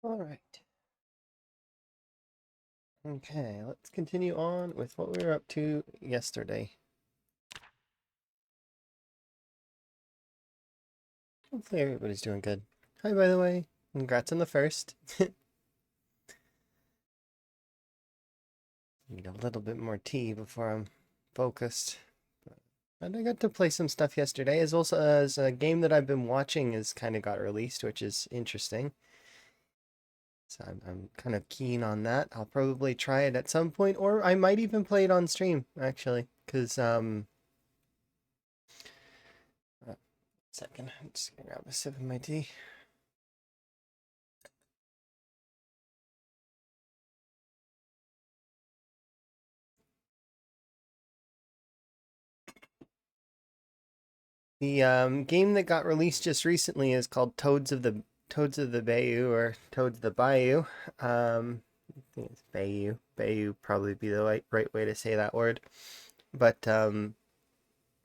All right. Okay, let's continue on with what we were up to yesterday. Hopefully everybody's doing good. Hi, by the way. Congrats on the first. Need a little bit more tea before I'm focused. And I got to play some stuff yesterday, as also as a game that I've been watching has kind of got released, which is interesting. So I'm kind of keen on that. I'll probably try it at some point, or I might even play it on stream, actually, because second, I'm just gonna grab a sip of my tea. The game that got released just recently is called Toads of the Bayou or Toads of the Bayou. I think it's Bayou. Bayou probably be the right way to say that word. But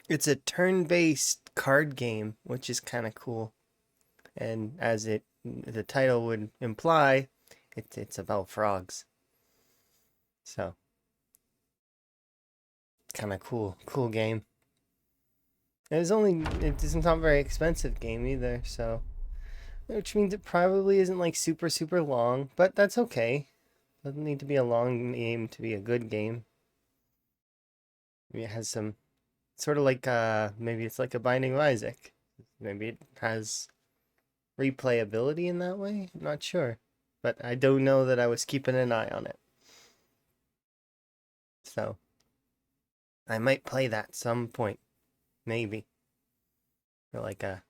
it's a turn-based card game, which is kind of cool. And as the title would imply, it's about frogs. So kind of cool game. It's not a very expensive game either, so which means it probably isn't like super long, but that's okay. Doesn't need to be a long game to be a good game. Maybe it has some sort of like maybe it's like a Binding of Isaac. Maybe it has replayability in that way. I'm not sure. But I don't know that I was keeping an eye on it. So I might play that some point. Maybe. Or like a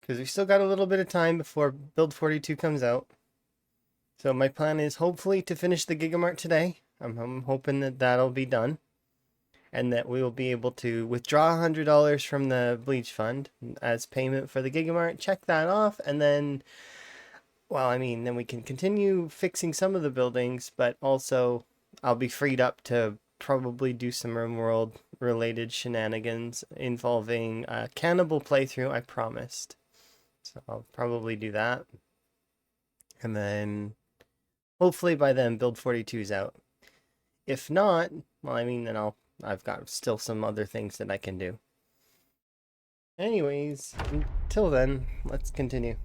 because we still got a little bit of time before Build 42 comes out. So my plan is hopefully to finish the Gigamart today. I'm hoping that that'll be done, and that we will be able to withdraw $100 from the Bleach Fund as payment for the Gigamart. Check that off, and then, well, I mean, then we can continue fixing some of the buildings, but also I'll be freed up to probably do some RimWorld related shenanigans involving a cannibal playthrough. I promised, so I'll probably do that, and then hopefully by then Build 42 is out. If not, well, I mean, then I've got still some other things that I can do. Anyways, until then, let's continue.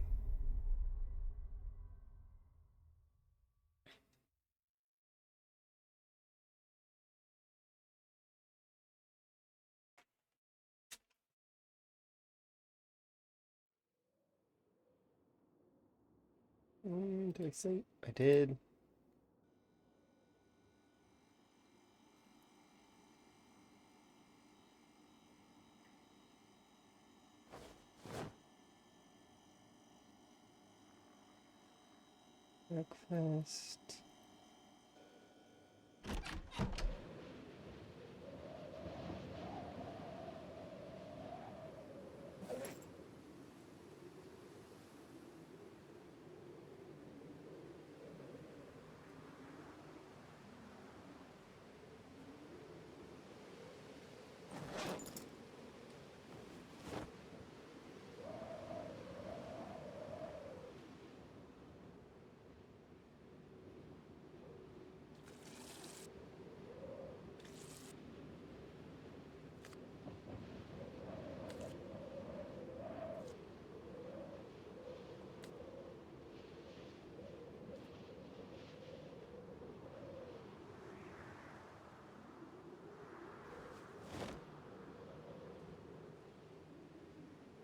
Did I sleep? I did. Breakfast.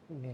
Yeah.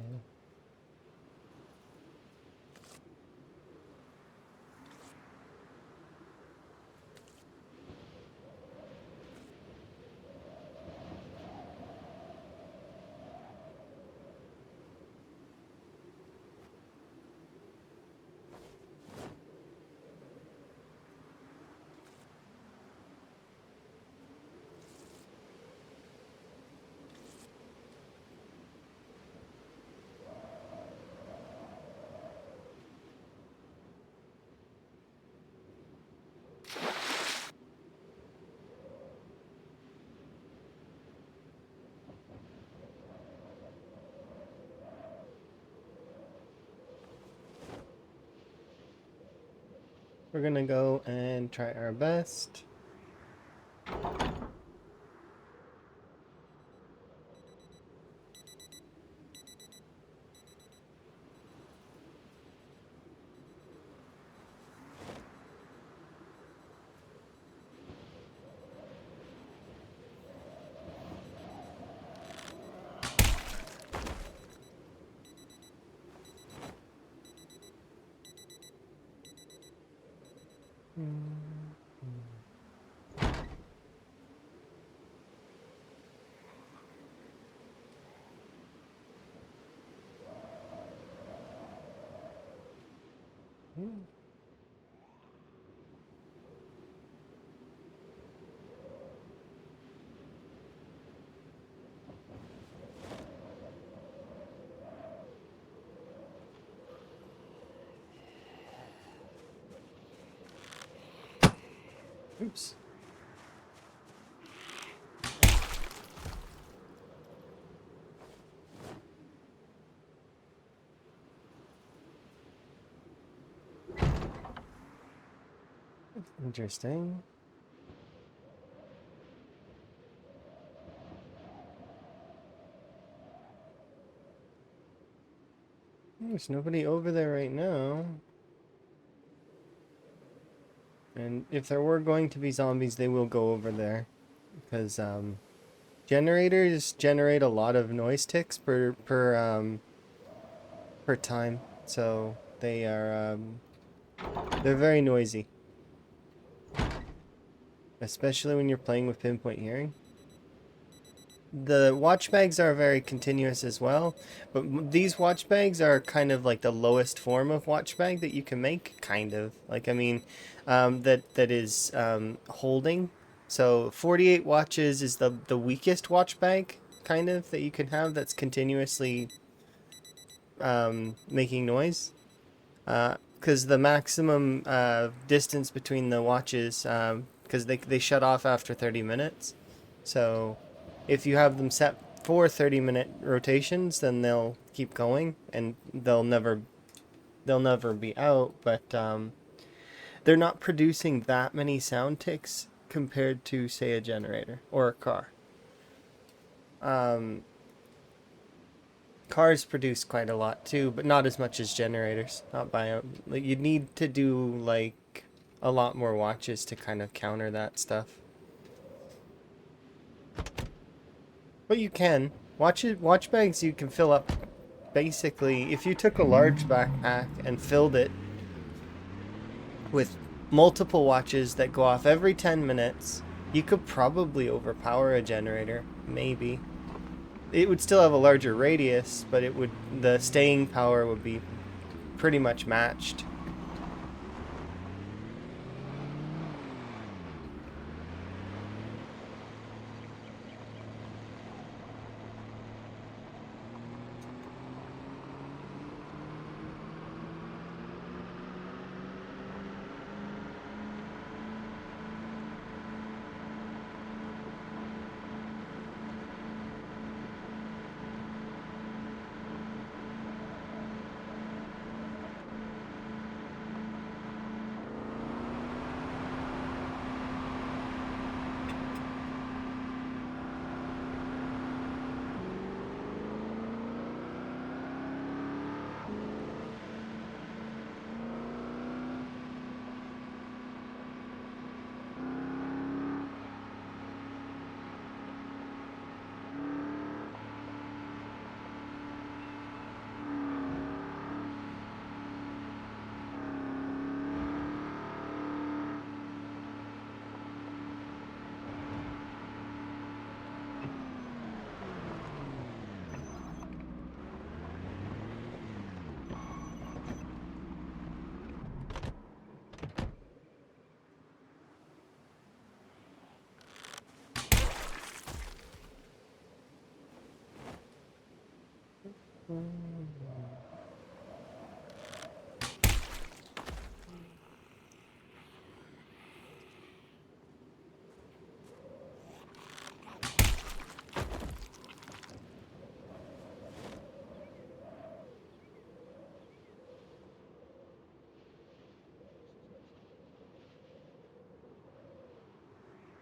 We're gonna go and try our best. Oops. Interesting. There's nobody over there right now. And if there were going to be zombies, they will go over there. Because generators generate a lot of noise ticks per time. So they are they're very noisy. Especially when you're playing with pinpoint hearing. The watch bags are very continuous as well, but these watch bags are kind of like the lowest form of watch bag that you can make, kind of. Like, I mean, that is holding. So 48 watches is the weakest watch bag, kind of, that you can have that's continuously making noise. Because the maximum distance between the watches, because they shut off after 30 minutes. So if you have them set for 30-minute rotations, then they'll keep going and they'll never be out. But they're not producing that many sound ticks compared to, say, a generator or a car. Cars produce quite a lot too, but not as much as generators. Not by like, you need to do like a lot more watches to kind of counter that stuff. But you can watch bags. You can fill up. Basically, if you took a large backpack and filled it with multiple watches that go off every 10 minutes, you could probably overpower a generator. Maybe. It would still have a larger radius, but the staying power would be pretty much matched.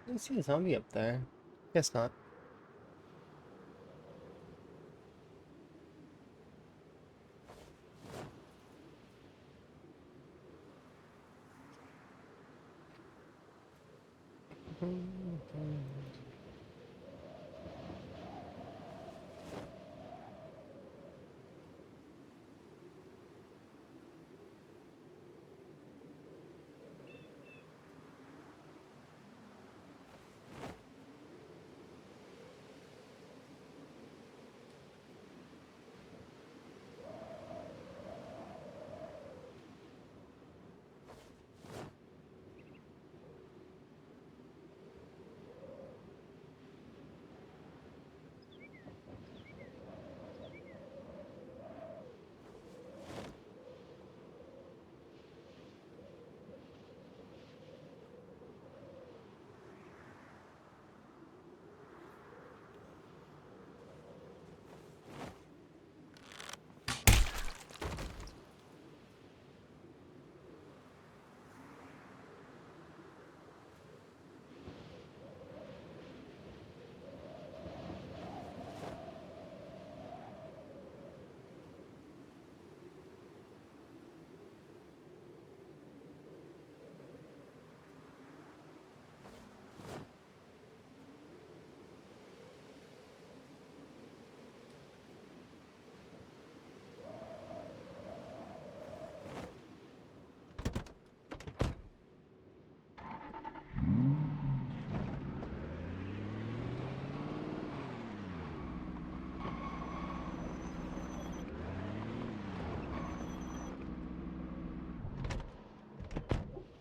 I see a zombie up there. Guess not.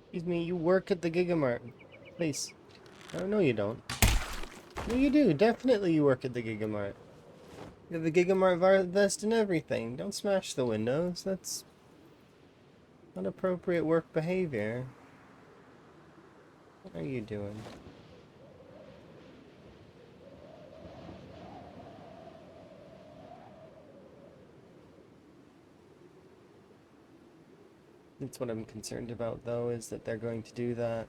Excuse me, you work at the Gigamart. Please. Oh, no you don't. No you do. Definitely you work at the Gigamart. You have the Gigamart vest and everything. Don't smash the windows. That's not appropriate work behavior. What are you doing? That's what I'm concerned about, though, is that they're going to do that.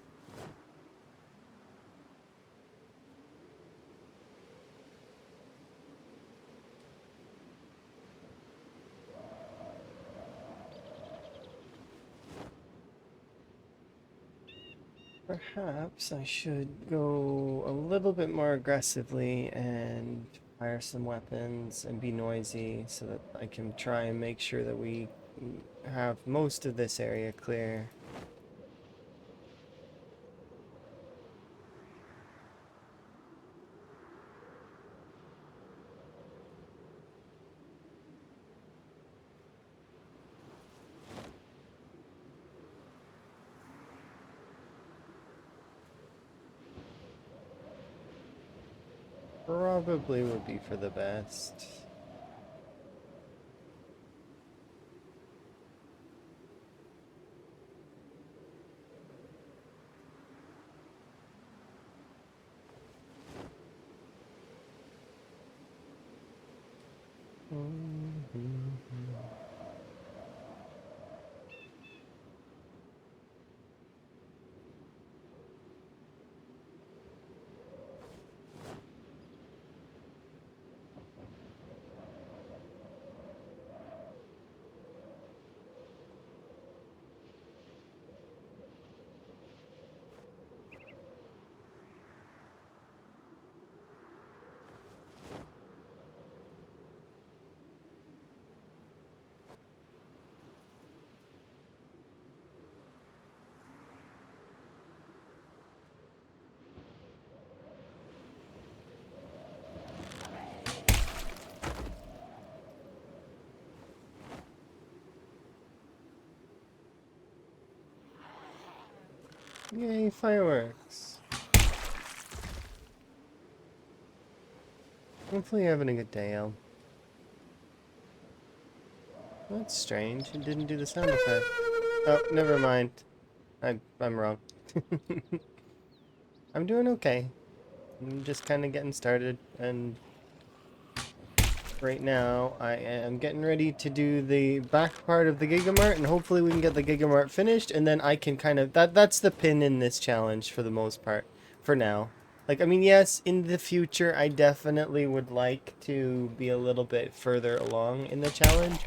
Perhaps I should go a little bit more aggressively and fire some weapons and be noisy so that I can try and make sure that we have most of this area clear. Probably would be for the best. Yay, fireworks. Hopefully you're having a good day, El. That's strange. It didn't do the sound effect. Oh, never mind. I'm wrong. I'm doing okay. I'm just kind of getting started, and right now I am getting ready to do the back part of the Gigamart, and hopefully we can get the Gigamart finished, and then I can kind of... That's the pin in this challenge for the most part. for now. Like, I mean, yes, in the future, I definitely would like to be a little bit further along in the challenge.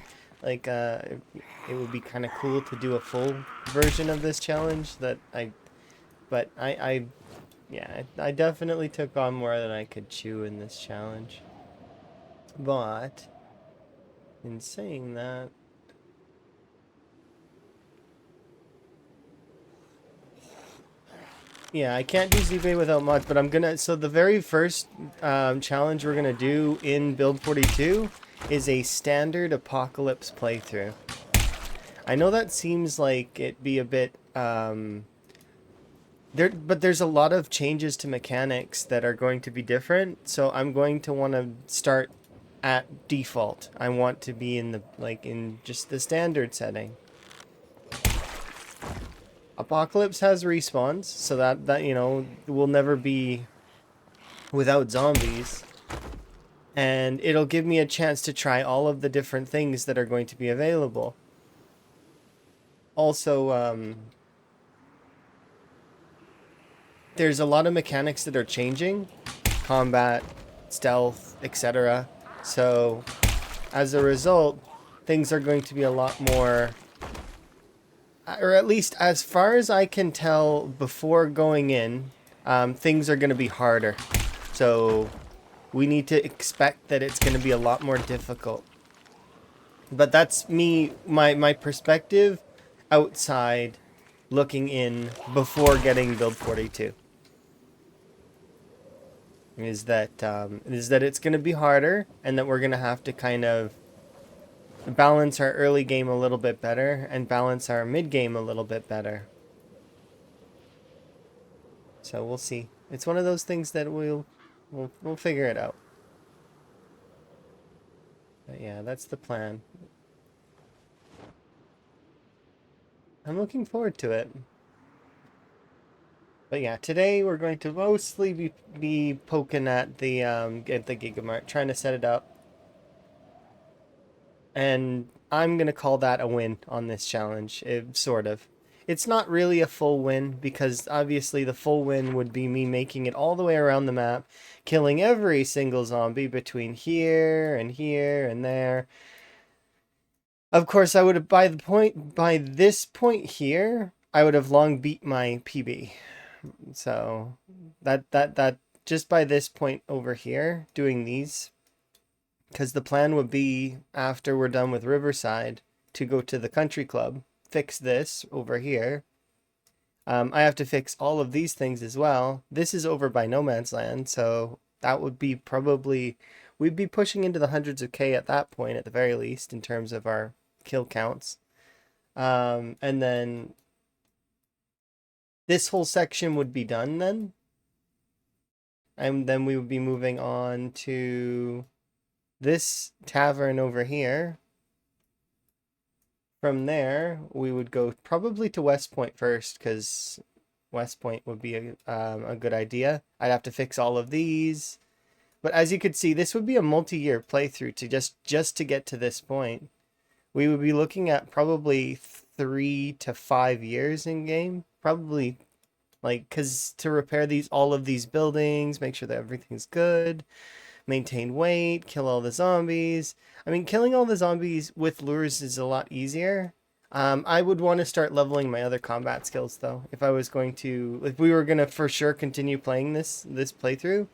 Like, it would be kind of cool to do a full version of this challenge but yeah, I definitely took on more than I could chew in this challenge. But, in saying that, yeah, I can't do ZBay without mods, but I'm gonna. So the very first challenge we're gonna do in Build 42 is a standard apocalypse playthrough. I know that seems like it be a bit but there's a lot of changes to mechanics that are going to be different. So I'm going to want to start at default. I want to be in the in just the standard setting. Apocalypse has respawns, so that you know will never be without zombies, and it'll give me a chance to try all of the different things that are going to be available. Also, there's a lot of mechanics that are changing, combat, stealth, etc. So, as a result, things are going to be a lot more, or at least as far as I can tell before going in, things are going to be harder. So, we need to expect that it's going to be a lot more difficult. But that's my perspective outside looking in before getting build 42. Is that it's going to be harder, and that we're going to have to kind of balance our early game a little bit better and balance our mid game a little bit better. So we'll see. It's one of those things that we'll figure it out. But yeah, that's the plan. I'm looking forward to it. But yeah, today we're going to mostly be poking at the Gigamart, trying to set it up. And I'm going to call that a win on this challenge, sort of. It's not really a full win, because obviously the full win would be me making it all the way around the map, killing every single zombie between here and there. Of course, I would have, by this point here, I would have long beat my PB. So that just by this point over here, doing these, because the plan would be, after we're done with Riverside, to go to the country club, fix this over here. I have to fix all of these things as well. This is over by No Man's Land, so that would be probably, we'd be pushing into the hundreds of K at that point, at the very least, in terms of our kill counts. And then this whole section would be done then. And then we would be moving on to this tavern over here. From there, we would go probably to West Point first, because West Point would be a good idea. I'd have to fix all of these. But as you could see, this would be a multi-year playthrough to just to get to this point. We would be looking at probably 3 to 5 years in game. Probably, like, because to repair all of these buildings, make sure that everything's good, maintain weight, kill all the zombies. I mean, killing all the zombies with lures is a lot easier. I would want to start leveling my other combat skills, though, if I was going to, if we were going to for sure continue playing this playthrough.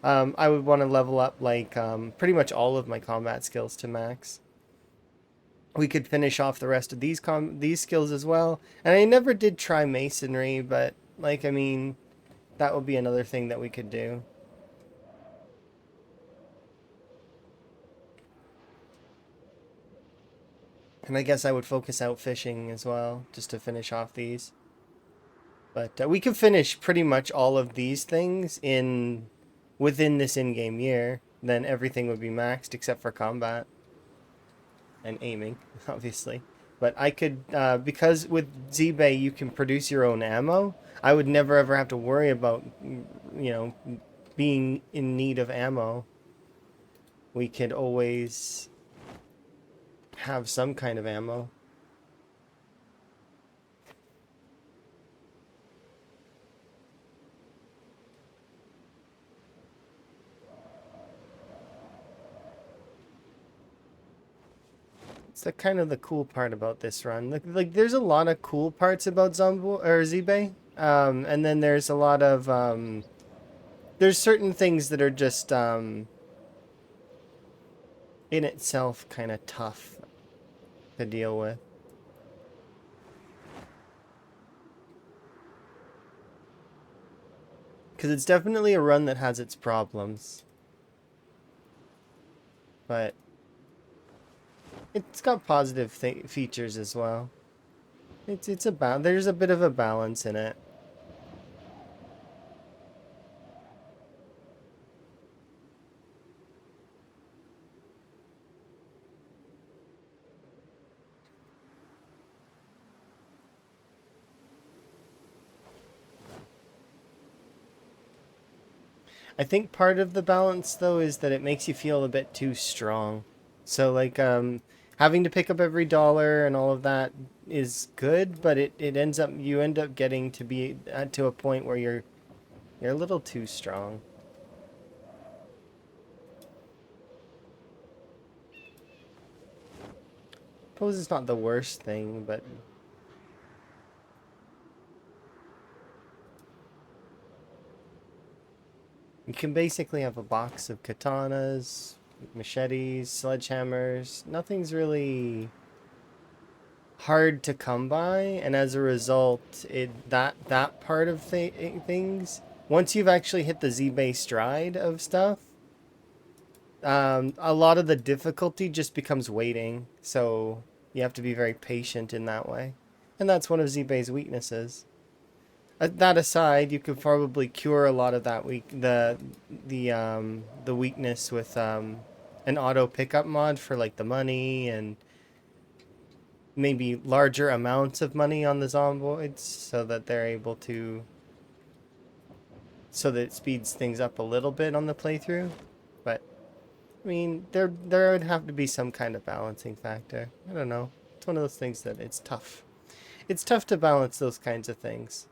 I would want to level up pretty much all of my combat skills to max. We could finish off the rest of these skills as well. And I never did try masonry, but I mean, that would be another thing that we could do. And I guess I would focus out fishing as well, just to finish off these. But we could finish pretty much all of these things within this in-game year. Then everything would be maxed except for combat and aiming, obviously. But I could, because with ZBay you can produce your own ammo, I would never ever have to worry about, being in need of ammo. We could always have some kind of ammo. the kind of the cool part about this run. Like there's a lot of cool parts about Zombo or ZBay. And then there's a lot of there's certain things that are just in itself kind of tough to deal with. Because it's definitely a run that has its problems. But it's got positive features as well. It's about there's a bit of a balance in it. I think part of the balance though is that it makes you feel a bit too strong. So like having to pick up every dollar and all of that is good, but it ends up you end up getting to be to a point where you're a little too strong. Suppose it's not the worst thing, but you can basically have a box of katanas, machetes, sledgehammers. Nothing's really hard to come by, and as a result, that part of things. Once you've actually hit the ZBay stride of stuff, a lot of the difficulty just becomes waiting. So you have to be very patient in that way, and that's one of ZBay's weaknesses. That aside, you could probably cure a lot of that the weakness with an auto pickup mod for like the money and maybe larger amounts of money on the zomboids so that they're able to so that it speeds things up a little bit on the playthrough. But I mean, there would have to be some kind of balancing factor. I don't know. It's one of those things that it's tough. It's tough to balance those kinds of things.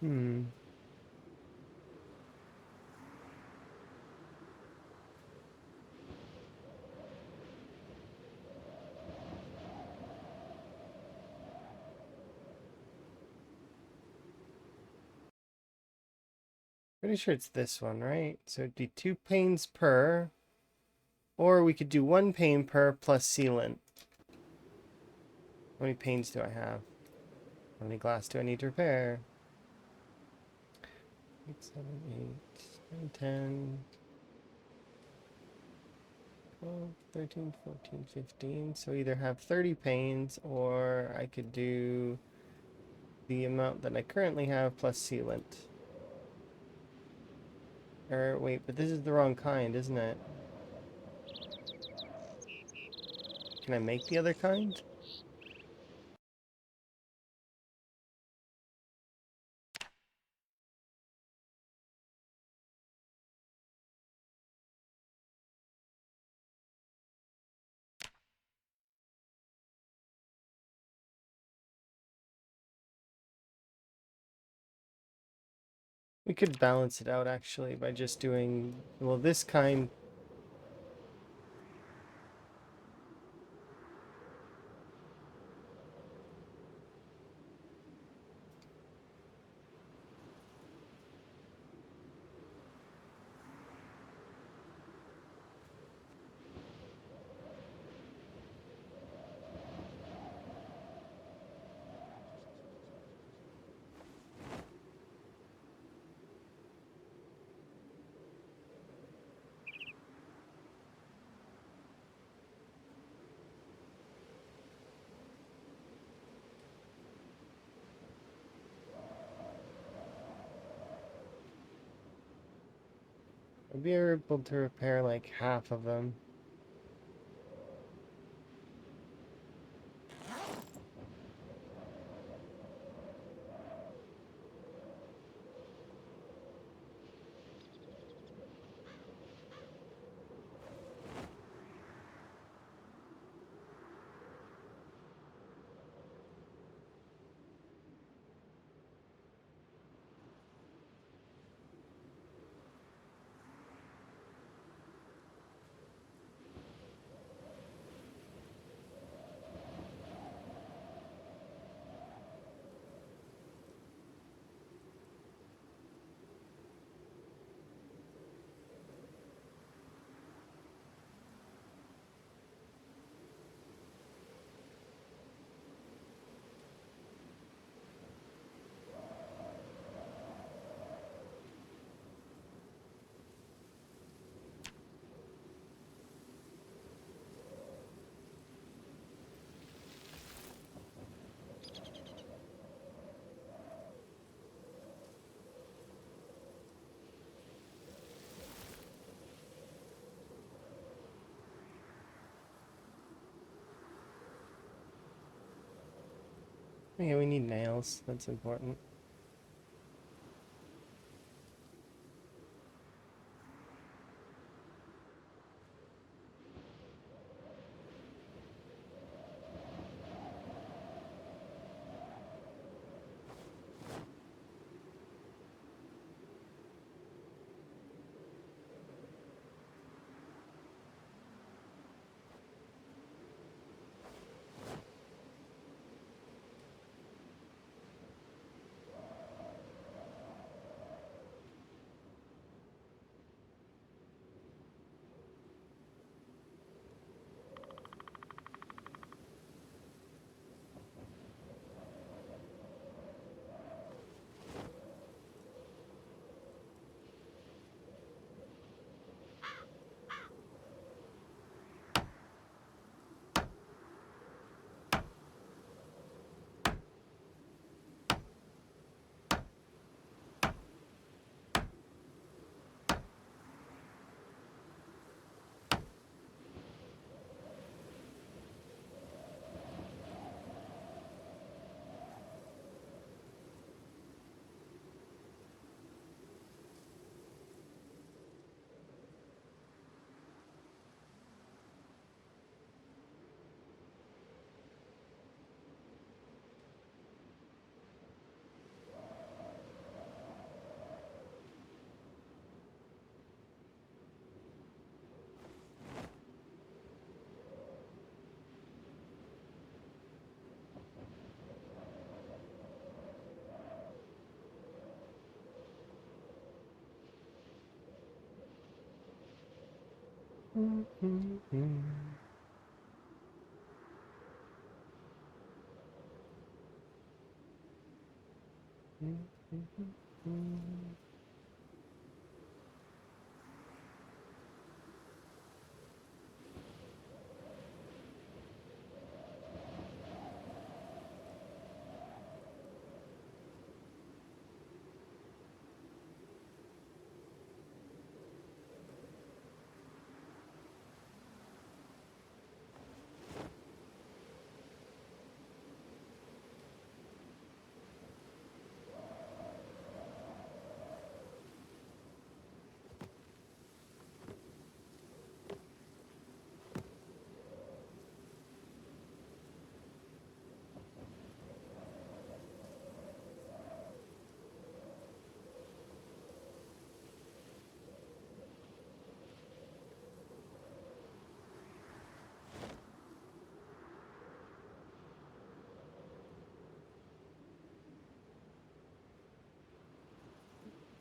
Hmm. Pretty sure it's this one, right? So it'd be 2 panes per, or we could do 1 pane per plus sealant. How many panes do I have? How many glass do I need to repair? 8, 7, 8, 9, 10, 12, 13, 14, 15. So either have 30 panes or I could do the amount that I currently have plus sealant. Or wait, but this is the wrong kind, isn't it? Can I make the other kind? We could balance it out actually by just doing, well, this kind. I'll be able to repair like half of them. Yeah, we need nails. That's important.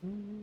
Okay.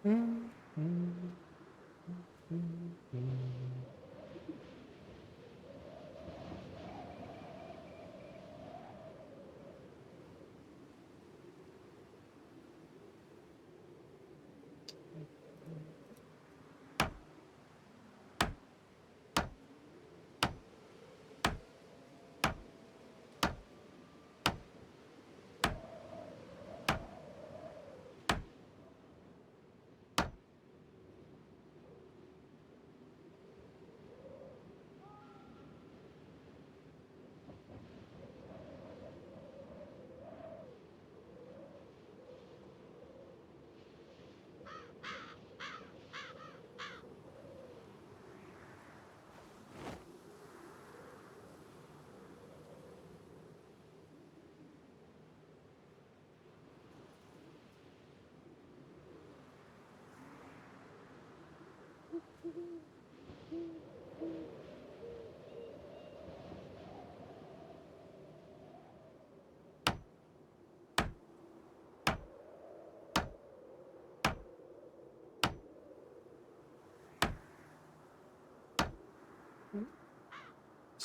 It's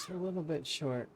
a little bit short.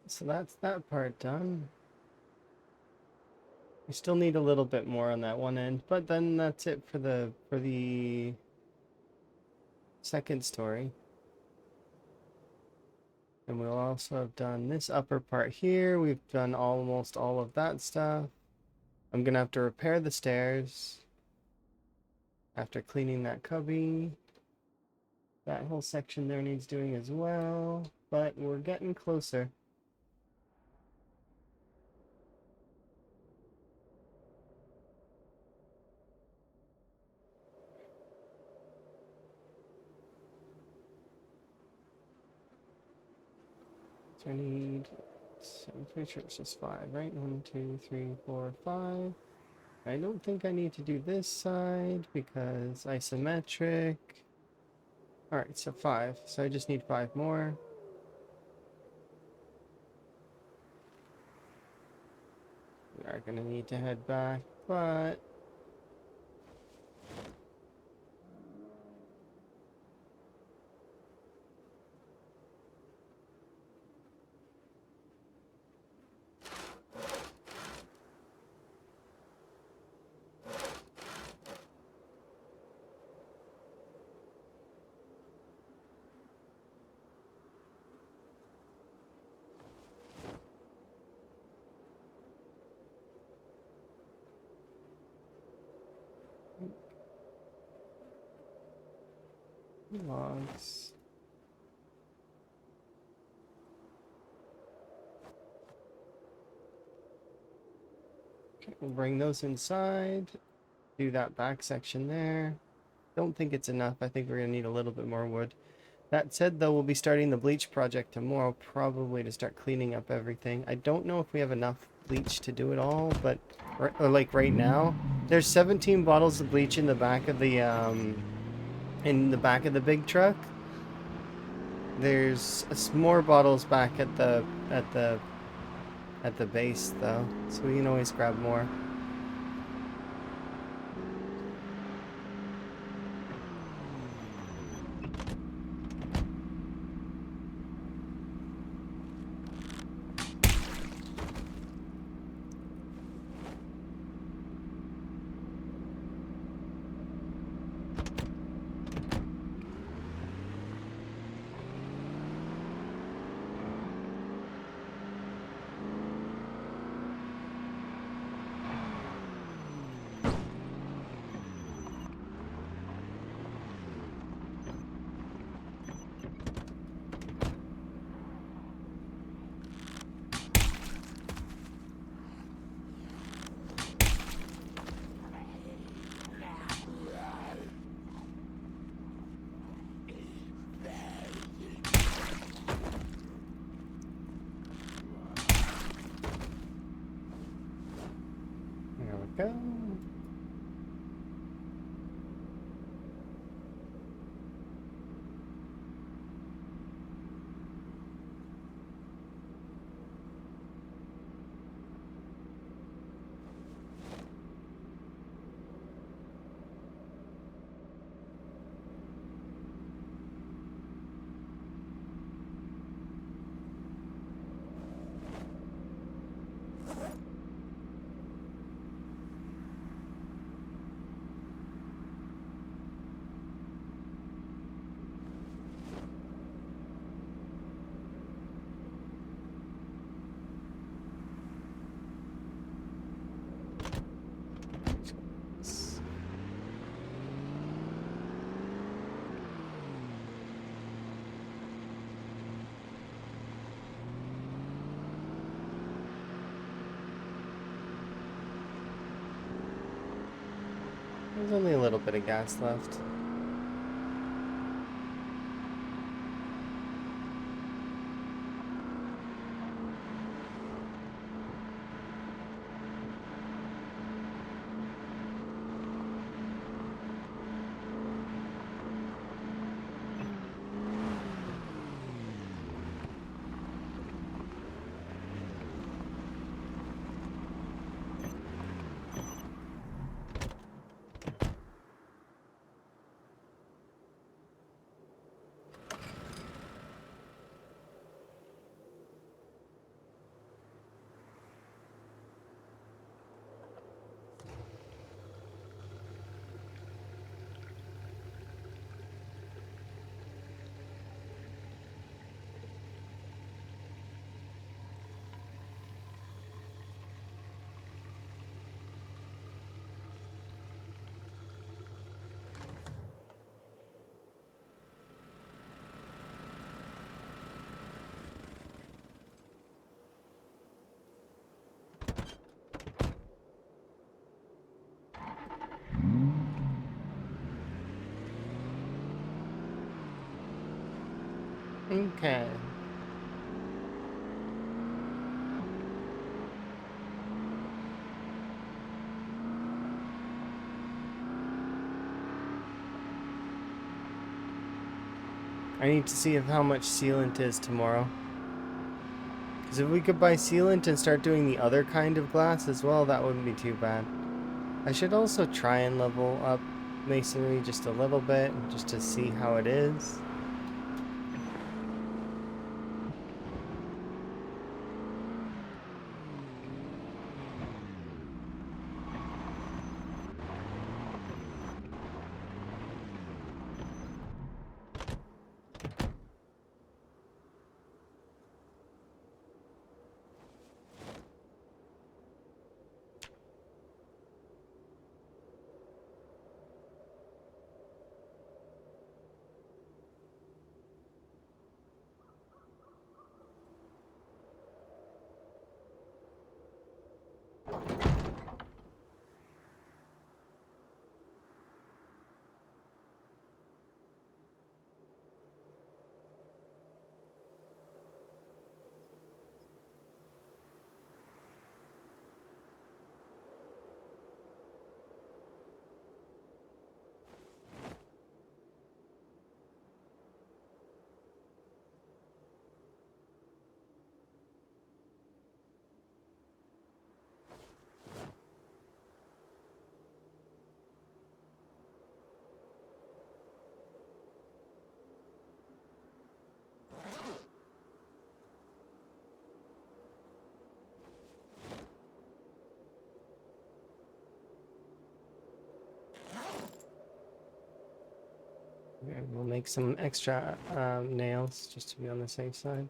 So that's that part done. We still need a little bit more on that one end, but then that's it for the second story. And we'll also have done this upper part here. We've done almost all of that stuff. I'm gonna have to repair the stairs after cleaning that cubby. That whole section there needs doing as well, but we're getting closer. So I need, I'm pretty sure it's just 5, right? 1, 2, 3, 4, 5. I don't think I need to do this side because isometric. Alright, so 5. So I just need 5 more. We are gonna need to head back, but logs. Okay, we'll bring those inside. Do that back section there. Don't think it's enough. I think we're gonna need a little bit more wood. That said, though, we'll be starting the bleach project tomorrow, probably to start cleaning up everything. I don't know if we have enough bleach to do it all, but or like right now, there's 17 bottles of bleach in the back of the big truck. There's more bottles back at the base though, so we can always grab more. go. There's only a little bit of gas left. Okay. I need to see how much sealant is tomorrow. Because if we could buy sealant and start doing the other kind of glass as well, that wouldn't be too bad. I should also try and level up masonry just a little bit, just to see how it is. Okay, we'll make some extra nails just to be on the safe side.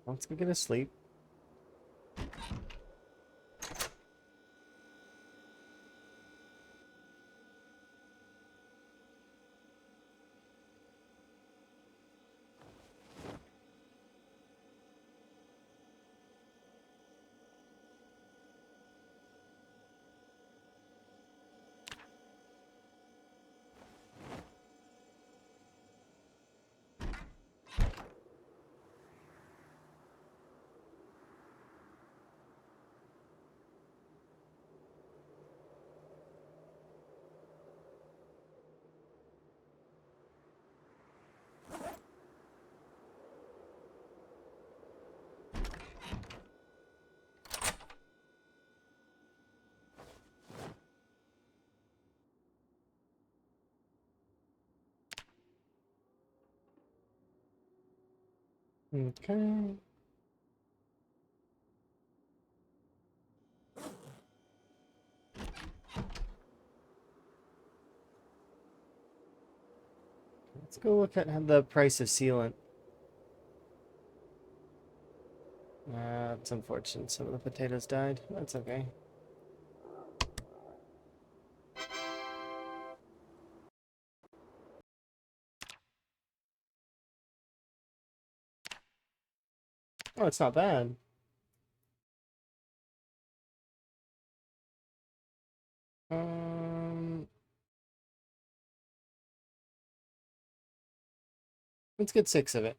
Let's go get a sleep. Okay. Let's go look at the price of sealant. It's unfortunate. Some of the potatoes died. That's okay. Oh, it's not bad. Um, let's get 6 of it.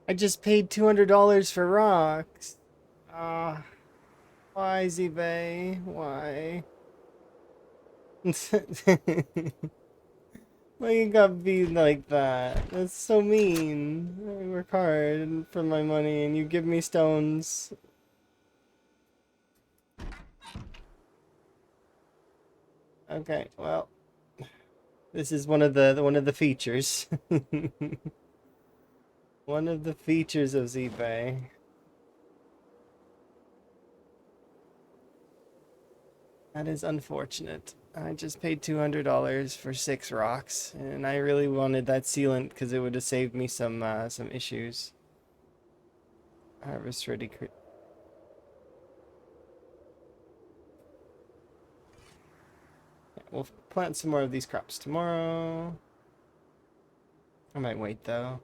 I just paid $200 for rocks. Ah, why, ZBay? Why? Why you gotta be like that? That's so mean. I work hard for my money and you give me stones. Okay, well, this is one of the features. One of the features of ZBay. That is unfortunate. I just paid $200 for 6 rocks, and I really wanted that sealant because it would have saved me some issues. Harvest ready. Yeah, we'll plant some more of these crops tomorrow. I might wait though.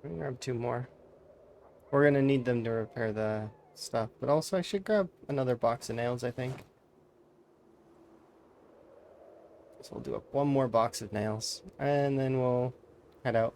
Let me grab 2 more. We're gonna need them to repair the stuff, but also I should grab another box of nails, I think. So we'll do up 1 more box of nails, and then we'll head out.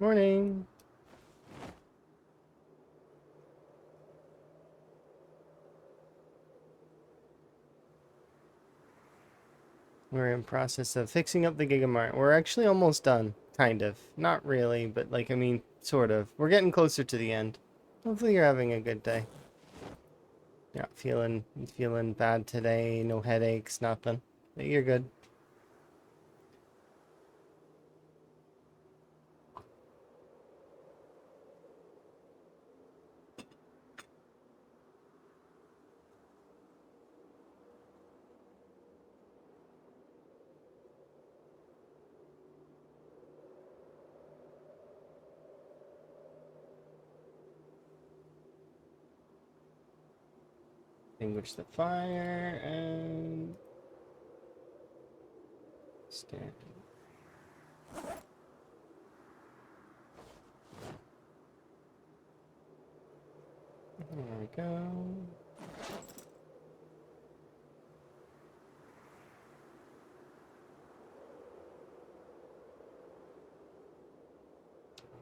Morning. We're in process of fixing up the Gigamart. We're actually almost done. Kind of. Not really, but like, I mean, sort of. We're getting closer to the end. Hopefully you're having a good day. You're not feeling bad today, no headaches, nothing. But you're good. Extinguish the fire and stand. There we go.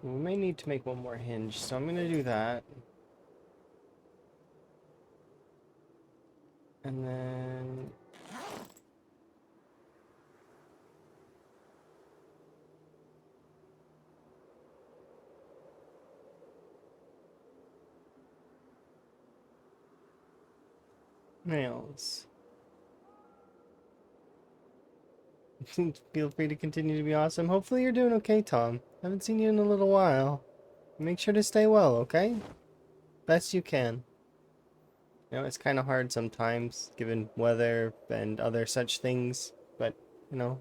We may need to make one more hinge, so I'm going to do that. And then... nails. Feel free to continue to be awesome. Hopefully you're doing okay, Tom. Haven't seen you in a little while. Make sure to stay well, okay? Best you can. You know, it's kind of hard sometimes, given weather and other such things, but, you know.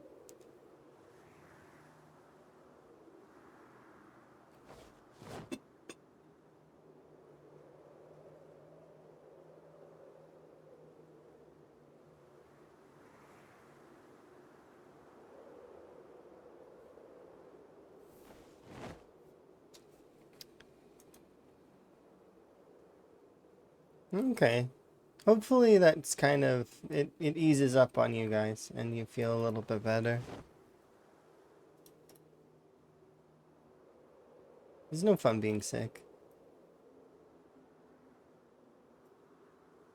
Okay. Hopefully that's kind of, it eases up on you guys, and you feel a little bit better. There's no fun being sick.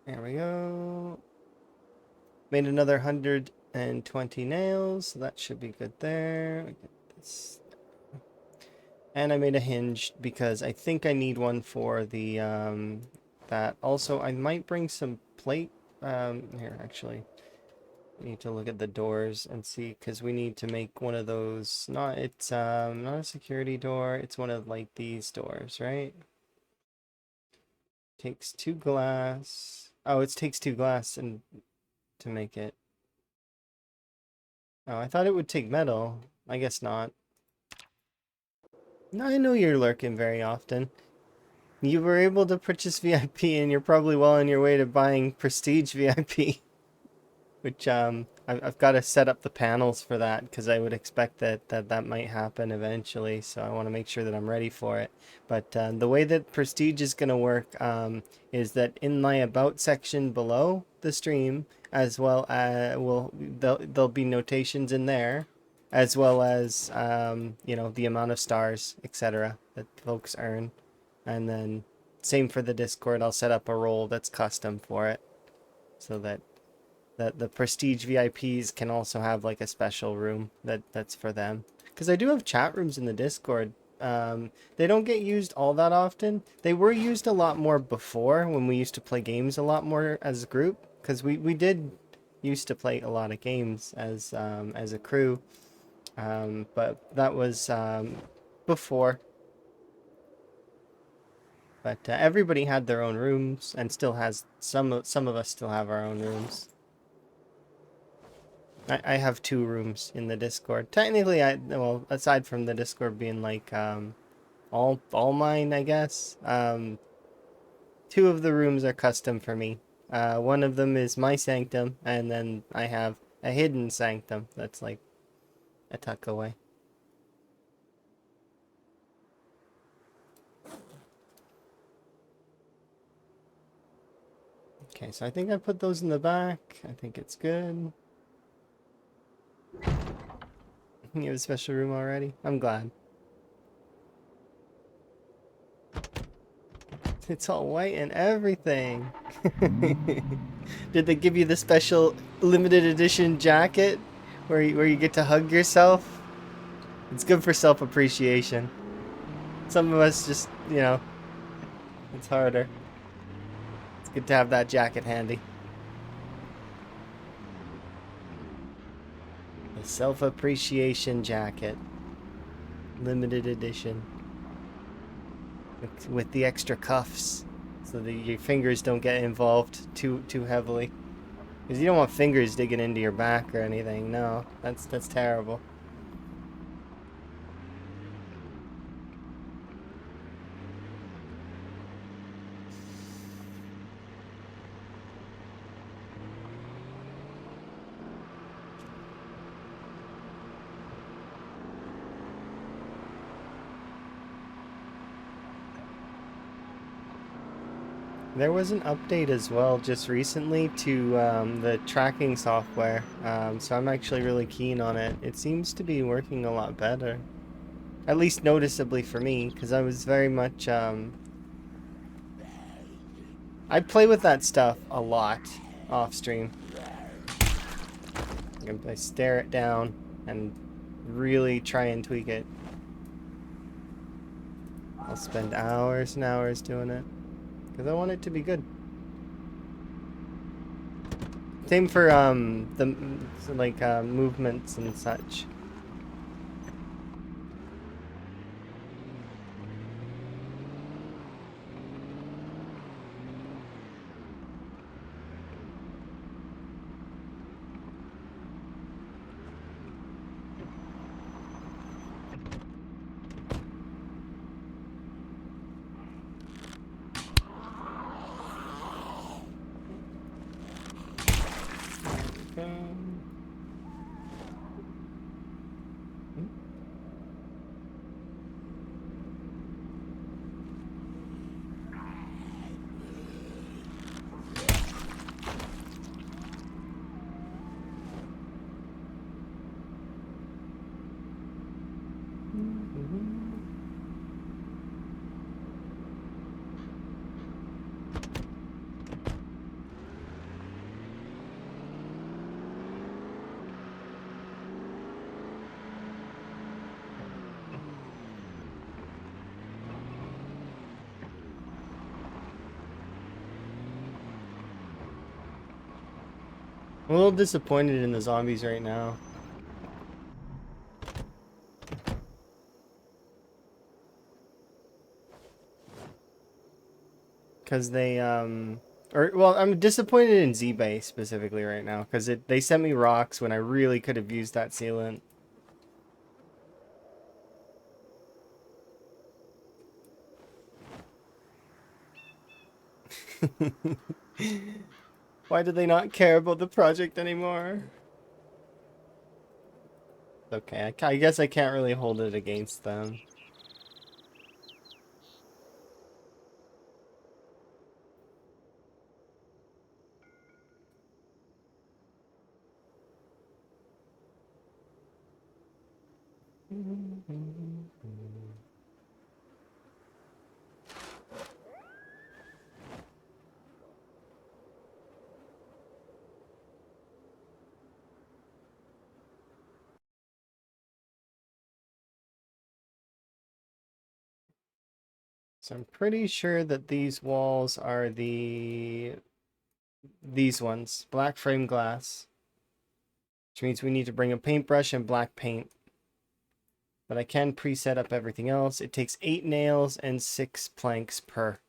There we go. Made another 120 nails, so that should be good there. We get this. And I made a hinge because I think I need one for the, that. Also, I might bring some plate, here, actually. I need to look at the doors and see, because we need to make one of those, not a security door, it's one of, like, these doors, right? Takes 2 glass. Oh, it takes 2 glass and to make it. Oh, I thought it would take metal. I guess not. I know you're lurking very often. You were able to purchase VIP, and you're probably well on your way to buying Prestige VIP. Which, I've got to set up the panels for that, because I would expect that might happen eventually, so I want to make sure that I'm ready for it. But the way that Prestige is going to work is that in my About section below the stream, as well as, there'll be notations in there, as well as, you know, the amount of stars, etc., that folks earn. And then, same for the Discord, I'll set up a role that's custom for it, so that the Prestige VIPs can also have like a special room that's for them. Because I do have chat rooms in the Discord. They don't get used all that often. They were used a lot more before, when we used to play games a lot more as a group. Because we did used to play a lot of games as a crew. But that was before. But everybody had their own rooms, and still has some of us still have our own rooms. I have 2 rooms in the Discord. Technically, well, aside from the Discord being like all mine, I guess. 2 of the rooms are custom for me. One of them is my sanctum, and then I have a hidden sanctum that's like a tuck away. Okay, so I think I put those in the back. I think it's good. You have a special room already? I'm glad. It's all white and everything. Did they give you the special limited edition jacket where you get to hug yourself? It's good for self-appreciation. Some of us just, you know, it's harder. It's good to have that jacket handy. The self-appreciation jacket. Limited edition. With the extra cuffs. So that your fingers don't get involved too heavily. Because you don't want fingers digging into your back or anything. No, that's terrible. There was an update as well just recently to the tracking software, so I'm actually really keen on it. It seems to be working a lot better, at least noticeably for me, because I was very much I play with that stuff a lot off stream. I stare it down and really try and tweak it. I'll spend hours and hours doing it. Because I want it to be good. Same for the like movements and such. I'm a little disappointed in the zombies right now. Because they, well, I'm disappointed in ZBay specifically right now. Because they sent me rocks when I really could have used that sealant. Why do they not care about the project anymore? Okay, I guess I can't really hold it against them. So I'm pretty sure that these walls are these ones, black frame glass. Which means we need to bring a paintbrush and black paint. But I can preset up everything else. It takes 8 nails and 6 planks per.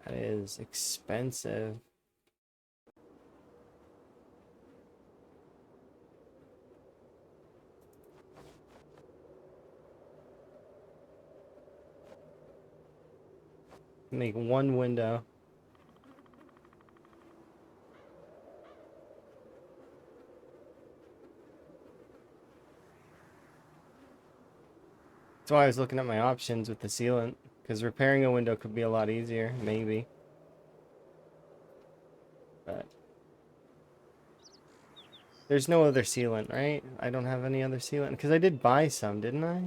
That is expensive. Make one window. That's why I was looking at my options with the sealant. Because repairing a window could be a lot easier, maybe. But there's no other sealant, right? I don't have any other sealant. Because I did buy some, didn't I?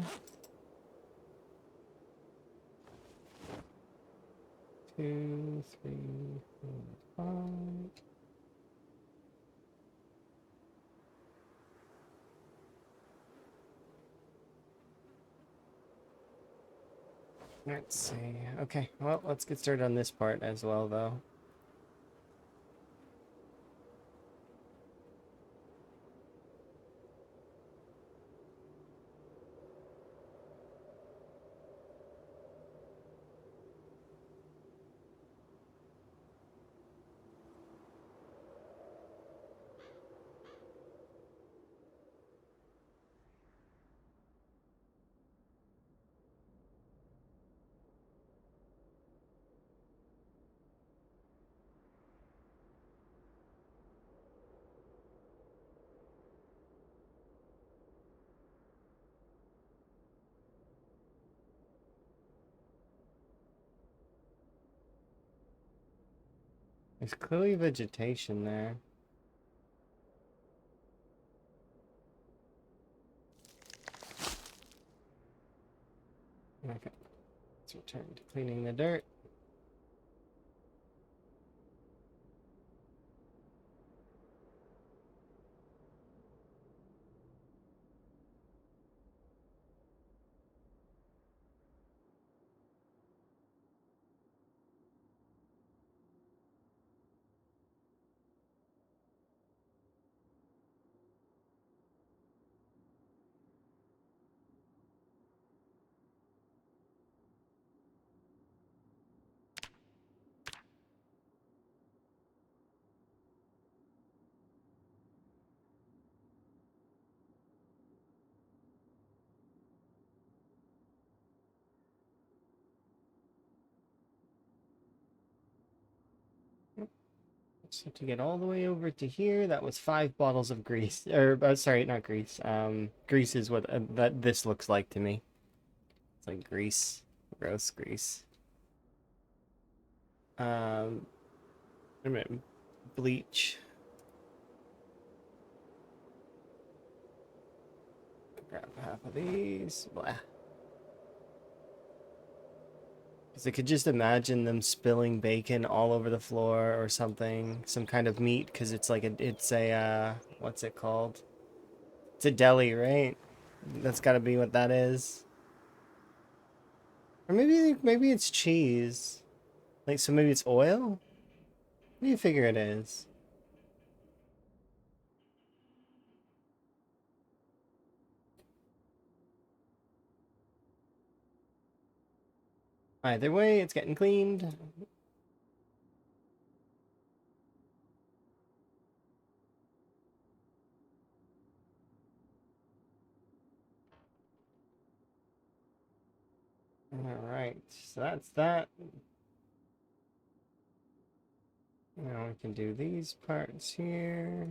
2, 3, 4, 5. Let's see. Okay, well, let's get started on this part as well, though. There's clearly vegetation there. Okay, let's return to cleaning the dirt. So to get all the way over to here, that was 5 bottles of grease. Or, sorry, not grease. Grease is what that this looks like to me. It's like grease. Gross grease. Wait a minute. Bleach. Grab half of these. Blah. Because I could just imagine them spilling bacon all over the floor or something. Some kind of meat, because it's like it's a, what's it called? It's a deli, right? That's gotta be what that is. Or maybe it's cheese. Like, so maybe it's oil? What do you figure it is? Either way, it's getting cleaned. Alright, so that's that. Now we can do these parts here.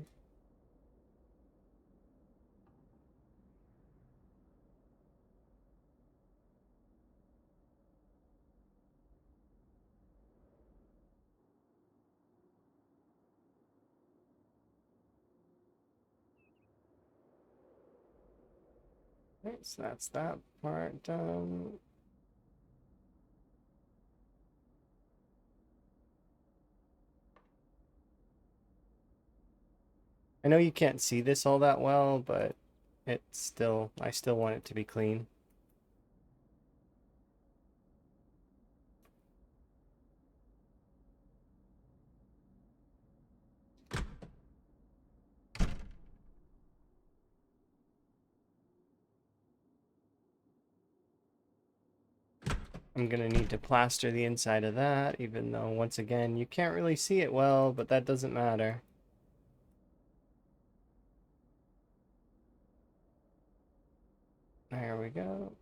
Right, so that's that part done. I know you can't see this all that well, but I still want it to be clean. I'm gonna need to plaster the inside of that, even though, once again, you can't really see it well, but that doesn't matter. There we go.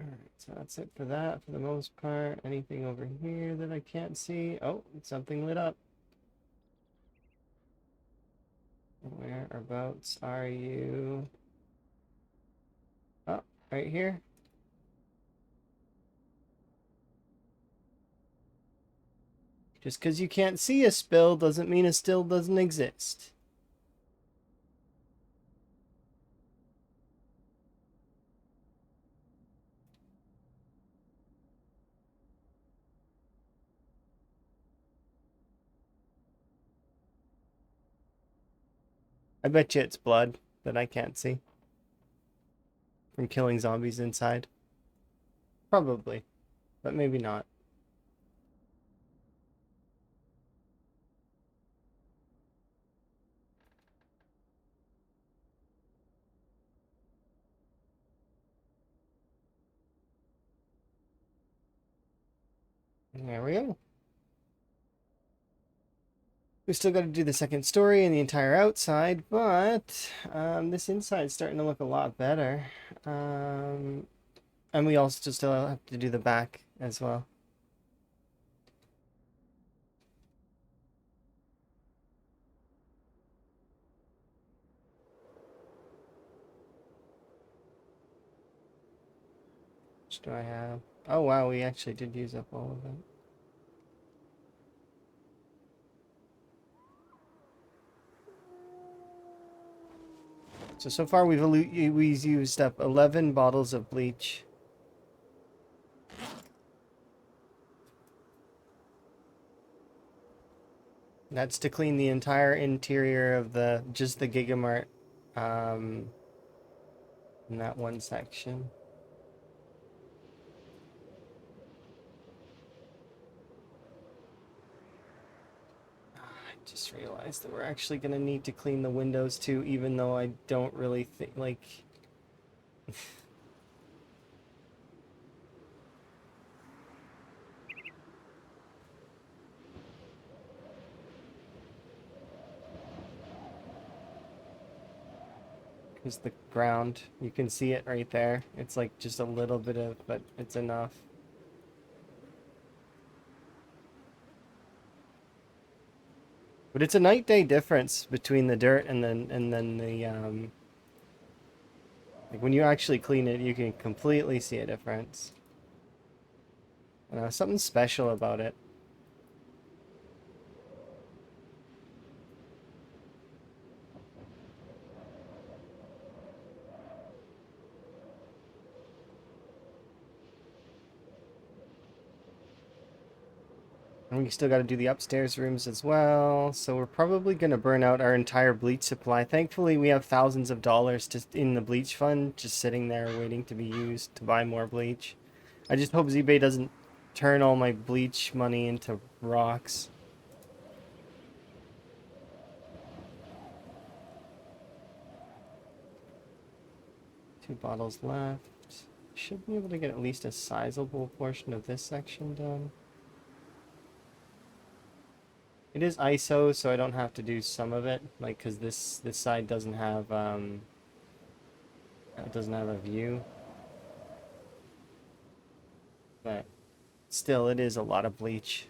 Alright, so that's it for that, for the most part. Anything over here that I can't see? Oh, something lit up. Whereabouts are you? Oh, right here. Just because you can't see a spill doesn't mean it still doesn't exist. I bet you it's blood that I can't see from killing zombies inside. Probably, but maybe not. There we go. We still got to do the second story and the entire outside, but this inside's starting to look a lot better. And we also still have to do the back as well. Which do I have? Oh wow, we actually did use up all of it. So far we've used up 11 bottles of bleach. That's to clean the entire interior of just the Gigamart in that one section. I just realized that we're actually going to need to clean the windows too, even though I don't really think, like... Because the ground, you can see it right there. It's like just a little bit of, but it's enough. But it's a night-day difference between the dirt and then the like when you actually clean it, you can completely see a difference. Something special about it. And we still got to do the upstairs rooms as well. So we're probably going to burn out our entire bleach supply. Thankfully, we have thousands of dollars just in the bleach fund, just sitting there waiting to be used to buy more bleach. I just hope ZBay doesn't turn all my bleach money into rocks. Two bottles left. Should be able to get at least a sizable portion of this section done. It is ISO, so I don't have to do some of it, like, because this side doesn't have it doesn't have a view. But still, it is a lot of bleach.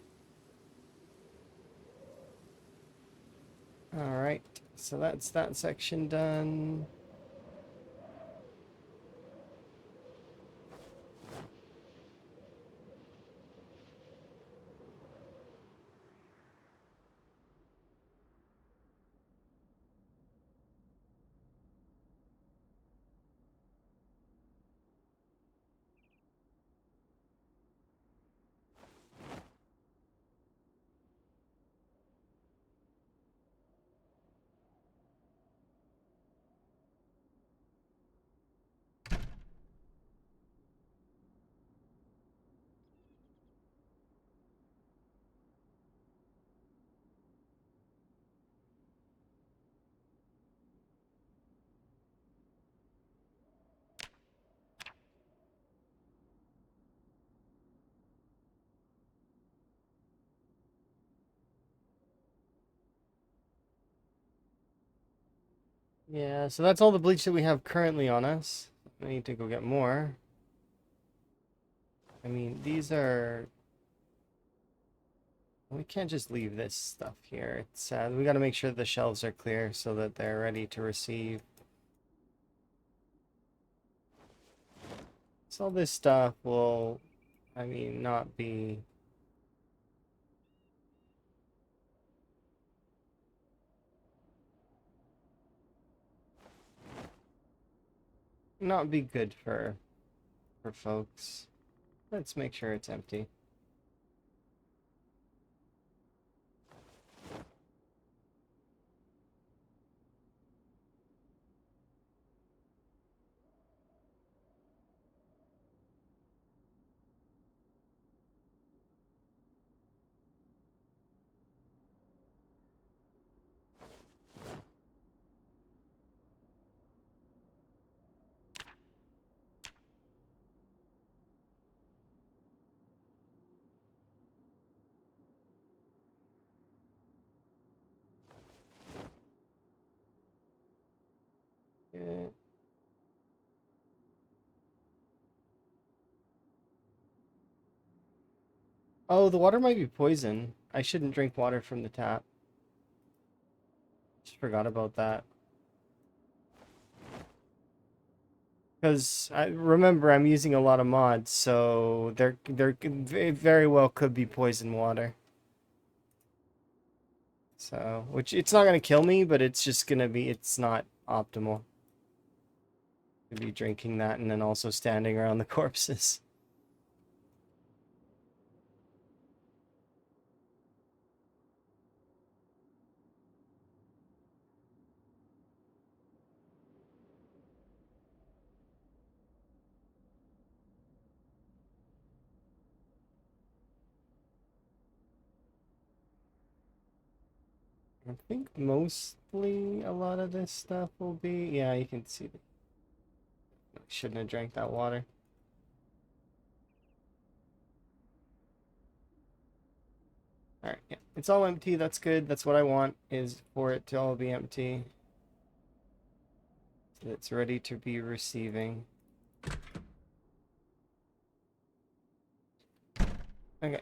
All right, so that's that section done. Yeah, so that's all the bleach that we have currently on us. I need to go get more. I mean, these are... We can't just leave this stuff here. It's we got to make sure the shelves are clear so that they're ready to receive. So all this stuff will, I mean, not be... Not be good for folks. Let's make sure it's empty. Okay. Oh, the water might be poison. I shouldn't drink water from the tap. Just forgot about that. Because I remember I'm using a lot of mods, so very well could be poison water. So, which it's not gonna kill me, but it's just gonna be, it's not optimal to be drinking that and then also standing around the corpses. I think mostly a lot of this stuff will be, yeah, you can see. Shouldn't have drank that water. All right, yeah, it's all empty. That's good. That's what I want, is for it to all be empty. So it's ready to be receiving. Okay.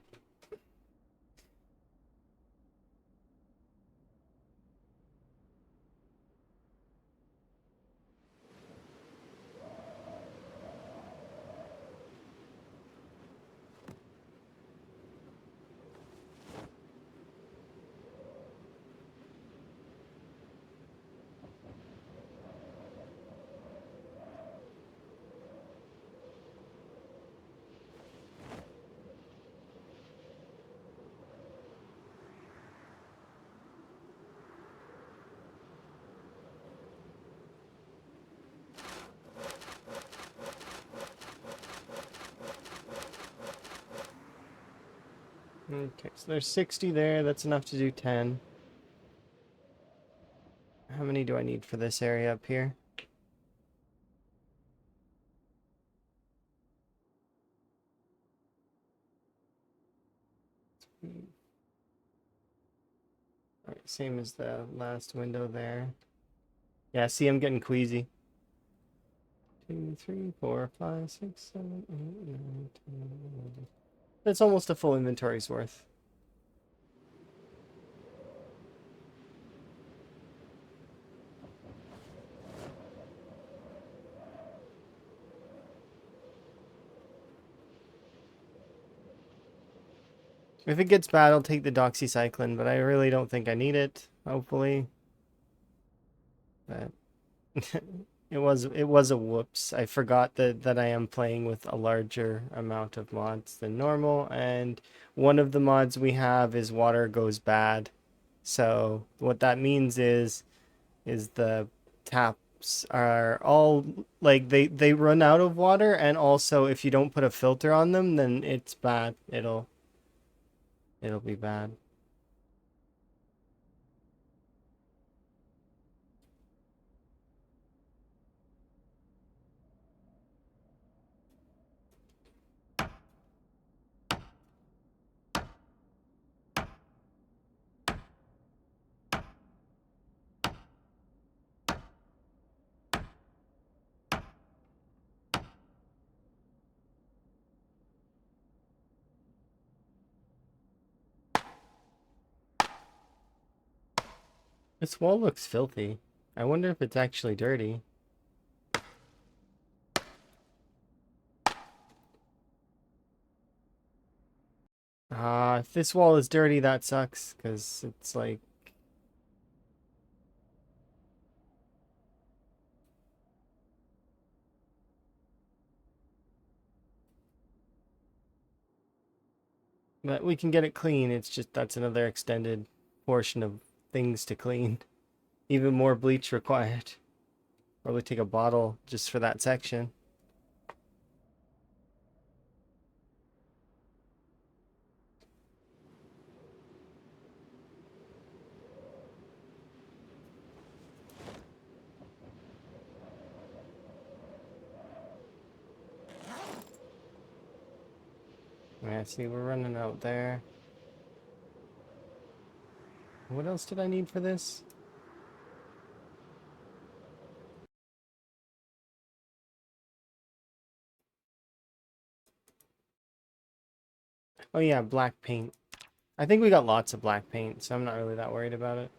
Okay, so there's 60 there. That's enough to do 10. How many do I need for this area up here? All right, same as the last window there. Yeah, see, I'm getting queasy. 2, 3, 4, 5, 6, 7, 8, 9, 10, 11. That's almost a full inventory's worth. If it gets bad, I'll take the doxycycline, but I really don't think I need it, hopefully. But it was a whoops. I forgot that I am playing with a larger amount of mods than normal, and one of the mods we have is water goes bad. So what that means is the taps are all like they run out of water, and also if you don't put a filter on them, then it's bad. It'll be bad. This wall looks filthy. I wonder if it's actually dirty. If this wall is dirty, that sucks, because it's like... But we can get it clean, it's just that's another extended portion of things to clean. Even more bleach required. Probably take a bottle just for that section. Yeah, see, we're running out there. What else did I need for this? Oh yeah, black paint. I think we got lots of black paint, so I'm not really that worried about it.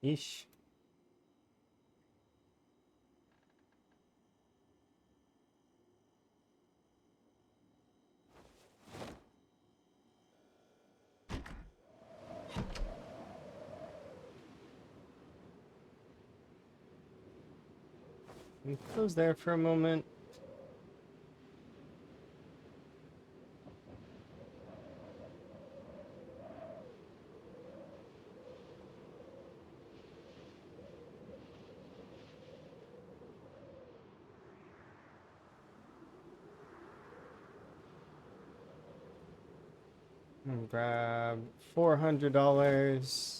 Yeesh. We close there for a moment. And grab $400.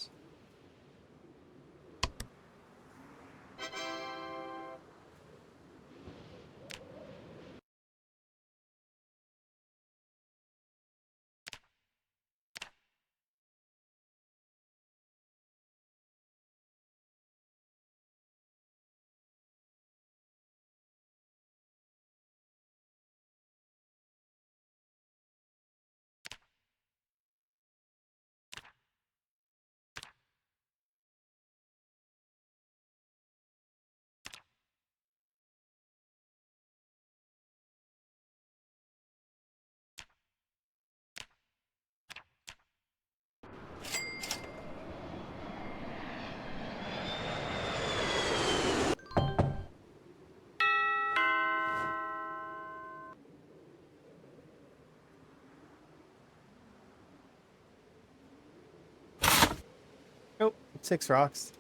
Nope, 6 rocks.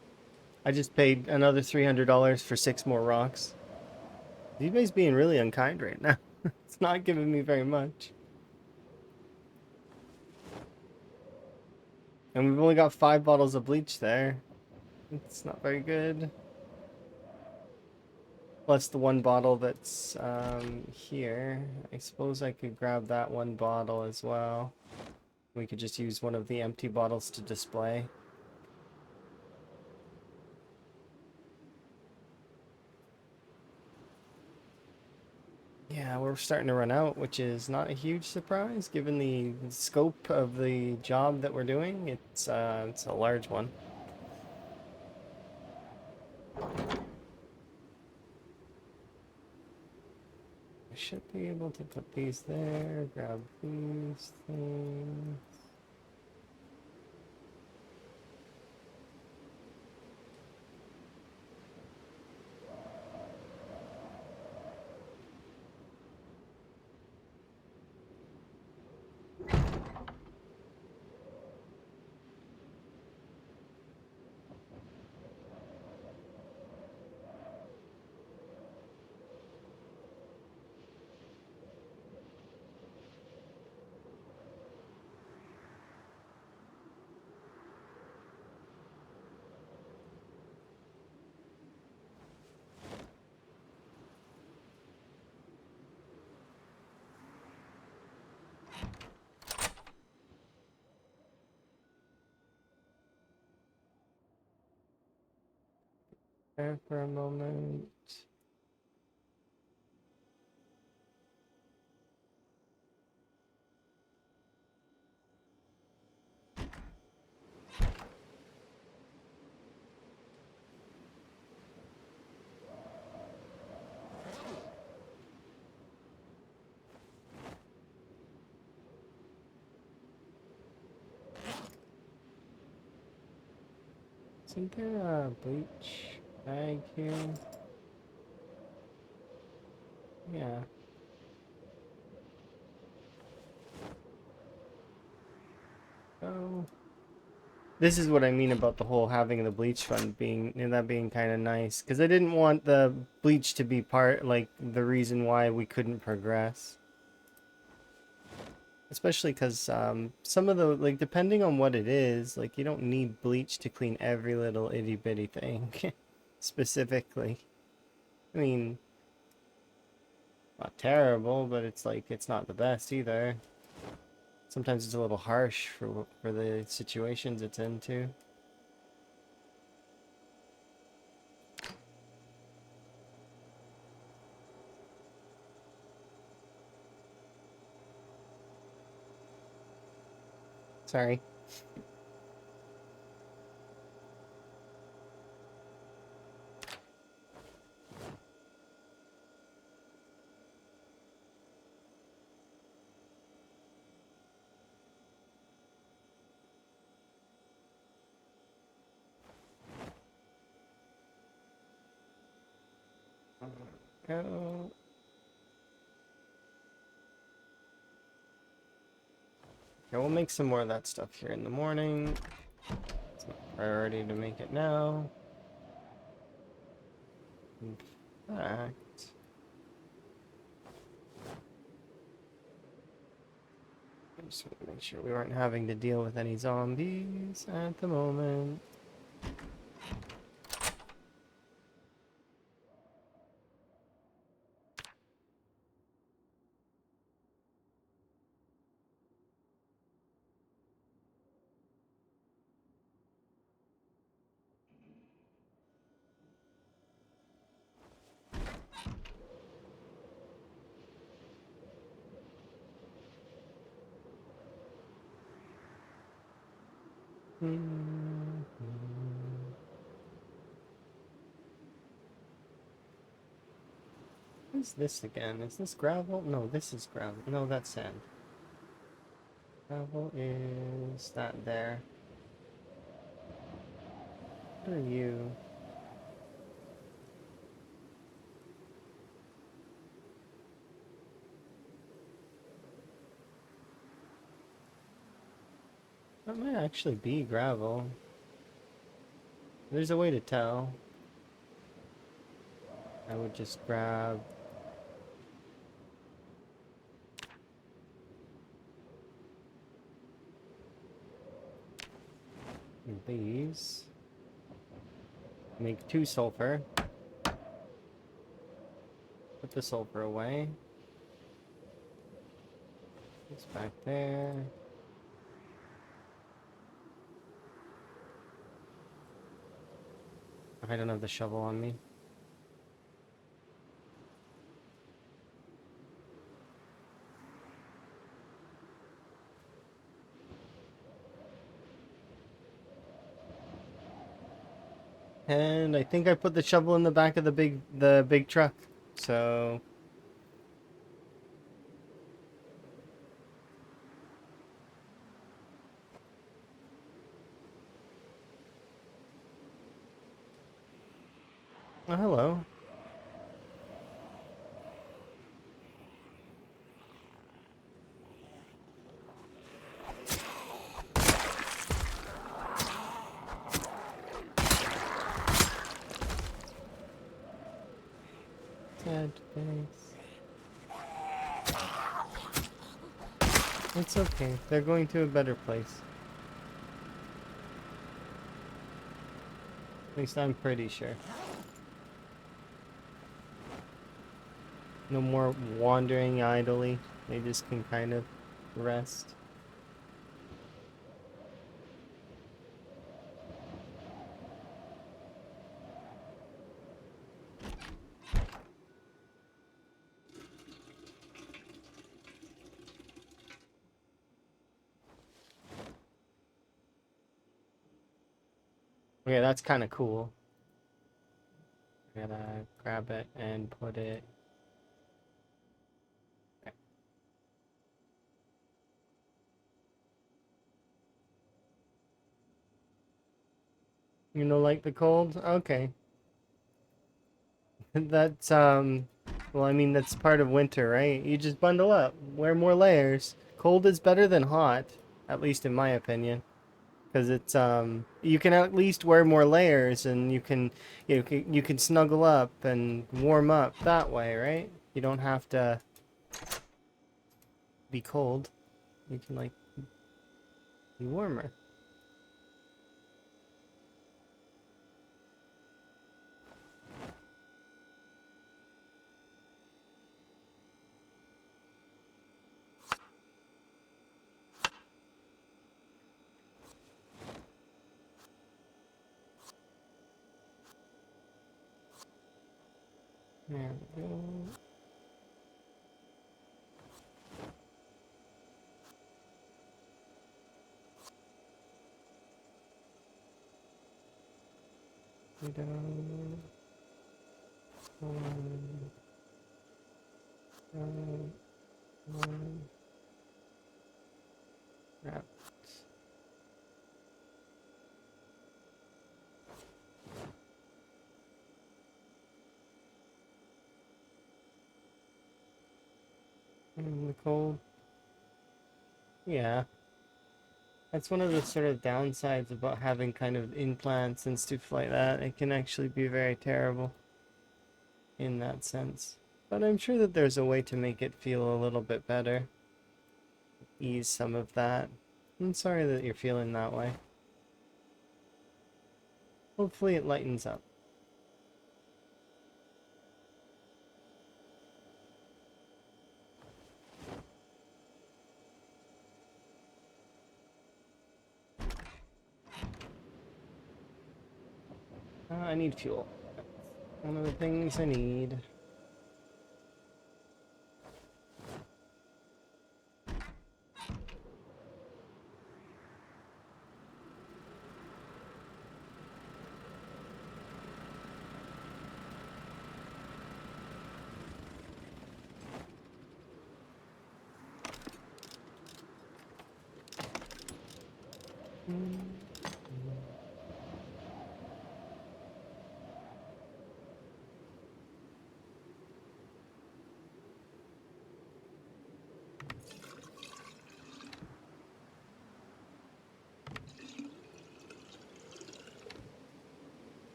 I just paid another $300 for 6 more rocks. ZBay's being really unkind right now. It's not giving me very much. And we've only got 5 bottles of bleach there. It's not very good. Plus the 1 bottle that's here. I suppose I could grab that 1 bottle as well. We could just use one of the empty bottles to display. Yeah, we're starting to run out, which is not a huge surprise given the scope of the job that we're doing. It's a large one. I should be able to put these there, grab these things. There for a moment. Isn't there a bleach bag here? Yeah. Oh. This is what I mean about the whole having the bleach fund being, that being kind of nice. Because I didn't want the bleach to be part, like, the reason why we couldn't progress. Especially because some of the, like, depending on what it is, like, you don't need bleach to clean every little itty bitty thing. Specifically. I mean, not terrible, but it's like, it's not the best either. Sometimes it's a little harsh for the situations it's into. Sorry. Go. Okay, we'll make some more of that stuff here in the morning. It's not a priority to make it now. In fact, I just want to make sure we weren't having to deal with any zombies at the moment. What is this again? Is this gravel? No, this is gravel. No, that's sand. Gravel is that there. What are you? That might actually be gravel. There's a way to tell. I would just grab these. Make 2 sulfur. Put the sulfur away. It's back there. I don't have the shovel on me. And I think I put the shovel in the back of the big truck. So Oh, hello. Dead face. It's okay. They're going to a better place. At least I'm pretty sure. No more wandering idly. They just can kind of rest. Okay, that's kind of cool. I gotta grab it and put it. You know, like the cold? Okay. That's, well, I mean, that's part of winter, right? You just bundle up, wear more layers. Cold is better than hot, at least in my opinion. Because it's, you can at least wear more layers and you can snuggle up and warm up that way, right? You don't have to be cold. You can, like, be warmer. There we go. Down. Crap. In the cold. Yeah. That's one of the sort of downsides about having kind of implants and stuff like that. It can actually be very terrible in that sense. But I'm sure that there's a way to make it feel a little bit better. Ease some of that. I'm sorry that you're feeling that way. Hopefully it lightens up. I need fuel. One of the things I need.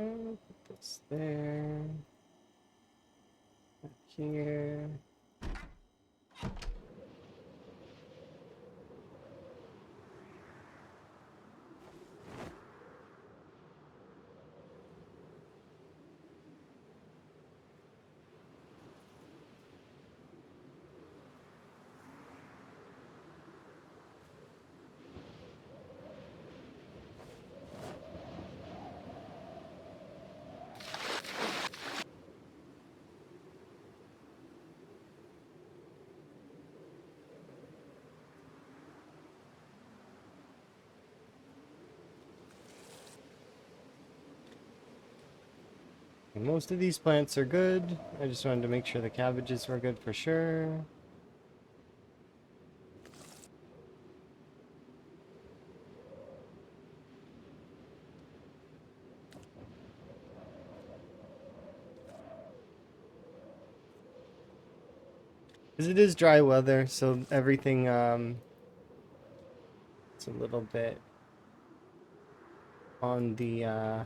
Put this there. Up here. Most of these plants are good. I just wanted to make sure the cabbages were good for sure. Because it is dry weather, so everything, it's a little bit on the,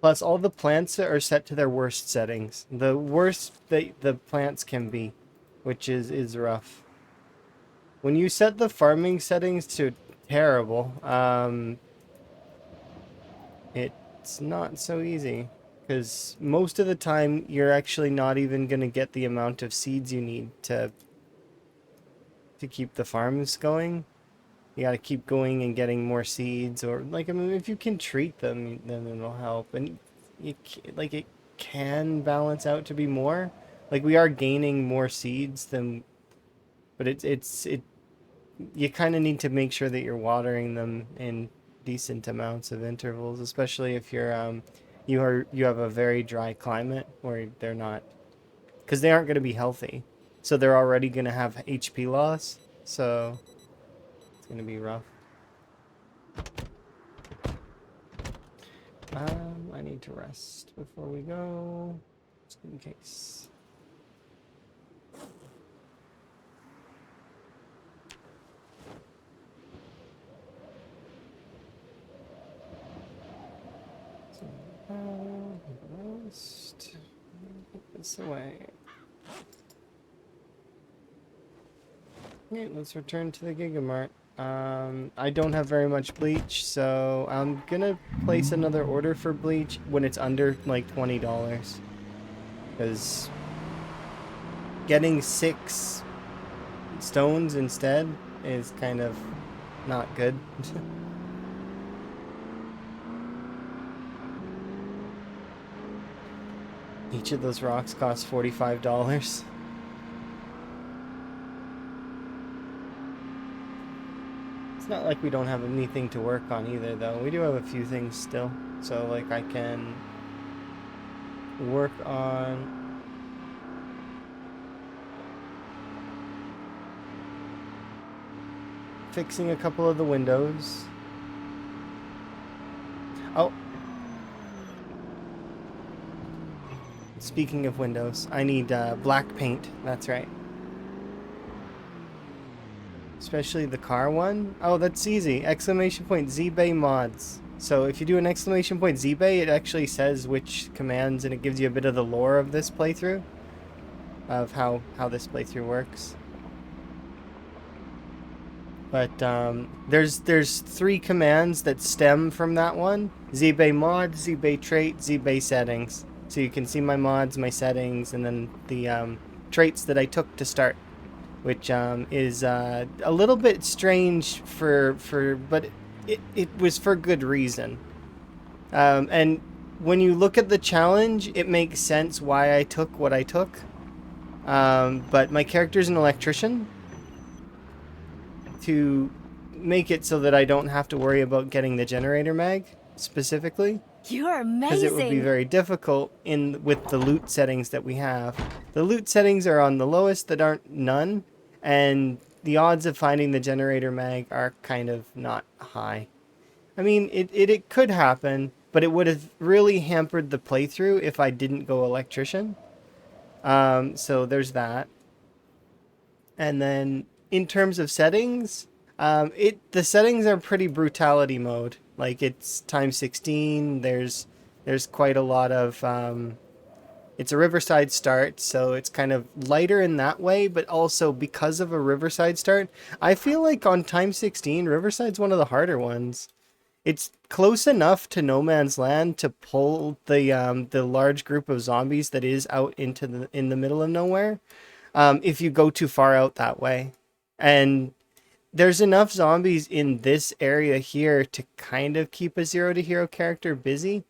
plus all the plants are set to their worst settings. The worst that the plants can be, which is rough. When you set the farming settings to terrible, it's not so easy. Because most of the time, you're actually not even going to get the amount of seeds you need to keep the farms going. You got to keep going and getting more seeds, or like, I mean, if you can treat them, then it'll help. And like it can balance out to be more. Like we are gaining more seeds than, but it you kind of need to make sure that you're watering them in decent amounts of intervals, especially if you have a very dry climate where they're not, because they aren't going to be healthy, so they're already going to have HP loss, so it's going to be rough. I need to rest before we go, just in case. Rest. Put this away. Okay, let's return to the Gigamart. I don't have very much bleach, so I'm gonna place another order for bleach when it's under like $20. Because getting 6 stones instead is kind of not good. Each of those rocks costs $45. It's not like we don't have anything to work on either, though. We do have a few things still. So, like, I can work on fixing a couple of the windows. Oh. Speaking of windows, I need black paint. That's right. Especially the car one. Oh, that's easy. Exclamation point ZBay mods. So if you do an exclamation point ZBay, it actually says which commands, and it gives you a bit of the lore of this playthrough, of how this playthrough works. But there's 3 commands that stem from that one: ZBay mod, ZBay trait, ZBay settings. So you can see my mods, my settings, and then the traits that I took to start, which is a little bit strange but it was for good reason. And when you look at the challenge, it makes sense why I took what I took. But my character's an electrician, to make it so that I don't have to worry about getting the generator mag specifically. You're amazing. Because it would be very difficult with the loot settings that we have. The loot settings are on the lowest that aren't none, and the odds of finding the generator mag are kind of not high. I mean, it could happen, but it would have really hampered the playthrough if I didn't go electrician. So there's that. And then in terms of settings, the settings are pretty brutality mode. Like, it's times 16. There's quite a lot of it's a riverside start, so it's kind of lighter in that way, but also because of a riverside start, I feel like on times 16, Riverside's one of the harder ones. It's close enough to No Man's Land to pull the large group of zombies that is out in the middle of nowhere, if you go too far out that way. And there's enough zombies in this area here to kind of keep a 0 to hero character busy.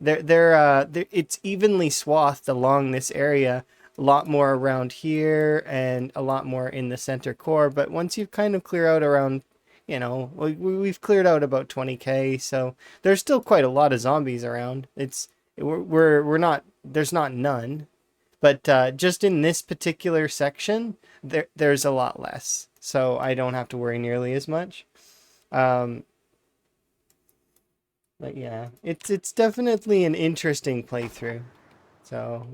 It's evenly swathed along this area, a lot more around here and a lot more in the center core. But once you kind of clear out around, we've cleared out about 20k, so there's still quite a lot of zombies around. It's we're not, there's not none, but just in this particular section, there's a lot less, so I don't have to worry nearly as much. Um, but yeah, it's definitely an interesting playthrough. So,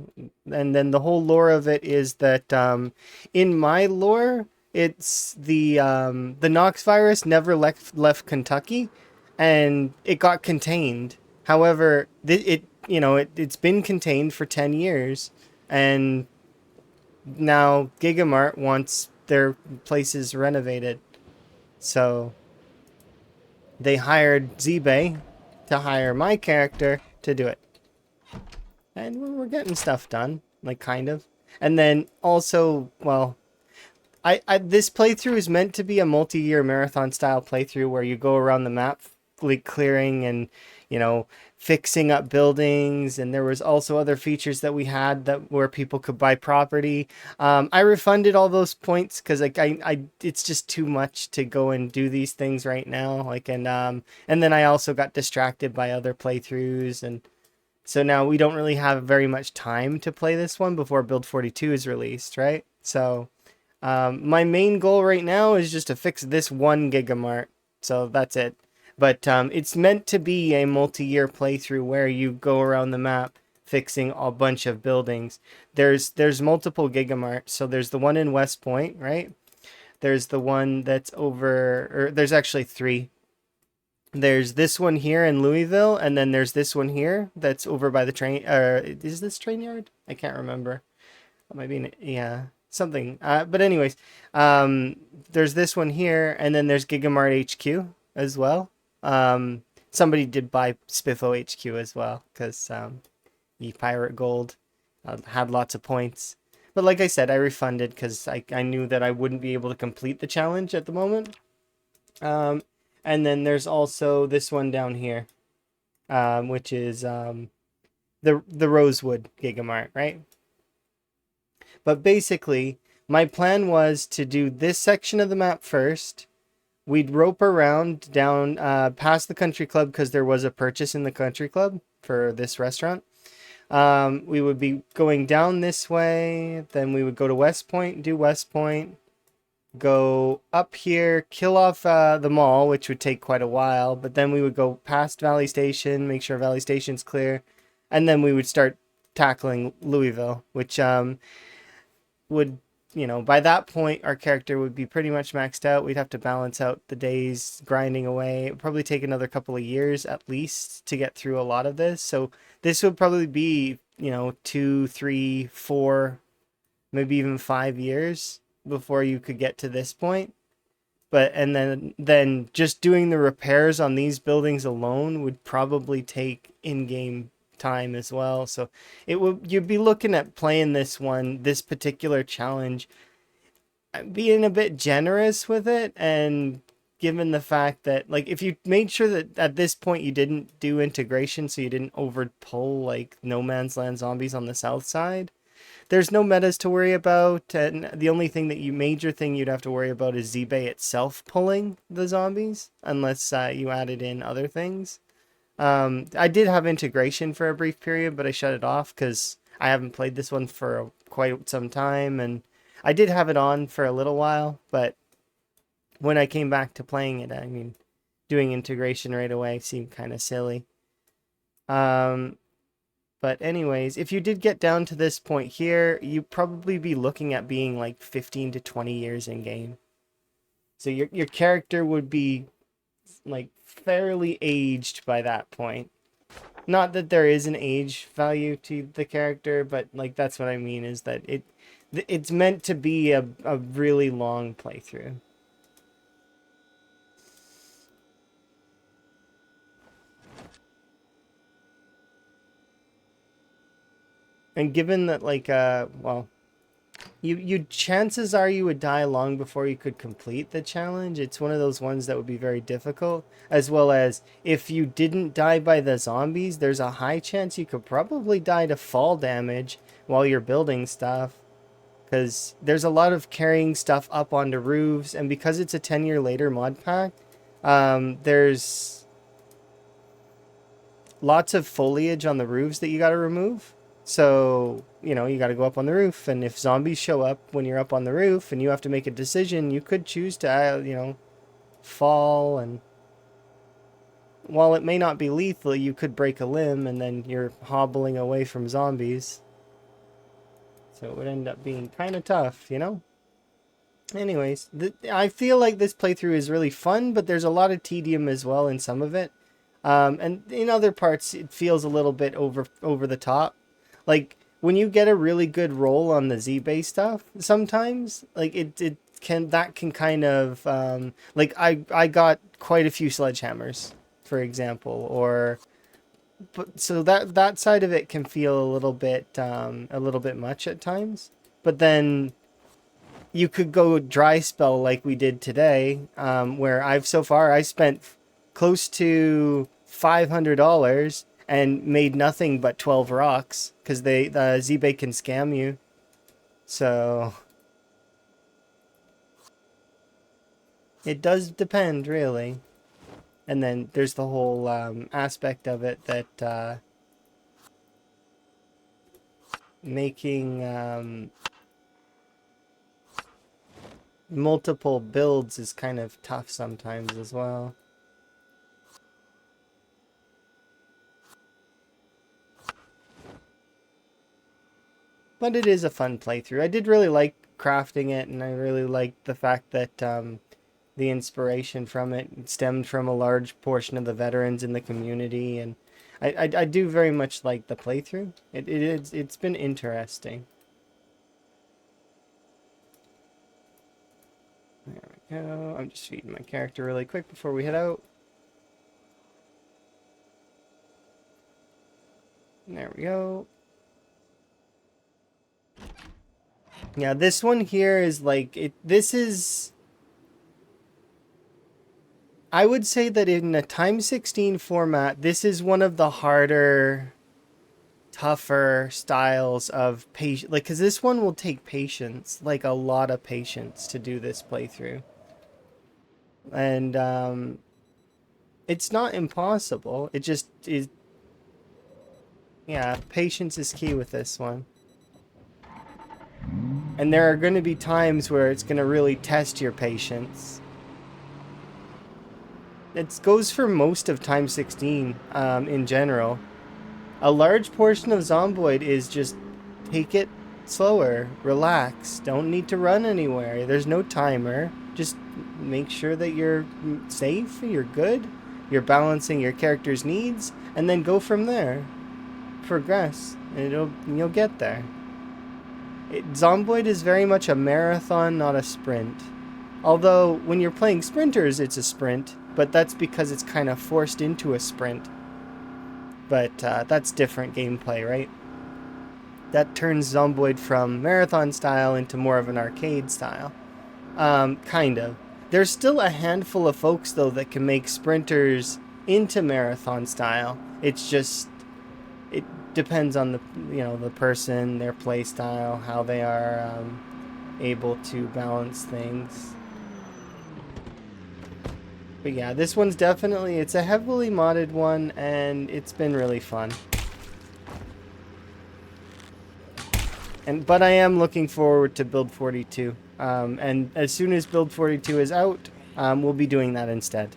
and then the whole lore of it is that in my lore, it's the Knox virus never left Kentucky, and it got contained. However, it it's been contained for 10 years, and now Gigamart wants their places renovated. So they hired ZBay to hire my character to do it. And we're getting stuff done, like kind of. And then also, well, I this playthrough is meant to be a multi-year marathon style playthrough where you go around the map, like clearing and fixing up buildings. And there was also other features that we had that where people could buy property. I refunded all those points because like I it's just too much to go and do these things right now. Like and then I also got distracted by other playthroughs, and so now we don't really have very much time to play this one before Build 42 is released, right? So my main goal right now is just to fix this one Gigamart. So that's it. But it's meant to be a multi-year playthrough where you go around the map fixing a bunch of buildings. There's multiple Gigamarts. So there's the one in West Point, right? There's the one that's over, or there's actually three. There's this one here in Louisville, and then there's this one here that's over by the train. Is this train yard? I can't remember. Maybe, yeah, something. But anyways, there's this one here, and then there's Gigamart HQ as well. Somebody did buy Spiffo HQ as well because the Pirate Gold had lots of points. But like I said, I refunded because I knew that I wouldn't be able to complete the challenge at the moment. And then there's also this one down here, which is the Rosewood Gigamart, right? But basically, my plan was to do this section of the map first. We'd rope around down past the country club because there was a purchase in the country club for this restaurant. We would be going down this way. Then we would go to West Point, do West Point. Go up here, kill off the mall, which would take quite a while. But then we would go past Valley Station, make sure Valley Station's clear. And then we would start tackling Louisville, which would, by that point, our character would be pretty much maxed out. We'd have to balance out the days grinding away. It would probably take another couple of years at least to get through a lot of this. So this would probably be, 2, 3, 4, maybe even 5 years before you could get to this point. But and then just doing the repairs on these buildings alone would probably take in-game time as well. So you'd be looking at playing this particular challenge, being a bit generous with it, and given the fact that like if you made sure that at this point you didn't do integration, so you didn't overpull like No Man's Land zombies on the south side, there's no metas to worry about, and the only thing major thing you'd have to worry about is ZBay itself pulling the zombies, unless you added in other things. I did have integration for a brief period, but I shut it off because I haven't played this one for quite some time, and I did have it on for a little while, but when I came back to playing it, I mean, doing integration right away seemed kind of silly. But anyways, if you did get down to this point here, you'd probably be looking at being like 15 to 20 years in game. So your character would be like fairly aged by that point. Not that there is an age value to the character, but like that's what I mean is that it's meant to be a really long playthrough. And given that like well, you chances are you would die long before you could complete the challenge. It's one of those ones that would be very difficult, as well as if you didn't die by the zombies, there's a high chance you could probably die to fall damage while you're building stuff, because there's a lot of carrying stuff up onto roofs, and because it's a 10-year later mod pack, there's lots of foliage on the roofs that you got to remove. So, you know, you got to go up on the roof, and if zombies show up when you're up on the roof and you have to make a decision, you could choose to, you know, fall, and while it may not be lethal, you could break a limb and then you're hobbling away from zombies. So it would end up being kind of tough, you know? Anyways, I feel like this playthrough is really fun, but there's a lot of tedium as well in some of it. And in other parts, it feels a little bit over the top. Like, when you get a really good roll on the ZBay stuff, sometimes, like, it can kind of, like, I got quite a few sledgehammers, for example, or, but so that side of it can feel a little bit much at times. But then you could go dry spell like we did today, where so far I spent close to $500 and made nothing but 12 rocks, because the ZBay can scam you. So it does depend, really. And then there's the whole aspect of it that making multiple builds is kind of tough sometimes as well. But it is a fun playthrough. I did really like crafting it, and I really liked the fact that the inspiration from it stemmed from a large portion of the veterans in the community, and I do very much like the playthrough. It's been interesting. There we go. I'm just feeding my character really quick before we head out. There we go. Yeah, this one here is like this is, I would say that in a Time 16 format, this is one of the harder, tougher styles of patience. Like, because this one will take patience, like a lot of patience to do this playthrough. And it's not impossible. It just is. Yeah, patience is key with this one. And there are going to be times where it's going to really test your patience. It goes for most of Time 16 in general. A large portion of Zomboid is just take it slower, relax, don't need to run anywhere. There's no timer. Just make sure that you're safe, you're good, you're balancing your character's needs, and then go from there. Progress, and you'll get there. Zomboid is very much a marathon, not a sprint. Although, when you're playing sprinters, it's a sprint, but that's because it's kind of forced into a sprint. But that's different gameplay, right? That turns Zomboid from marathon style into more of an arcade style. Kind of. There's still a handful of folks, though, that can make sprinters into marathon style. It's just, it depends on the person, their play style, how they are able to balance things. But yeah, this one's definitely, it's a heavily modded one, and it's been really fun. But I am looking forward to Build 42. And as soon as Build 42 is out, we'll be doing that instead.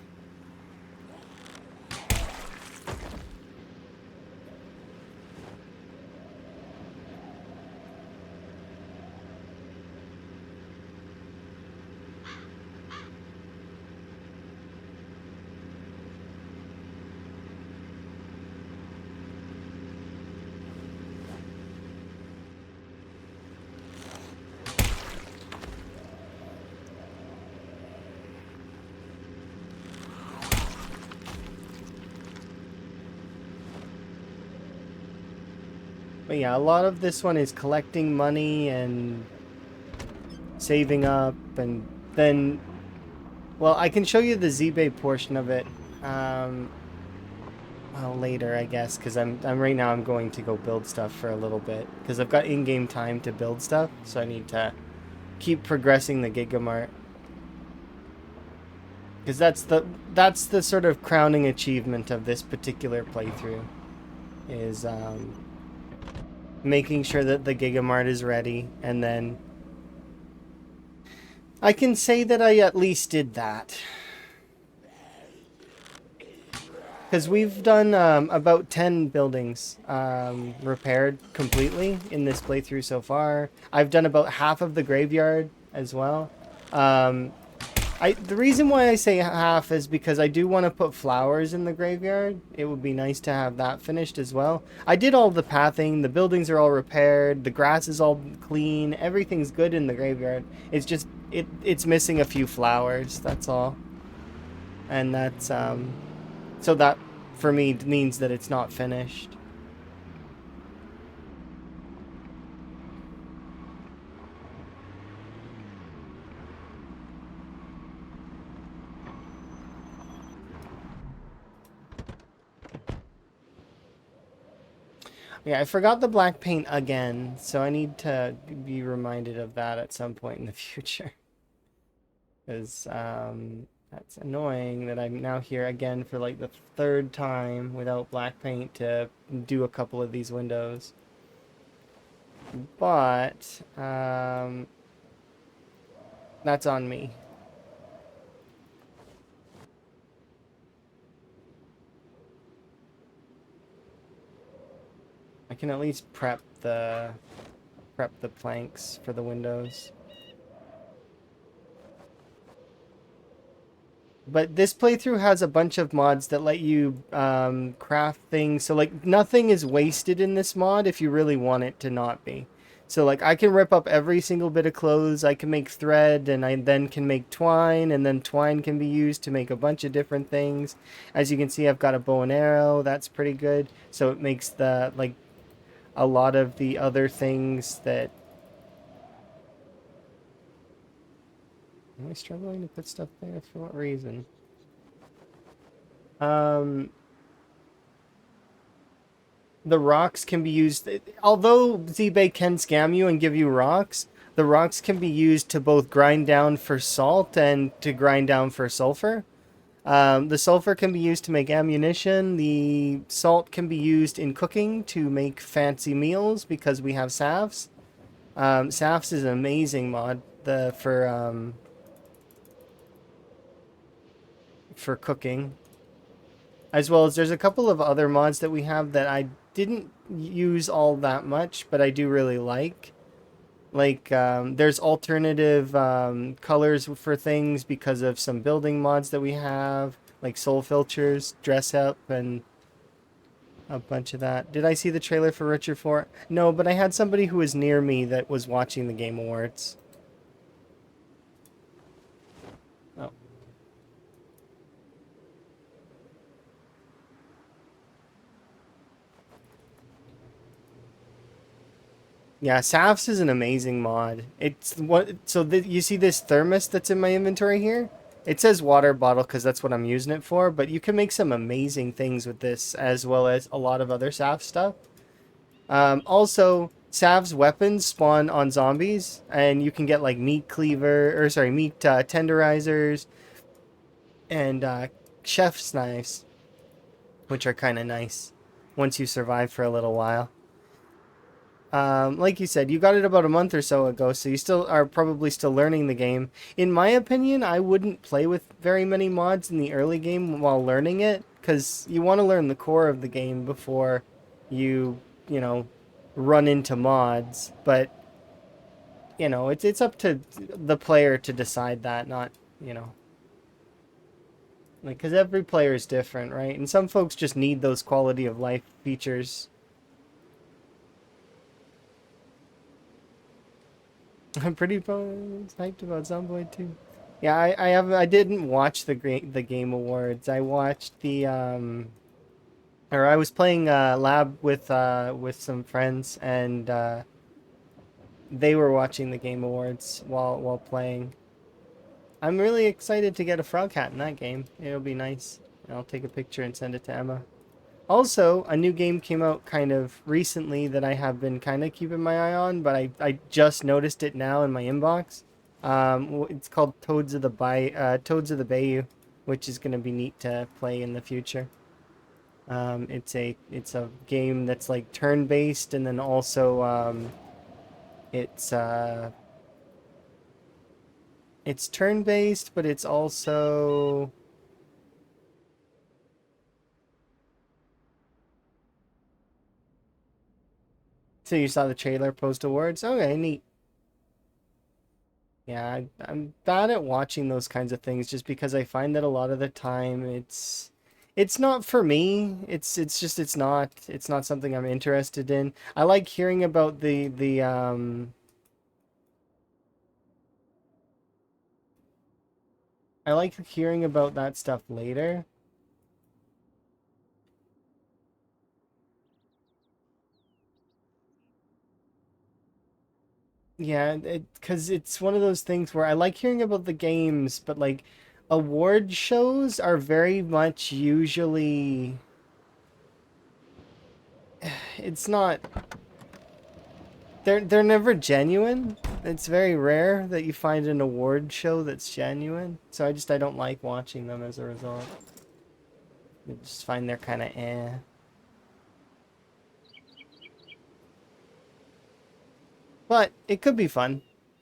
But yeah, a lot of this one is collecting money and saving up, and then, well, I can show you the ZBay portion of it, well, later, I guess, because I'm right now I'm going to go build stuff for a little bit, because I've got in-game time to build stuff, so I need to keep progressing the Gigamart. because that's the sort of crowning achievement of this particular playthrough is making sure that the Gigamart is ready, and then I can say that I at least did that. Because we've done about 10 buildings repaired completely in this playthrough so far. I've done about half of the graveyard as well. The reason why I say half is because I do want to put flowers in the graveyard. It would be nice to have that finished as well. I did all the pathing. The buildings are all repaired. The grass is all clean. Everything's good in the graveyard. It's just it's missing a few flowers. That's all. And that's so that for me means that it's not finished. Yeah, I forgot the black paint again, so I need to be reminded of that at some point in the future. Because that's annoying that I'm now here again for like the third time without black paint to do a couple of these windows. But that's on me. I can at least prep the planks for the windows. But this playthrough has a bunch of mods that let you craft things. So like nothing is wasted in this mod if you really want it to not be. So like I can rip up every single bit of clothes. I can make thread, and I then can make twine, and then twine can be used to make a bunch of different things. As you can see, I've got a bow and arrow. That's pretty good. So it makes the like a lot of the other things that... Am I struggling to put stuff there? For what reason? The rocks can be used... Although ZBay can scam you and give you rocks, the rocks can be used to both grind down for salt and to grind down for sulfur. The sulfur can be used to make ammunition. The salt can be used in cooking to make fancy meals because we have salves. Salves is an amazing mod for cooking. As well as there's a couple of other mods that we have that I didn't use all that much, but I do really like. Like, there's alternative colors for things because of some building mods that we have, like soul filters, dress up, and a bunch of that. Did I see the trailer for Richard 4? No, but I had somebody who was near me that was watching the Game Awards. Oh. Yeah, Safs is an amazing mod. It's what you see this thermos that's in my inventory here? It says water bottle because that's what I'm using it for, but you can make some amazing things with this as well as a lot of other Saf stuff. Also, Sav's weapons spawn on zombies, and you can get like meat tenderizers and chef's knives, which are kind of nice once you survive for a little while. Like you said, you got it about a month or so ago, so you still are probably still learning the game. In my opinion, I wouldn't play with very many mods in the early game while learning it, because you want to learn the core of the game before you run into mods. But, it's up to the player to decide that, not, like, because every player is different, right? And some folks just need those quality of life features. I'm pretty hyped about Zomboid too. Yeah, I didn't watch the Game Awards. I watched or I was playing Lab with some friends, and they were watching the Game Awards while playing. I'm really excited to get a frog hat in that game. It'll be nice. I'll take a picture and send it to Emma. Also, a new game came out kind of recently that I have been kind of keeping my eye on, but I just noticed it now in my inbox. It's called Toads of the Bayou. which is going to be neat to play in the future. It's a game that's like turn-based, and then also it's it's turn-based, but it's also so you saw the trailer post awards. Okay, neat. Yeah, I'm bad at watching those kinds of things just because I find that a lot of the time it's not for me. It's just it's not something I'm interested in. I like hearing about the I like hearing about that stuff later. Yeah, because it's one of those things where I like hearing about the games, but like award shows are very much usually it's not they're never genuine. It's very rare that you find an award show that's genuine. So I don't like watching them as a result. I just find they're kind of eh. But it could be fun.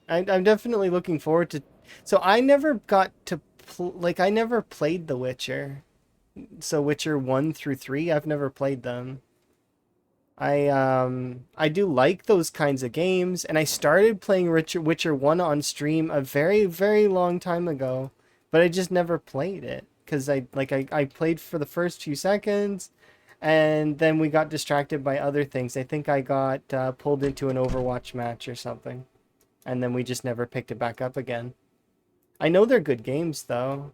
I'm definitely looking forward to. So I never got to like I never played The Witcher. So Witcher 1 through 3, I've never played them. I do like those kinds of games, and I started playing Witcher 1 on stream a very long time ago, but I just never played it because I played for the first few seconds, and then we got distracted by other things. I think I got pulled into an Overwatch match or something, and then we just never picked it back up again. I know they're good games though.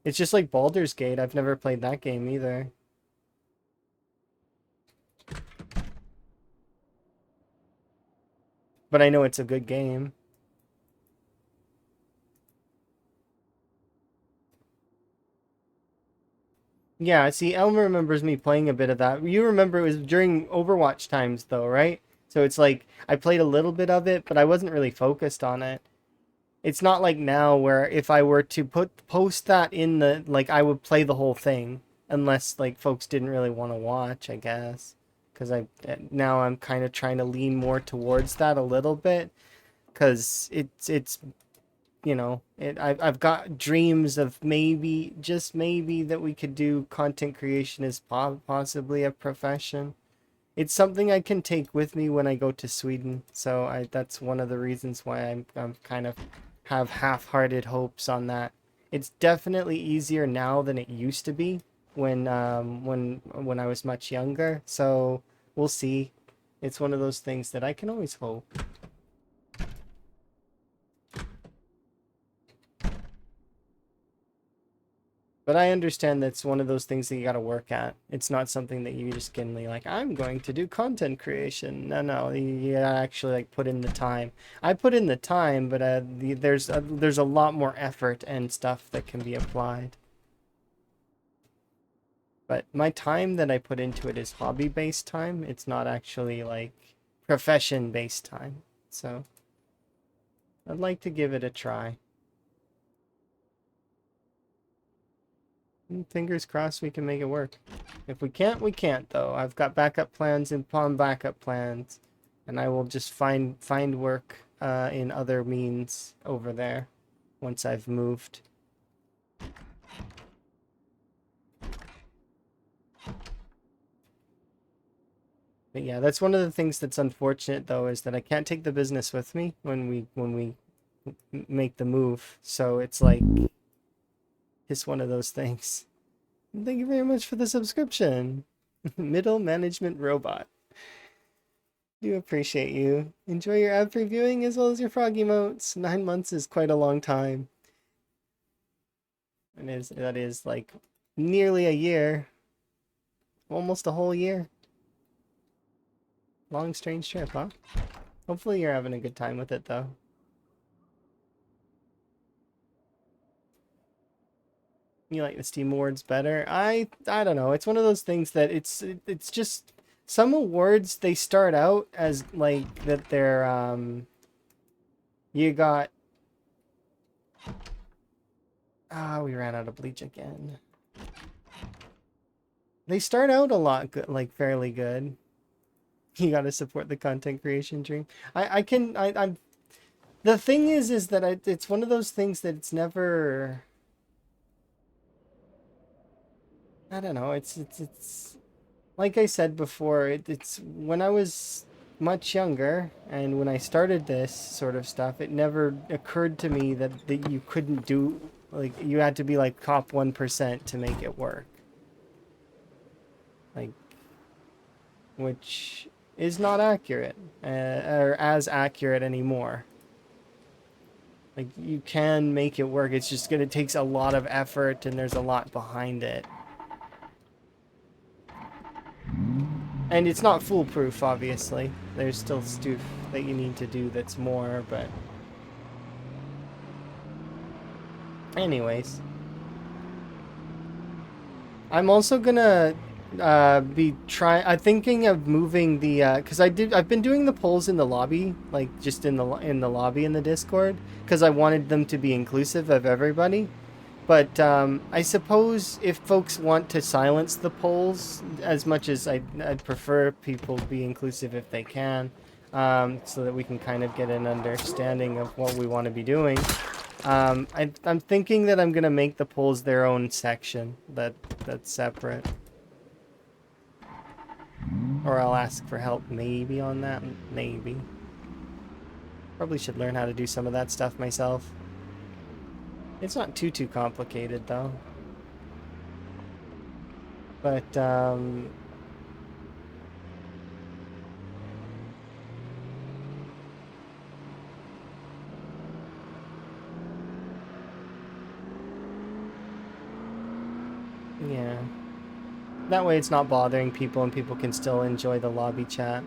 It's just like Baldur's Gate. I've never played that game either. But I know it's a good game. Yeah, see, Elmer remembers me playing a bit of that. You remember it was during Overwatch times, though, right? So it's like I played a little bit of it, but I wasn't really focused on it. It's not like now where if I were to post that in the like I would play the whole thing unless like folks didn't really want to watch, I guess. Because I now I'm kind of trying to lean more towards that a little bit because it's I've got dreams of maybe, just maybe, that we could do content creation as possibly a profession. It's something I can take with me when I go to Sweden. So that's one of the reasons why I'm kind of have half-hearted hopes on that. It's definitely easier now than it used to be when I was much younger. So we'll see. It's one of those things that I can always hope. But I understand that's one of those things that you got to work at. It's not something that you just can be like, I'm going to do content creation. No, you gotta actually like put in the time. I put in the time, but there's a lot more effort and stuff that can be applied. But my time that I put into it is hobby-based time. It's not actually like profession-based time. So I'd like to give it a try. Fingers crossed we can make it work. If we can't, we can't though. I've got backup plans and upon backup plans, and I will just find work in other means over there once I've moved. But yeah, that's one of the things that's unfortunate though, is that I can't take the business with me when we make the move. So it's like it's one of those things. Thank you very much for the subscription. Middle management robot. Do appreciate you. Enjoy your ad previewing as well as your frog emotes. 9 months is quite a long time. That is like nearly a year. Almost a whole year. Long strange trip, huh? Hopefully you're having a good time with it though. You like the Steam Awards better? I don't know. It's one of those things that it's just some awards they start out as like that they're you got Ah, we ran out of bleach again. They start out a lot good, like fairly good. You gotta support the content creation dream. I'm. The thing is that it's one of those things that it's never. I don't know. It's like I said before. It's when I was much younger and when I started this sort of stuff, it never occurred to me that you couldn't do like you had to be like top 1% to make it work. Like, which is not accurate, or as accurate anymore. Like, you can make it work. It's just gonna takes a lot of effort and there's a lot behind it. And it's not foolproof, obviously. There's still stuff that you need to do that's more, but... Anyways. I'm also gonna I'm thinking of moving the because I've been doing the polls in the lobby, like just in the lobby in the Discord, because I wanted them to be inclusive of everybody. But I suppose if folks want to silence the polls, as much as I'd prefer people be inclusive if they can, so that we can kind of get an understanding of what we want to be doing. I'm thinking that I'm gonna make the polls their own section that's separate. Or I'll ask for help maybe on that, maybe. Probably should learn how to do some of that stuff myself. It's not too complicated though. But yeah. That way it's not bothering people and people can still enjoy the lobby chat.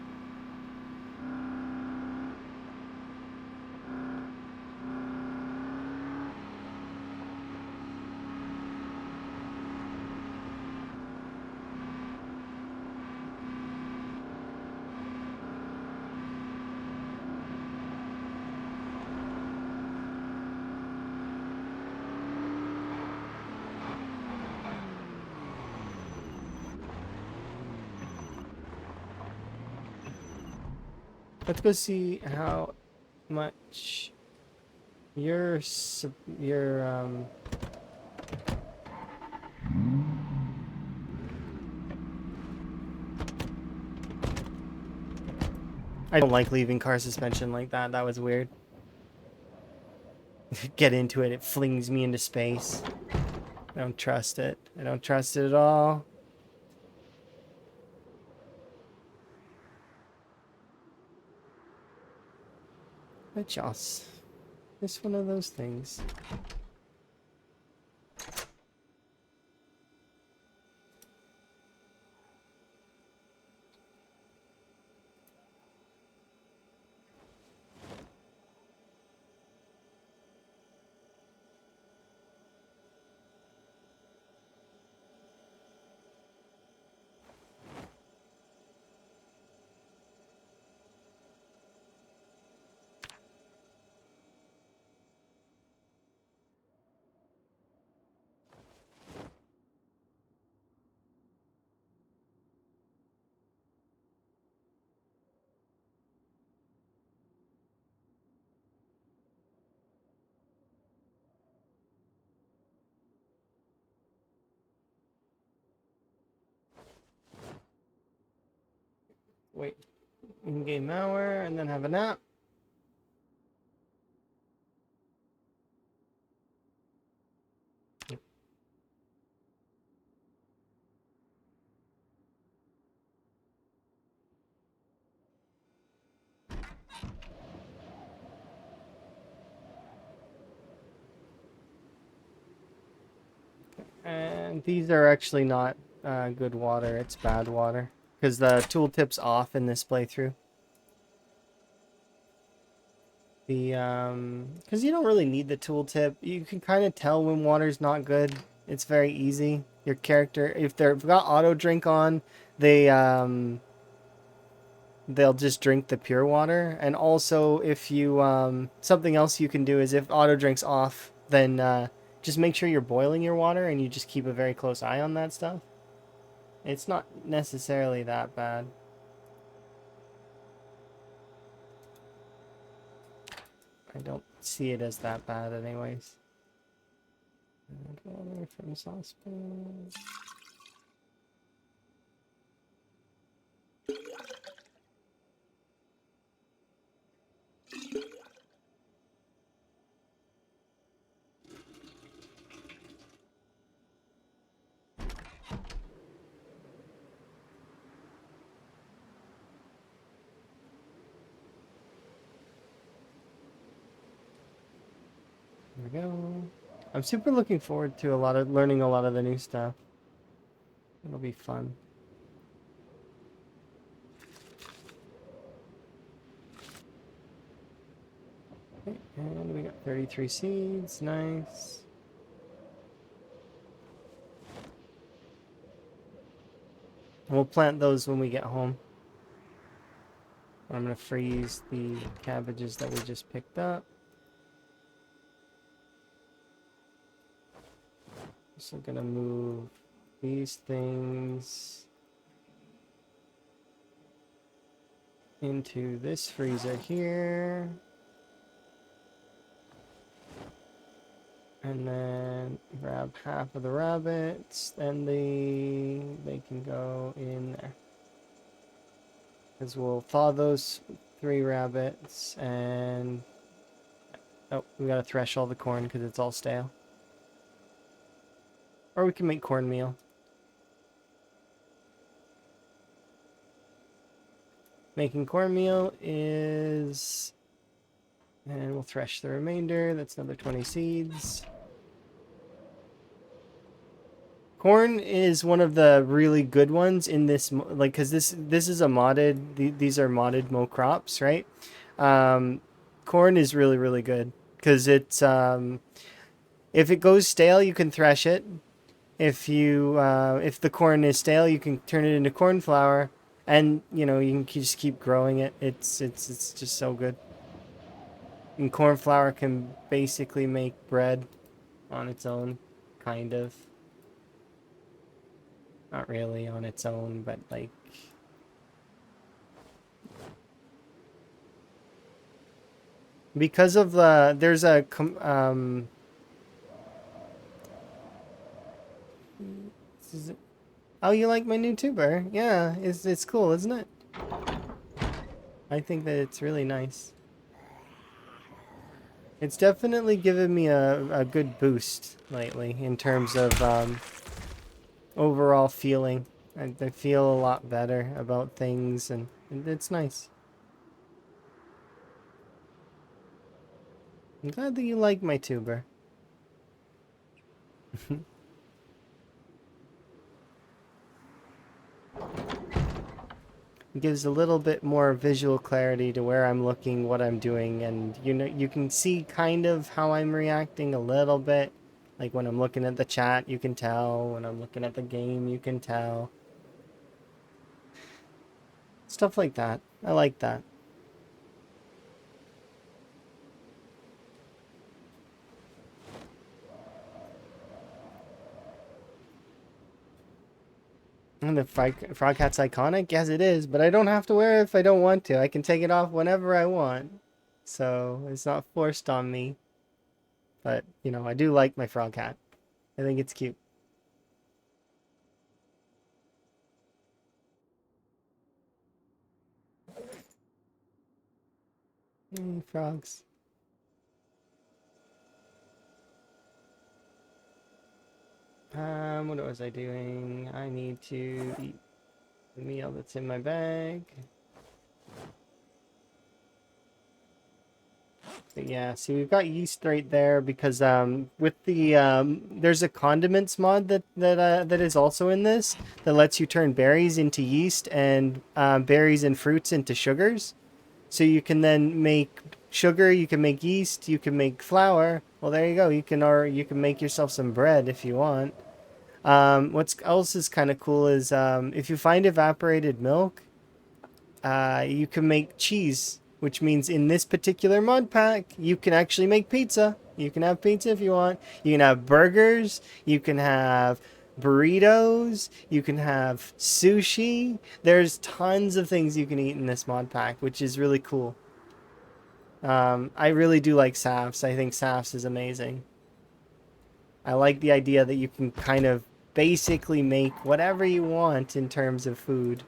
Let's go see how much your I don't like leaving car suspension like that. That was weird. Get into it, it flings me into space. I don't trust it. I don't trust it at all. But just, it's one of those things. Wait, in-game hour and then have a nap. And these are actually not good water, it's bad water. Because the tooltip's off in this playthrough. Because you don't really need the tooltip. You can kind of tell when water's not good. It's very easy. Your character, if they've got auto drink on, they'll just drink the pure water. And also, if you something else you can do is if auto drink's off, then just make sure you're boiling your water and you just keep a very close eye on that stuff. It's not necessarily that bad. I don't see it as that bad anyways. Water from saucepan. There we go. I'm super looking forward to learning a lot of the new stuff. It'll be fun. Okay, and we got 33 seeds. Nice. We'll plant those when we get home. I'm going to freeze the cabbages that we just picked up. So I'm going to move these things into this freezer here. And then grab half of the rabbits, and they can go in there. Because we'll thaw those 3 rabbits, and oh, we gotta thresh all the corn because it's all stale. Or we can make cornmeal. Making cornmeal is... And we'll thresh the remainder. That's another 20 seeds. Corn is one of the really good ones in this, like, because this is a modded, these are modded mo crops, right? Corn is really, really good because it's, if it goes stale, you can thresh it. If the corn is stale, you can turn it into corn flour, and, you know, you can just keep growing it. It's just so good. And corn flour can basically make bread on its own, kind of. Not really on its own, but like... Because of the... There's a... Oh, you like my new tuber? Yeah, it's cool, isn't it? I think that it's really nice. It's definitely given me a good boost lately in terms of overall feeling. I feel a lot better about things, and it's nice. I'm glad that you like my tuber. It gives a little bit more visual clarity to where I'm looking, what I'm doing, and you know, you can see kind of how I'm reacting a little bit. Like when I'm looking at the chat, you can tell. When I'm looking at the game, you can tell. Stuff like that. I like that. And the frog hat's iconic? Yes, it is, but I don't have to wear it if I don't want to. I can take it off whenever I want. So, it's not forced on me. But, you know, I do like my frog hat. I think it's cute. Frogs. What was I doing? I need to eat the meal that's in my bag. But yeah, see, we've got yeast right there because with the there's a condiments mod that is also in this that lets you turn berries into yeast and berries and fruits into sugars. So you can then make sugar, you can make yeast, you can make flour. Well, there you go. You can make yourself some bread if you want. What else is kind of cool is if you find evaporated milk, you can make cheese, which means in this particular mod pack, you can actually make pizza. You can have pizza if you want. You can have burgers. You can have burritos. You can have sushi. There's tons of things you can eat in this mod pack, which is really cool. I really do like SAFs. I think SAFs is amazing. I like the idea that you can kind of basically make whatever you want in terms of food.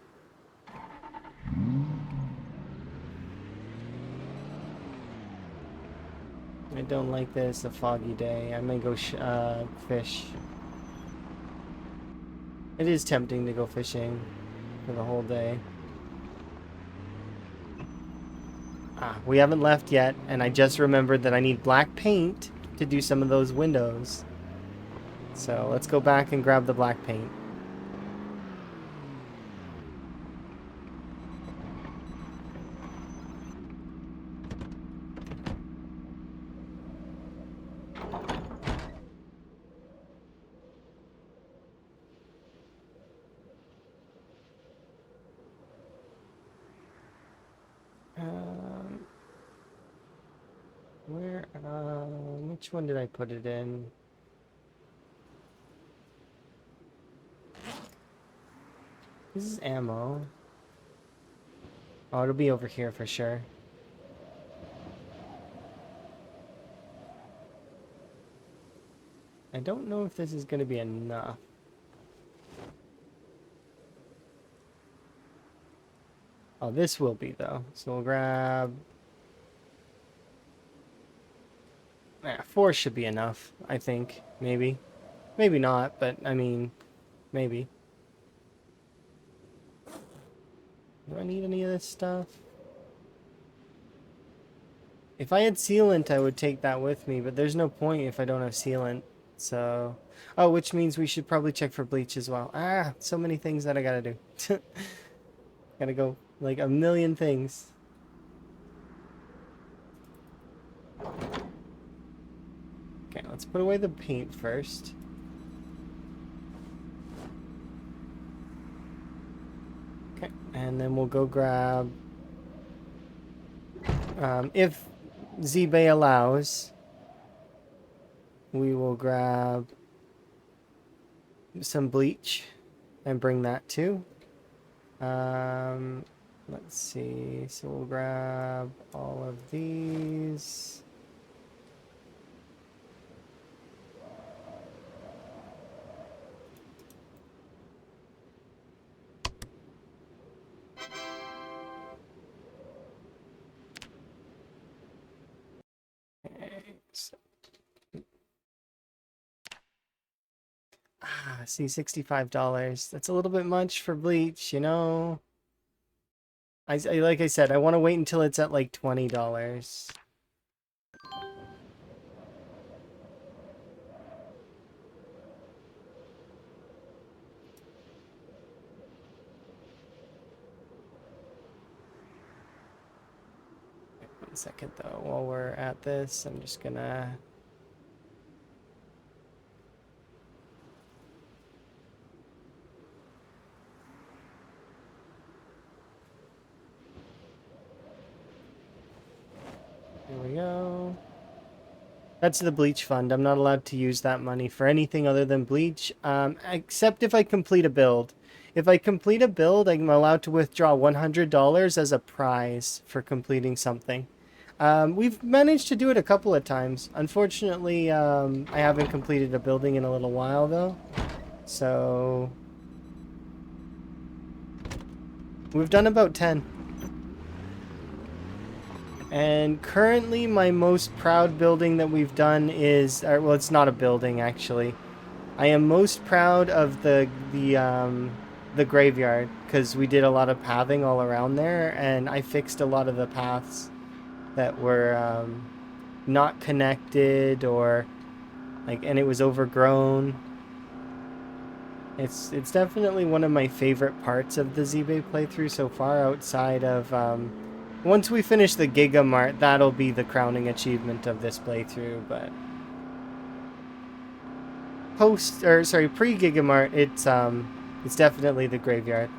I don't like this, a foggy day. I may go fish. It is tempting to go fishing for the whole day. Ah, we haven't left yet, and I just remembered that I need black paint to do some of those windows. So let's go back and grab the black paint. Which one did I put it in? This is ammo. Oh, it'll be over here for sure. I don't know if this is going to be enough. Oh, this will be though. So we'll grab... 4 should be enough, I think. Maybe. Maybe not, but I mean, maybe. Do I need any of this stuff? If I had sealant, I would take that with me, but there's no point if I don't have sealant. So... Oh, which means we should probably check for bleach as well. Ah, so many things that I gotta do. Gotta go, like, a million things. Okay, let's put away the paint first. Okay, and then we'll go grab... if ZBay allows, we will grab some bleach and bring that too. Let's see, so we'll grab all of these. See, $65. That's a little bit much for bleach, you know. Like I said, I want to wait until it's at like $20. One second though, while we're at this, I'm just gonna... Here we go. That's the bleach fund. I'm not allowed to use that money for anything other than bleach, except if I complete a build. If I complete a build, I'm allowed to withdraw $100 as a prize for completing something. We've managed to do it a couple of times. Unfortunately, I haven't completed a building in a little while, though. So... we've done about 10. And currently my most proud building that we've done is... well, it's not a building, actually. I am most proud of the graveyard, because we did a lot of pathing all around there, and I fixed a lot of the paths that were not connected, or like, and it was overgrown. It's definitely one of my favorite parts of the ZBay playthrough so far, outside of once we finish the Giga Mart, that'll be the crowning achievement of this playthrough. But pre-Giga Mart, it's definitely the graveyard.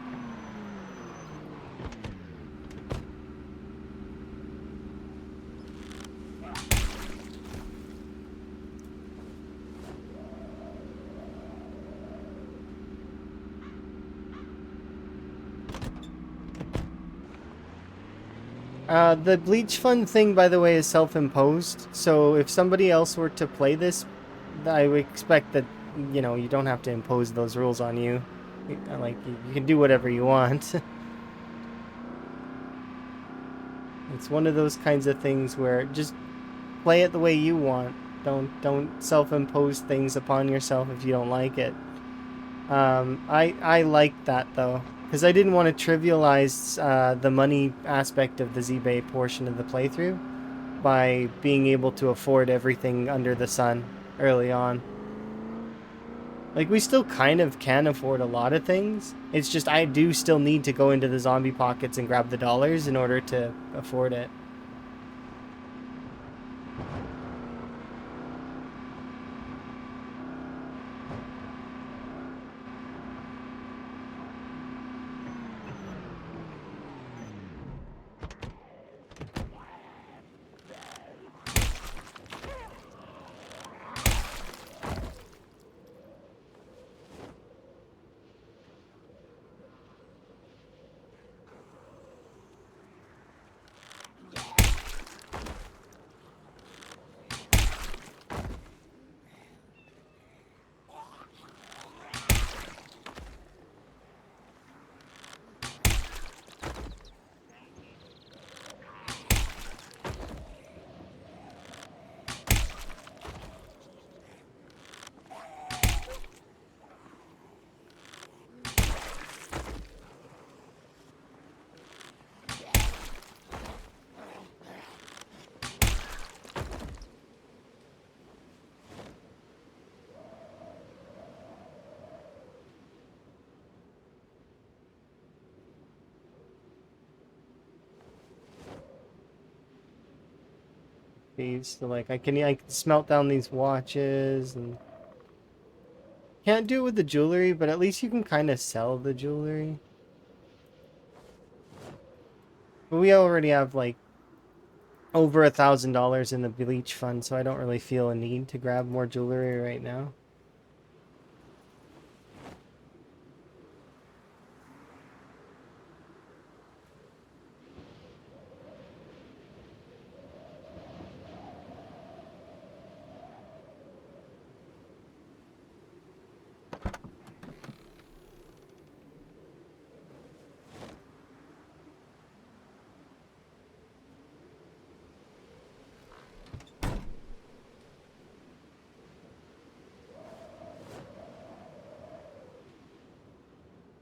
The Bleach Fund thing, by the way, is self-imposed. So if somebody else were to play this, I would expect that, you know, you don't have to impose those rules on you. Like, you can do whatever you want. It's one of those kinds of things where just play it the way you want. Don't self-impose things upon yourself if you don't like it. I like that though, because I didn't want to trivialize the money aspect of the ZBay portion of the playthrough by being able to afford everything under the sun early on. Like, we still kind of can afford a lot of things. It's just I do still need to go into the zombie pockets and grab the dollars in order to afford it. These, so like I can smelt down these watches and can't do it with the jewelry, but at least you can kind of sell the jewelry. But we already have like over $1,000 in the bleach fund, so I don't really feel a need to grab more jewelry right now.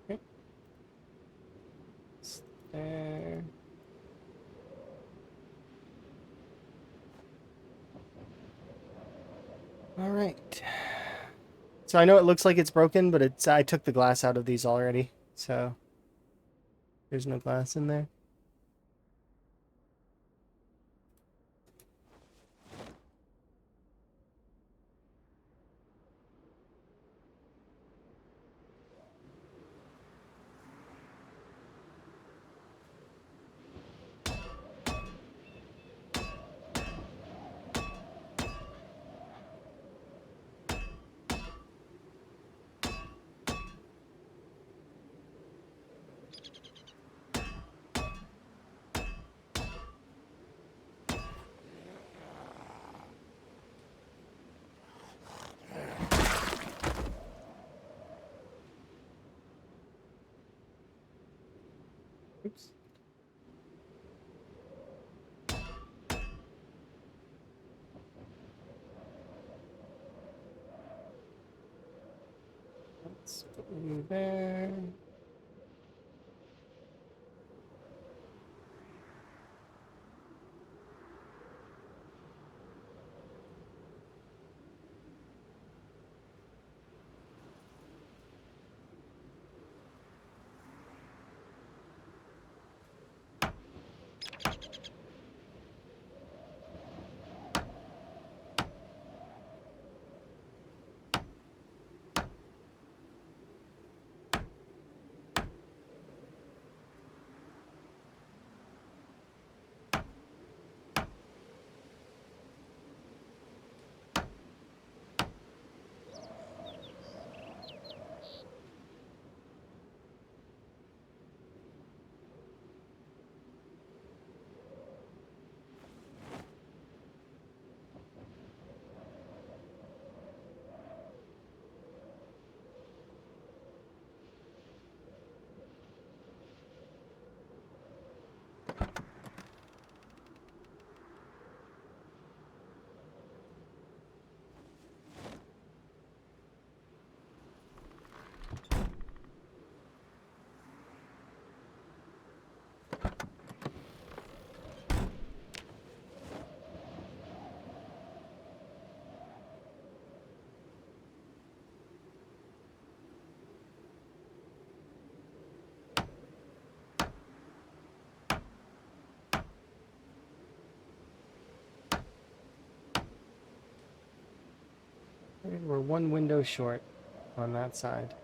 Okay. There. All right. So I know it looks like it's broken, but I took the glass out of these already, so there's no glass in there. Oops. Let's put you there. We're one window short on that side.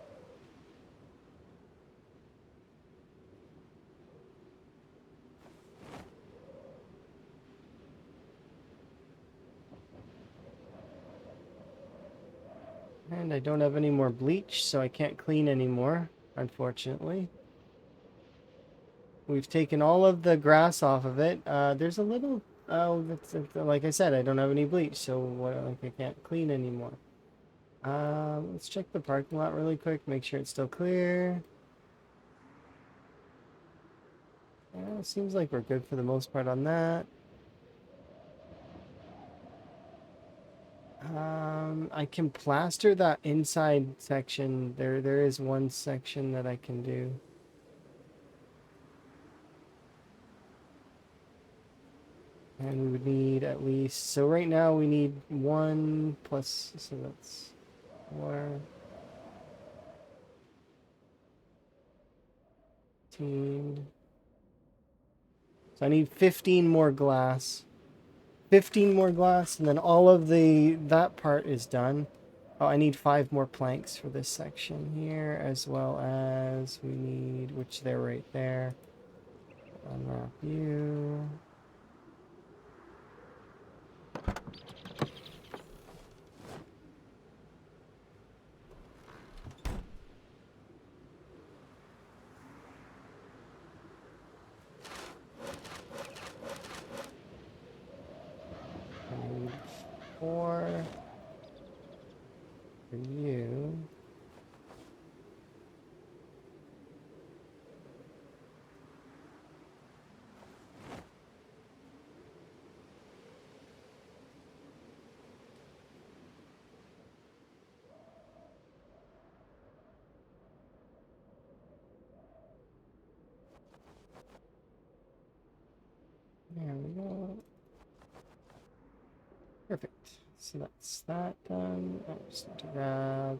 And I don't have any more bleach, so I can't clean anymore, unfortunately. We've taken all of the grass off of it. There's a little... Oh, like I said, I don't have any bleach, so like I can't clean anymore. Let's check the parking lot really quick, make sure it's still clear. Yeah, seems like we're good for the most part on that. I can plaster that inside section. There is one section that I can do. And we would need at least, so right now we need 1 plus, so that's 4, 15. So I need 15 more glass. 15 more glass, and then all of that part is done. Oh, I need 5 more planks for this section here, as well as we need, which they're right there. Unwrap you. I need 4 for you. There we go. Perfect. So that's that done. I just need to grab.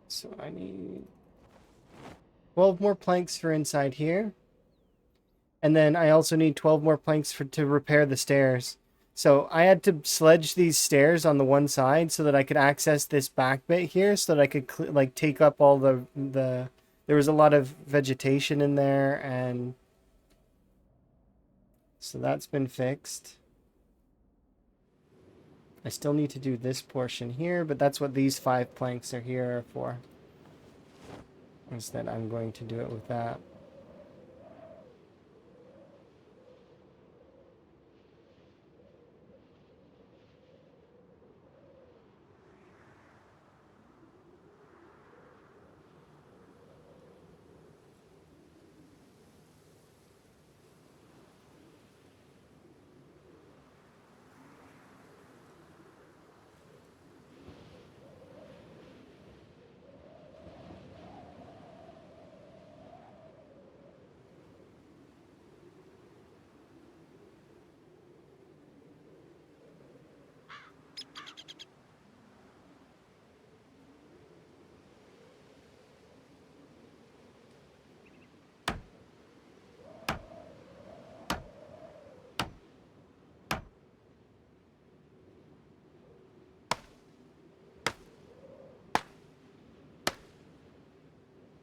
So I need 12 more planks for inside here. And then I also need 12 more planks to repair the stairs. So I had to sledge these stairs on the one side so that I could access this back bit here, so that I could like take up all the there was a lot of vegetation in there, and so that's been fixed. I still need to do this portion here, but that's what these 5 planks are here for. Instead, I'm going to do it with that.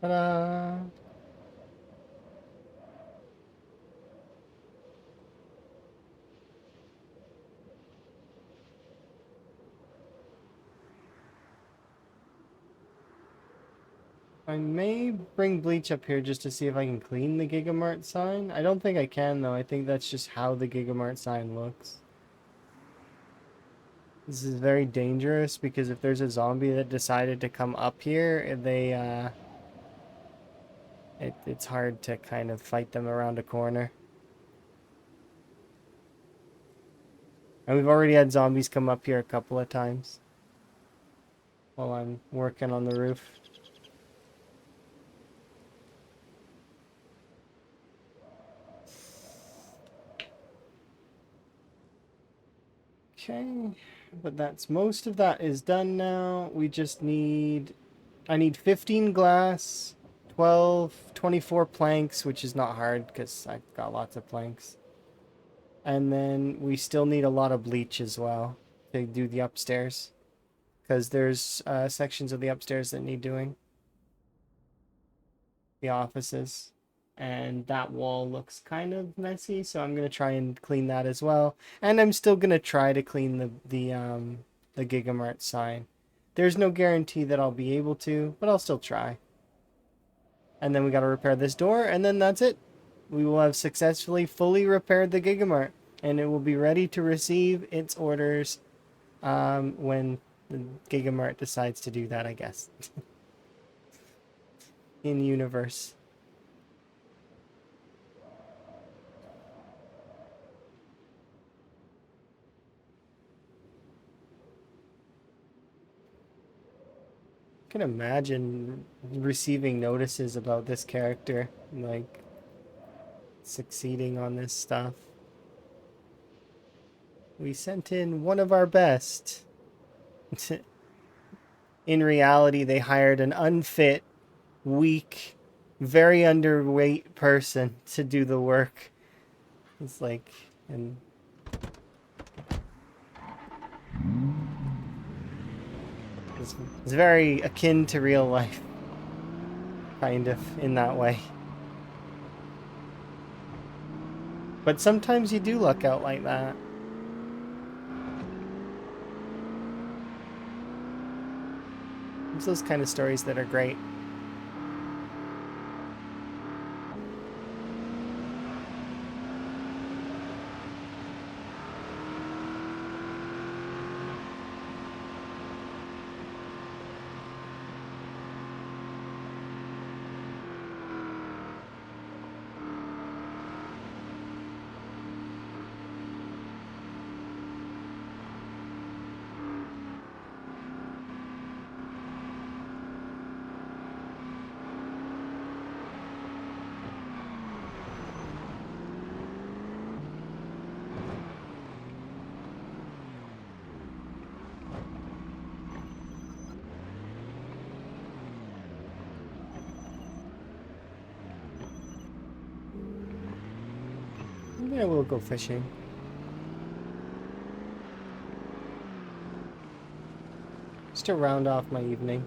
Ta-da! I may bring bleach up here just to see if I can clean the Gigamart sign. I don't think I can, though. I think that's just how the Gigamart sign looks. This is very dangerous because if there's a zombie that decided to come up here, it's hard to kind of fight them around a corner. And we've already had zombies come up here a couple of times while I'm working on the roof. Okay, but that's most of that is done now. We just need, I need 15 glass, 12, 24 planks, which is not hard because I've got lots of planks. And then we still need a lot of bleach as well to do the upstairs, because there's sections of the upstairs that need doing. The offices. And that wall looks kind of messy, so I'm gonna try and clean that as well. And I'm still gonna try to clean the Gigamart sign. There's no guarantee that I'll be able to, but I'll still try. And then we gotta repair this door, and then that's it. We will have successfully fully repaired the Gigamart, and it will be ready to receive its orders when the Gigamart decides to do that, I guess. In universe. I can imagine receiving notices about this character, like succeeding on this stuff. We sent in one of our best. In reality, they hired an unfit, weak, very underweight person to do the work. It's like, and it's very akin to real life, kind of, in that way. But sometimes you do luck out like that. It's those kind of stories that are great. Yeah, we'll go fishing. Just to round off my evening.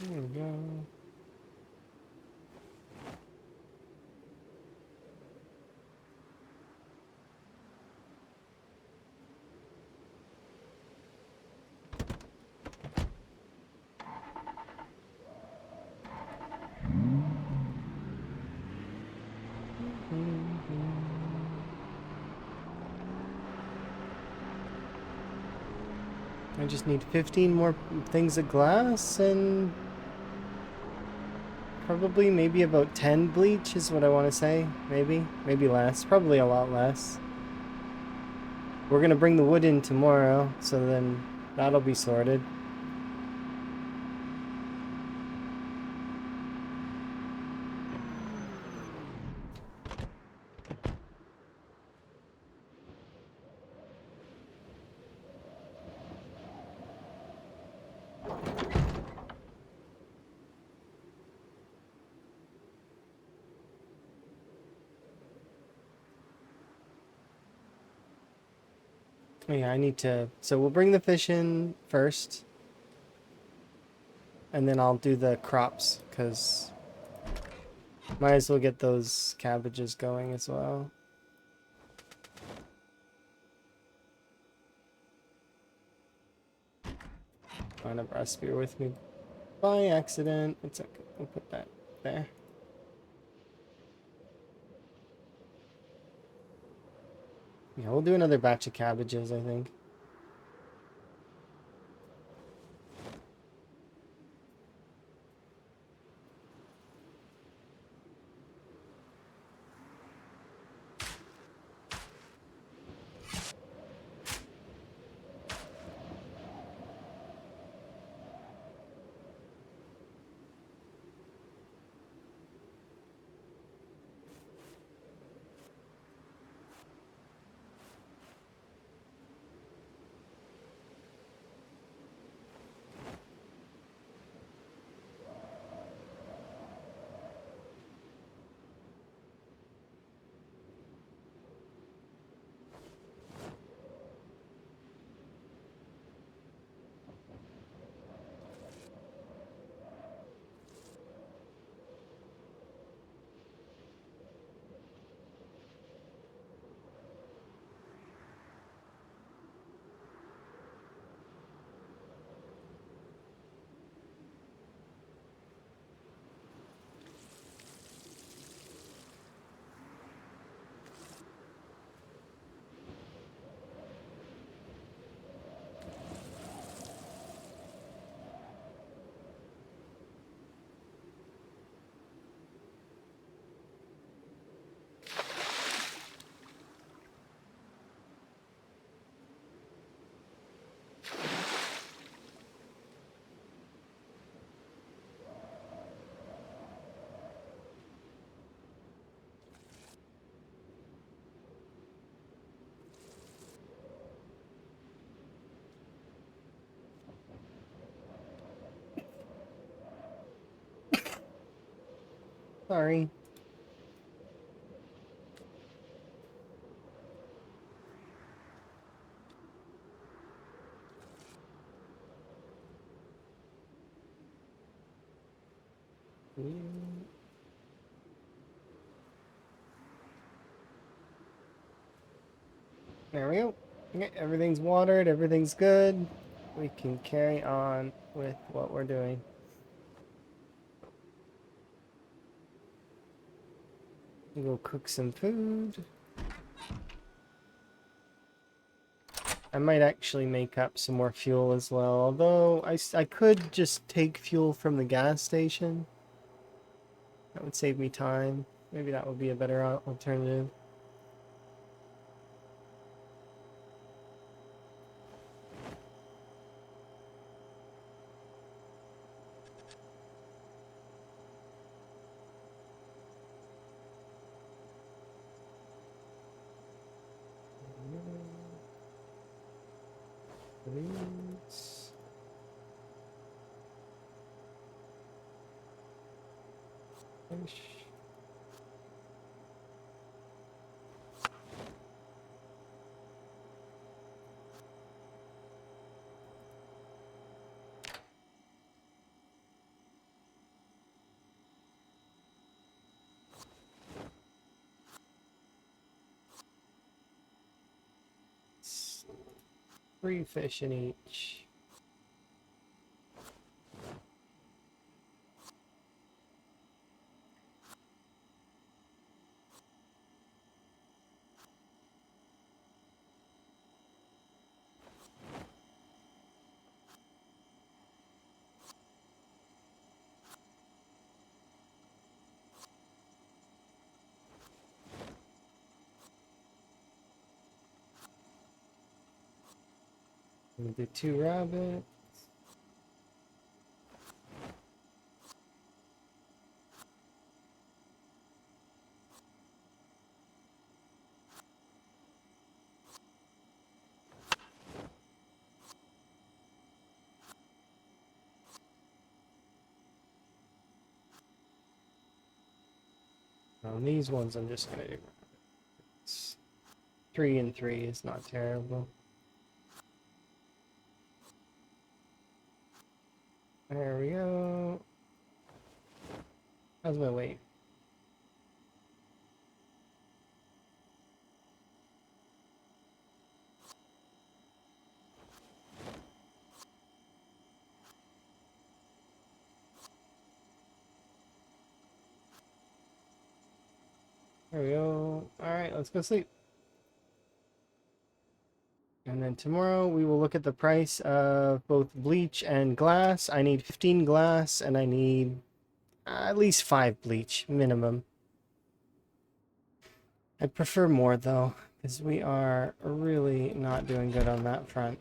There we go. I just need 15 more things of glass and probably maybe about 10 bleach is what I want to say. Maybe less. Probably a lot less. We're going to bring the wood in tomorrow, so then that'll be sorted. Oh yeah, I need to... So we'll bring the fish in first. And then I'll do the crops, because Might as well get those cabbages going as well. I have a spear with me by accident. It's okay. We'll put that there. Yeah, we'll do another batch of cabbages, I think. Sorry. There we go. Okay, everything's watered, everything's good. We can carry on with what we're doing. We'll cook some food. I might actually make up some more fuel as well, although I could just take fuel from the gas station. That would save me time. Maybe that would be a better alternative. Please. Fish. It's 3 fish in each. We'll do 2 rabbits. On these ones, I'm just gonna do rabbits. 3 and 3 is not terrible. There we go. How's my weight? There we go. Alright, let's go sleep. And then tomorrow we will look at the price of both bleach and glass. I need 15 glass and I need at least 5 bleach minimum. I'd prefer more though, because we are really not doing good on that front.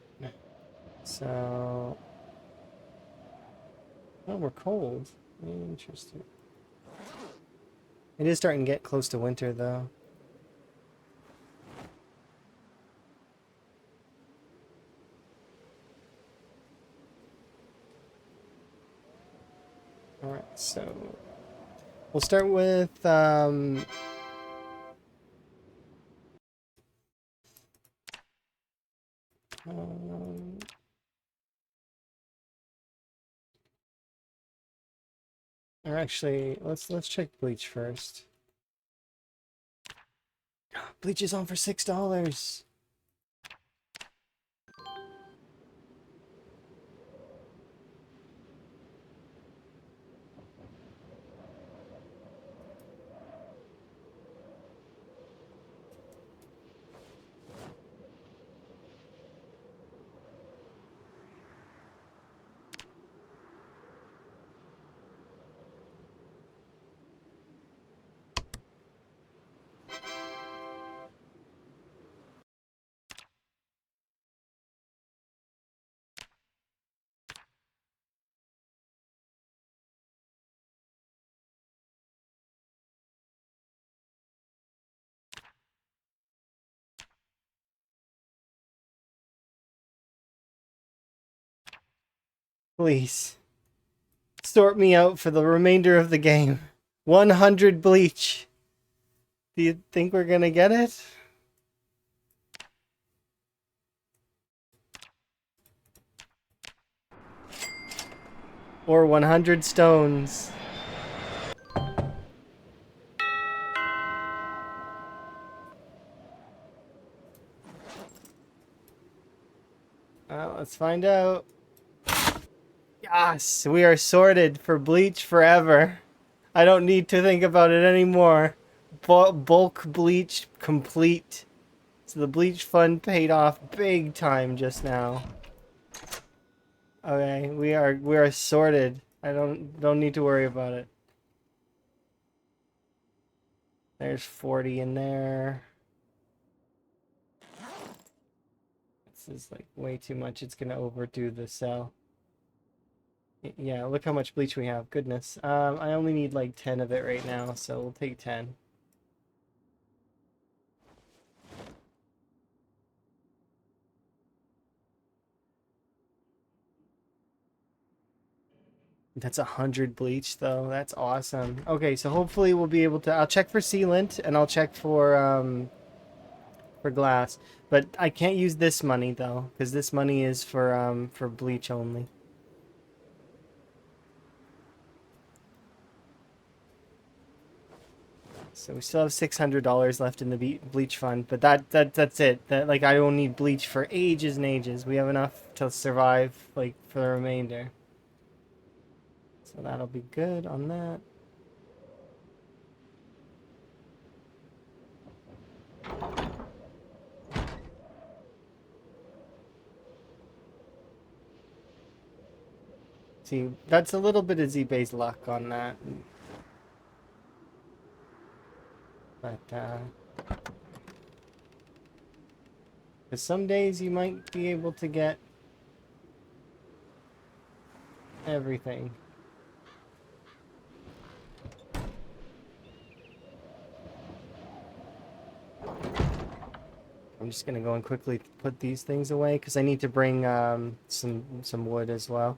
So, oh, we're cold. Interesting. It is starting to get close to winter though. Alright, so we'll start with or actually, let's check bleach first. Bleach is on for $6. Please. Sort me out for the remainder of the game. 100 bleach. Do you think we're gonna get it? Or 100 stones. Let's find out. Yes, we are sorted for bleach forever. I don't need to think about it anymore. Bulk bleach complete. So the bleach fund paid off big time just now. Okay, we are sorted. I don't need to worry about it. There's 40 in there. This is like way too much. It's gonna overdo the cell. Yeah, look how much bleach we have. Goodness. I only need like 10 of it right now, so we'll take 10. That's 100 bleach though. That's awesome. Okay, so hopefully we'll be able to. I'll check for sealant and I'll check for glass. But I can't use this money though, because this money is for bleach only. So we still have $600 left in the bleach fund, but that's it. That like I don't need bleach for ages and ages. We have enough to survive like for the remainder. So that'll be good on that. See, that's a little bit of ZBay's luck on that. But, because some days you might be able to get everything. I'm just gonna go and quickly put these things away because I need to bring some wood as well.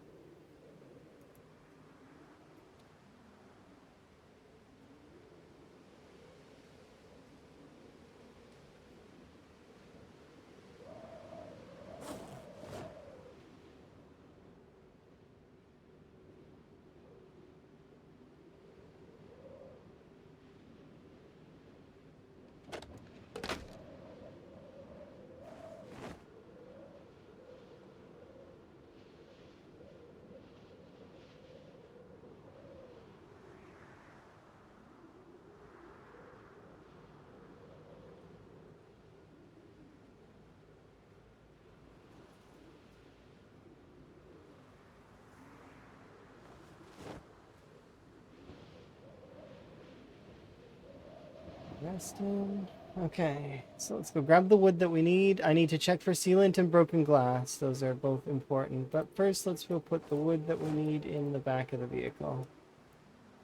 Rest in. Okay, so let's go grab the wood that we need. I need to check for sealant and broken glass. Those are both important. But first, let's go put the wood that we need in the back of the vehicle.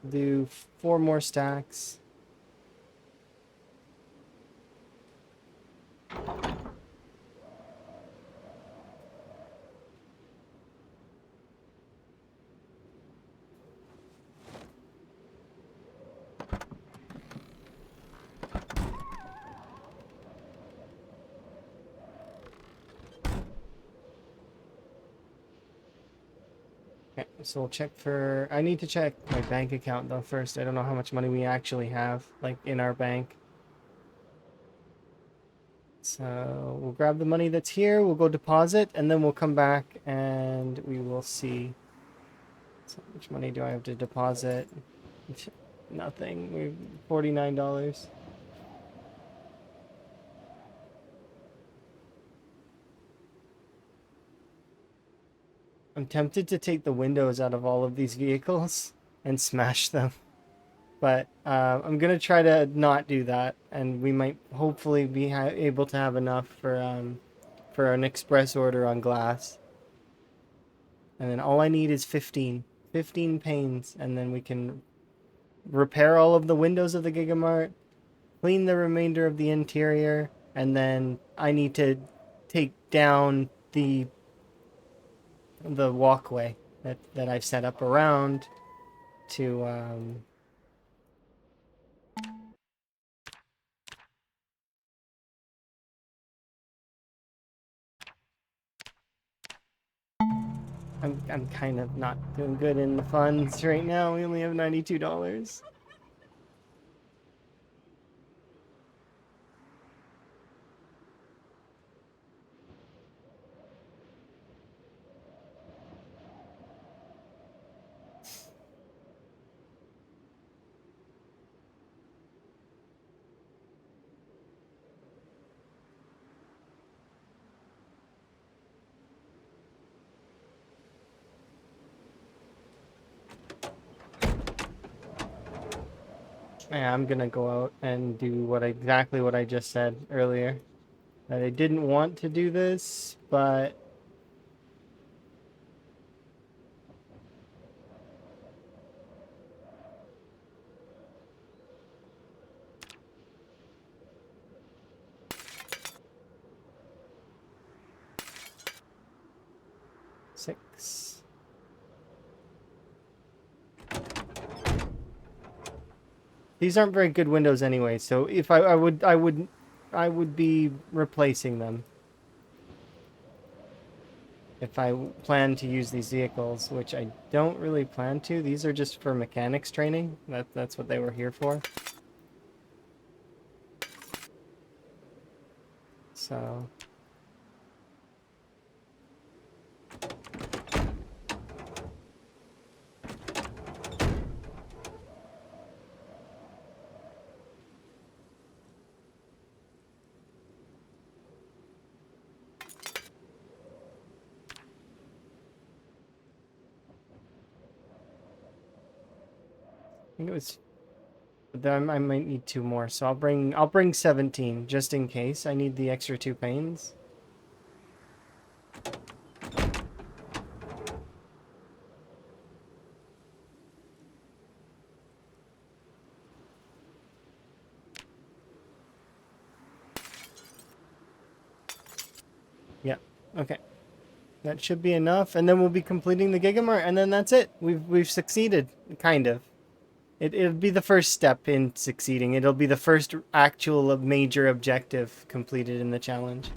Do 4 more stacks. Okay, so we'll check for... I need to check my bank account though first. I don't know how much money we actually have, like, in our bank. So we'll grab the money that's here, we'll go deposit, and then we'll come back and we will see. So how much money do I have to deposit? Nothing. We've $49. I'm tempted to take the windows out of all of these vehicles and smash them. But I'm going to try to not do that. And we might hopefully be able to have enough for an express order on glass. And then all I need is 15 panes. And then we can repair all of the windows of the Gigamart, clean the remainder of the interior. And then I need to take down the walkway that I've set up around to I'm kind of not doing good in the funds right now. We only have $92. Yeah, I'm gonna go out and do exactly what I just said earlier. That I didn't want to do this, but six. These aren't very good windows anyway, so if I would be replacing them. If I plan to use these vehicles, which I don't really plan to. These are just for mechanics training. That's what they were here for. So I think it was. Then I might need 2 more, so I'll bring 17 just in case I need the extra 2 panes. Yeah. Okay. That should be enough, and then we'll be completing the Gigamart, and then that's it. We've succeeded, kind of. It'll be the first step in succeeding. It'll be the first actual major objective completed in the challenge.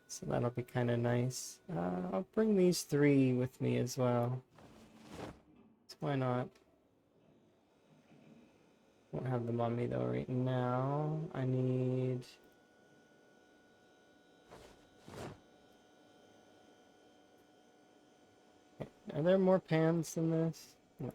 So that'll be kind of nice. I'll bring these 3 with me as well. So why not? Won't have them on me though right now. I need... Are there more pans than this? No.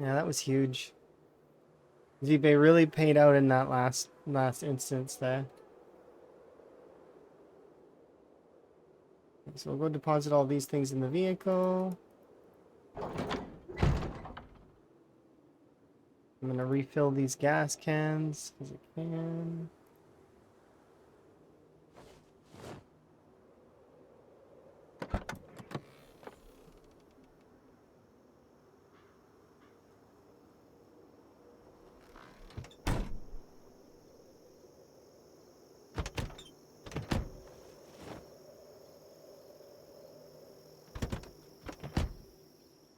Yeah, that was huge. ZBay really paid out in that last instance there. So we'll go deposit all these things in the vehicle. I'm gonna refill these gas cans because I can.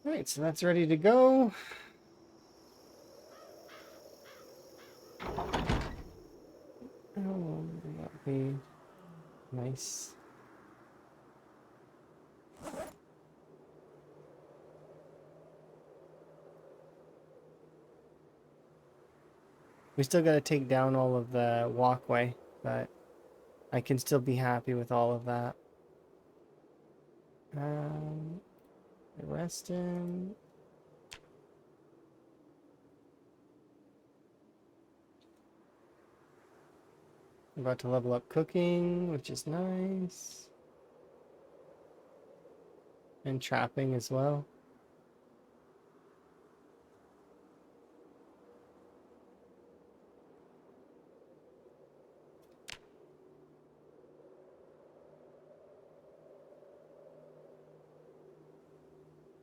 Alright, so that's ready to go. Oh, that'd be nice. We still got to take down all of the walkway, but I can still be happy with all of that. Resting. I'm about to level up cooking, which is nice. And trapping as well.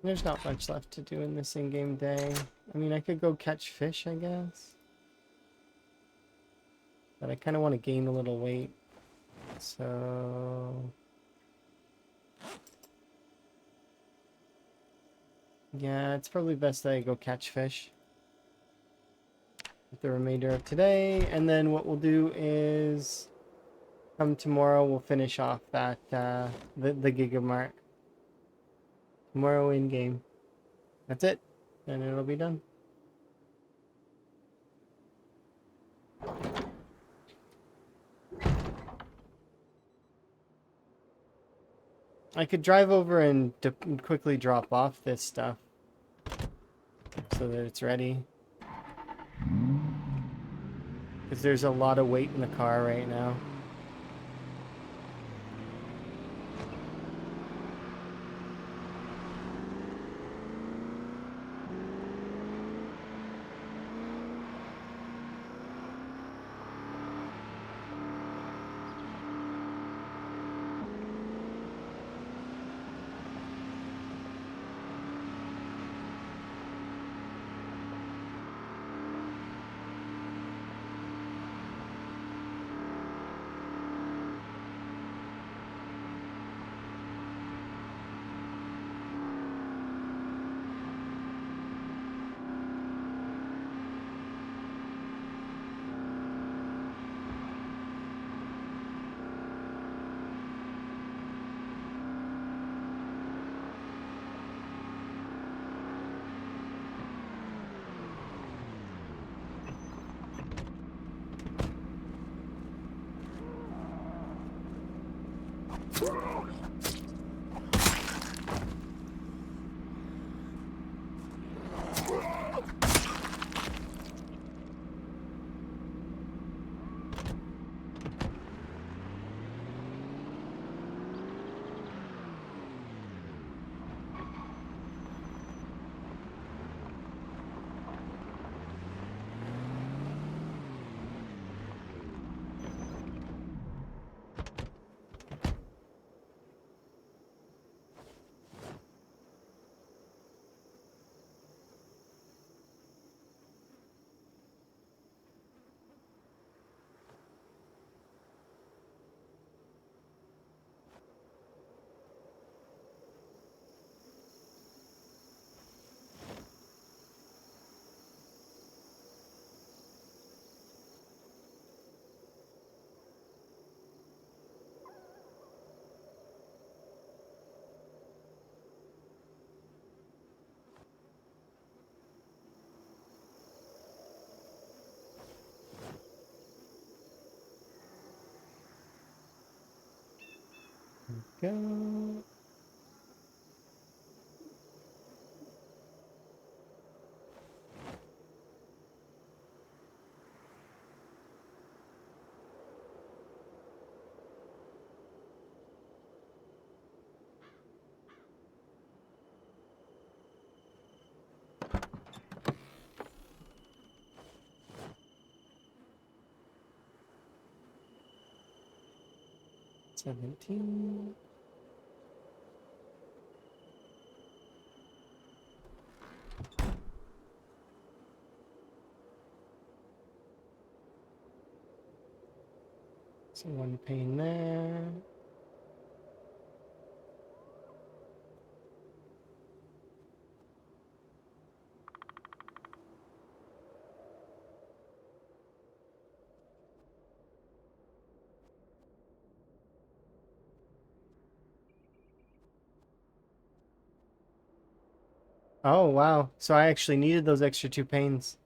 There's not much left to do in this in-game day. I mean, I could go catch fish, I guess. But I kind of want to gain a little weight. So... yeah, it's probably best that I go catch fish. With the remainder of today. And then what we'll do is... come tomorrow, we'll finish off that, the Gigamart. Tomorrow in-game. That's it. And it'll be done. I could drive over and quickly drop off this stuff. So that it's ready. Because there's a lot of weight in the car right now. Go. 17. So one pane there. Oh, wow. So I actually needed those extra 2 panes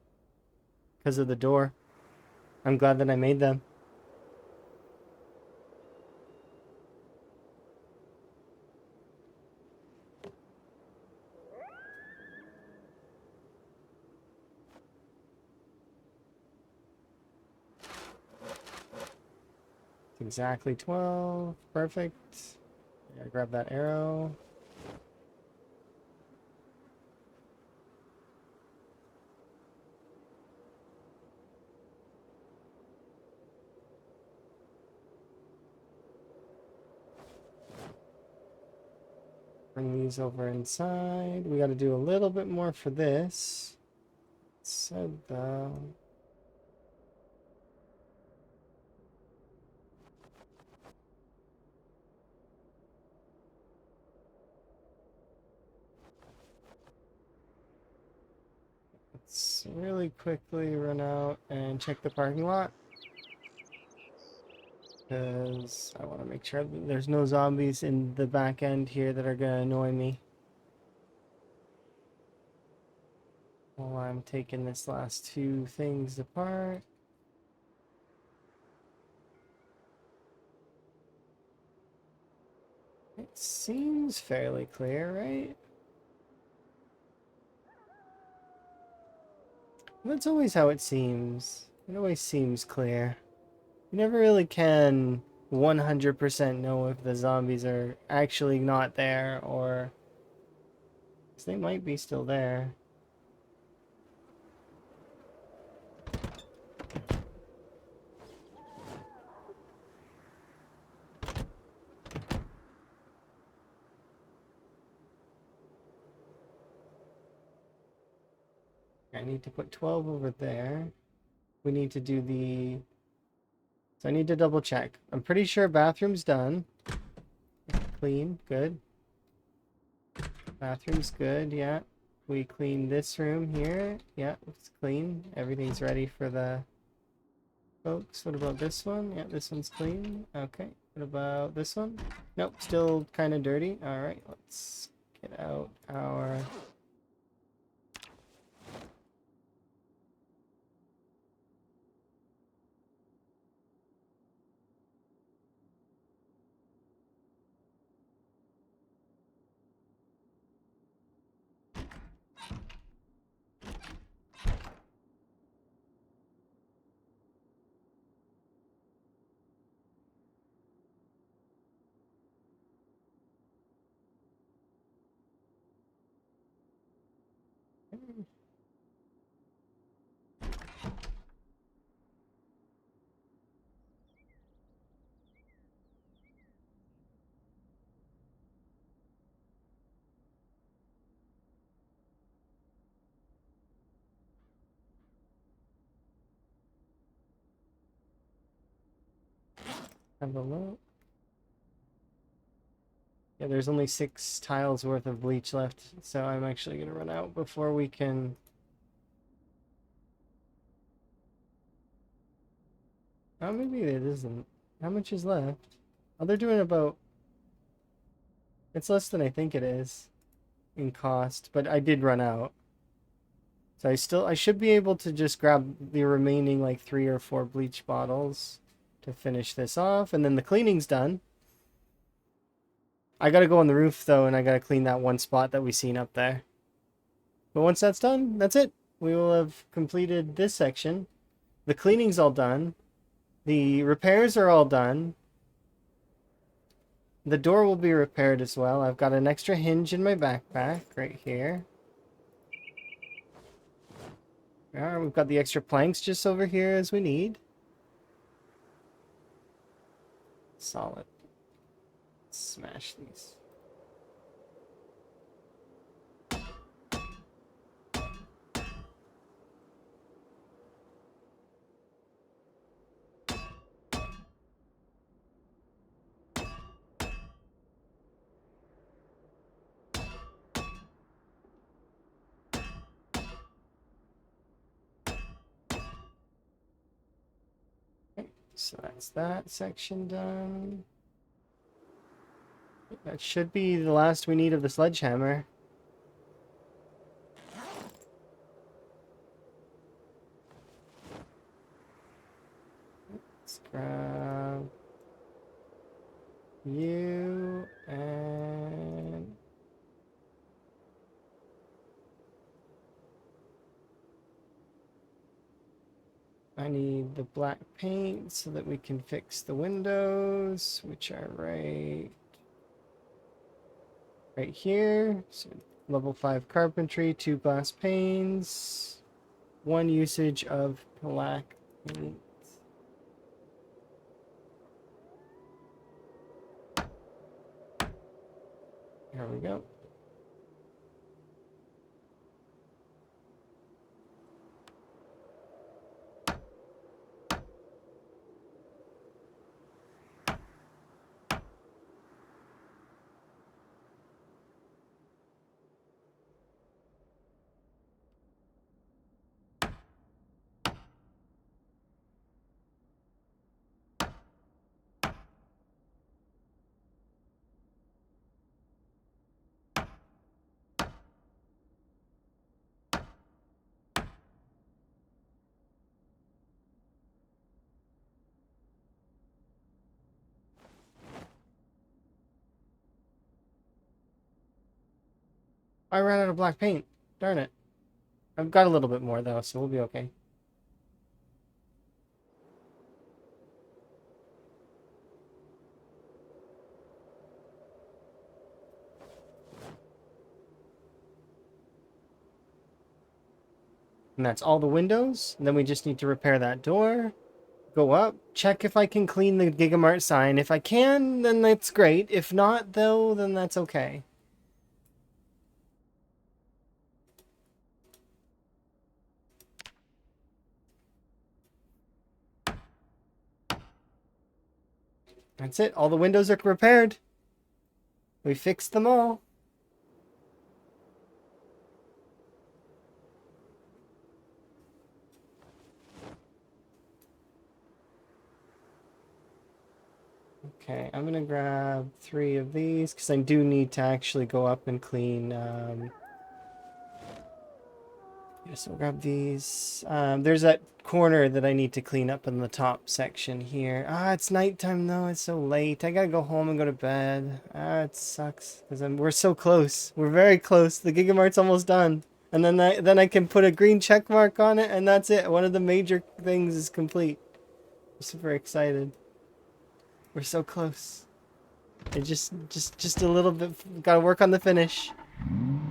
because of the door. I'm glad that I made them. Exactly 12. Perfect. I grab that arrow. Bring these over inside. We got to do a little bit more for this. So let's really quickly run out and check the parking lot. Because I want to make sure that there's no zombies in the back end here that are going to annoy me while I'm taking this last 2 things apart. It seems fairly clear, right? That's always how it seems. It always seems clear. You never really can 100% know if the zombies are actually not there or... 'cause they might be still there. I need to put 12 over there. We need to do the... So I need to double check. I'm pretty sure bathroom's done. Clean, good. Bathroom's good, yeah. We clean this room here. Yeah, it's clean. Everything's ready for the folks. What about this one? Yeah, this one's clean. Okay. What about this one? Nope, still kind of dirty. Alright, let's get out our... Have a look. Yeah, there's only 6 tiles worth of bleach left, so I'm actually gonna run out before we can... Oh, maybe it isn't. How much is left? Oh, they're doing about... It's less than I think it is in cost, but I did run out. So I should be able to just grab the remaining like 3 or 4 bleach bottles to finish this off, and then the cleaning's done. I gotta go on the roof though, and I gotta clean that one spot that we seen up there. But once that's done, that's it. We will have completed this section. The cleaning's all done. The repairs are all done. The door will be repaired as well. I've got an extra hinge in my backpack right here. Yeah, we've got the extra planks just over here as we need. Solid. Smash these. So that's that section done. That should be the last we need of the sledgehammer. Let's grab you and I need the black paint so that we can fix the windows, which are right here. So level 5 carpentry, 2 glass panes, 1 usage of black paint. Here we go. I ran out of black paint. Darn it. I've got a little bit more though, so we'll be okay. And that's all the windows. And then we just need to repair that door. Go up, check if I can clean the Gigamart sign. If I can, then that's great. If not, though, then that's okay. That's it. All the windows are repaired. We fixed them all. Okay, I'm gonna grab 3 of these because I do need to actually go up and clean. Yes, I'll grab these. There's that corner that I need to clean up in the top section here. Ah, it's nighttime though. It's so late. I gotta go home and go to bed. Ah, it sucks because we're so close. We're very close. The Gigamart's almost done, and then I can put a green check mark on it, and that's it. One of the major things is complete. I'm super excited. We're so close. It just a little bit. Gotta work on the finish,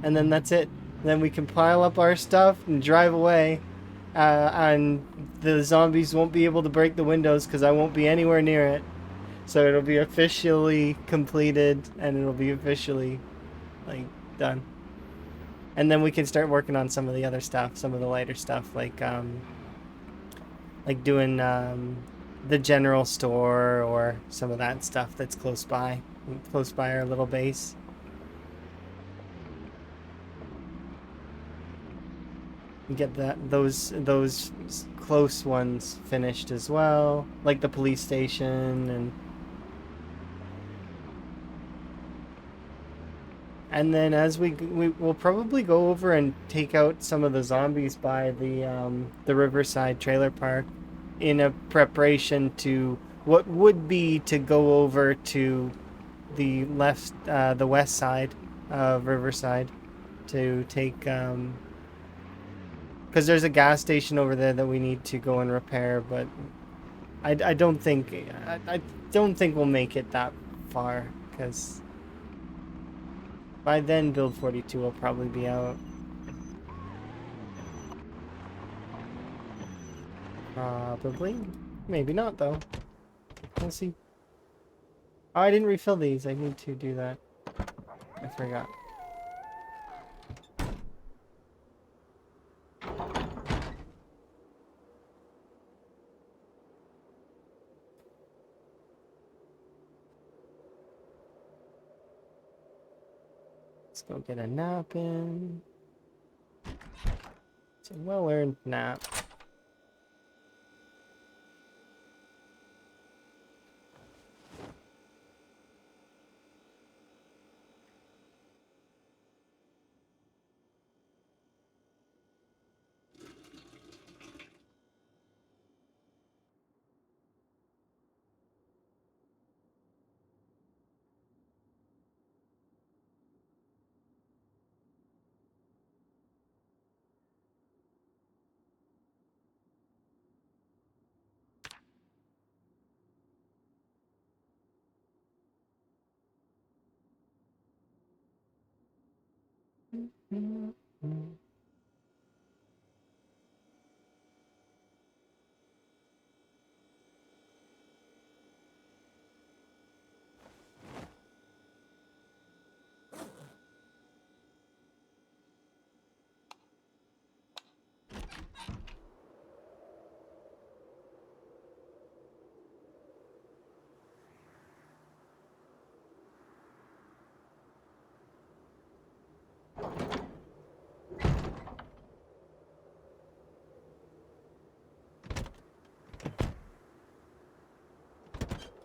and then that's it. Then we can pile up our stuff and drive away, and the zombies won't be able to break the windows because I won't be anywhere near it. So it'll be officially completed, and it'll be officially, like, done. And then we can start working on some of the other stuff, some of the lighter stuff, like doing the general store or some of that stuff that's close by our little base. Get those close ones finished as well, like the police station, and then as we'll probably go over and take out some of the zombies by the Riverside trailer park in a preparation to what would be to go over to the the west side of Riverside to take because there's a gas station over there that we need to go and repair, but I don't think we'll make it that far because by then build 42 will probably be out. Probably. Maybe not, though. We'll see. Oh, I didn't refill these. I need to do that. I forgot. Let's go get a nap in. It's a well-earned nap.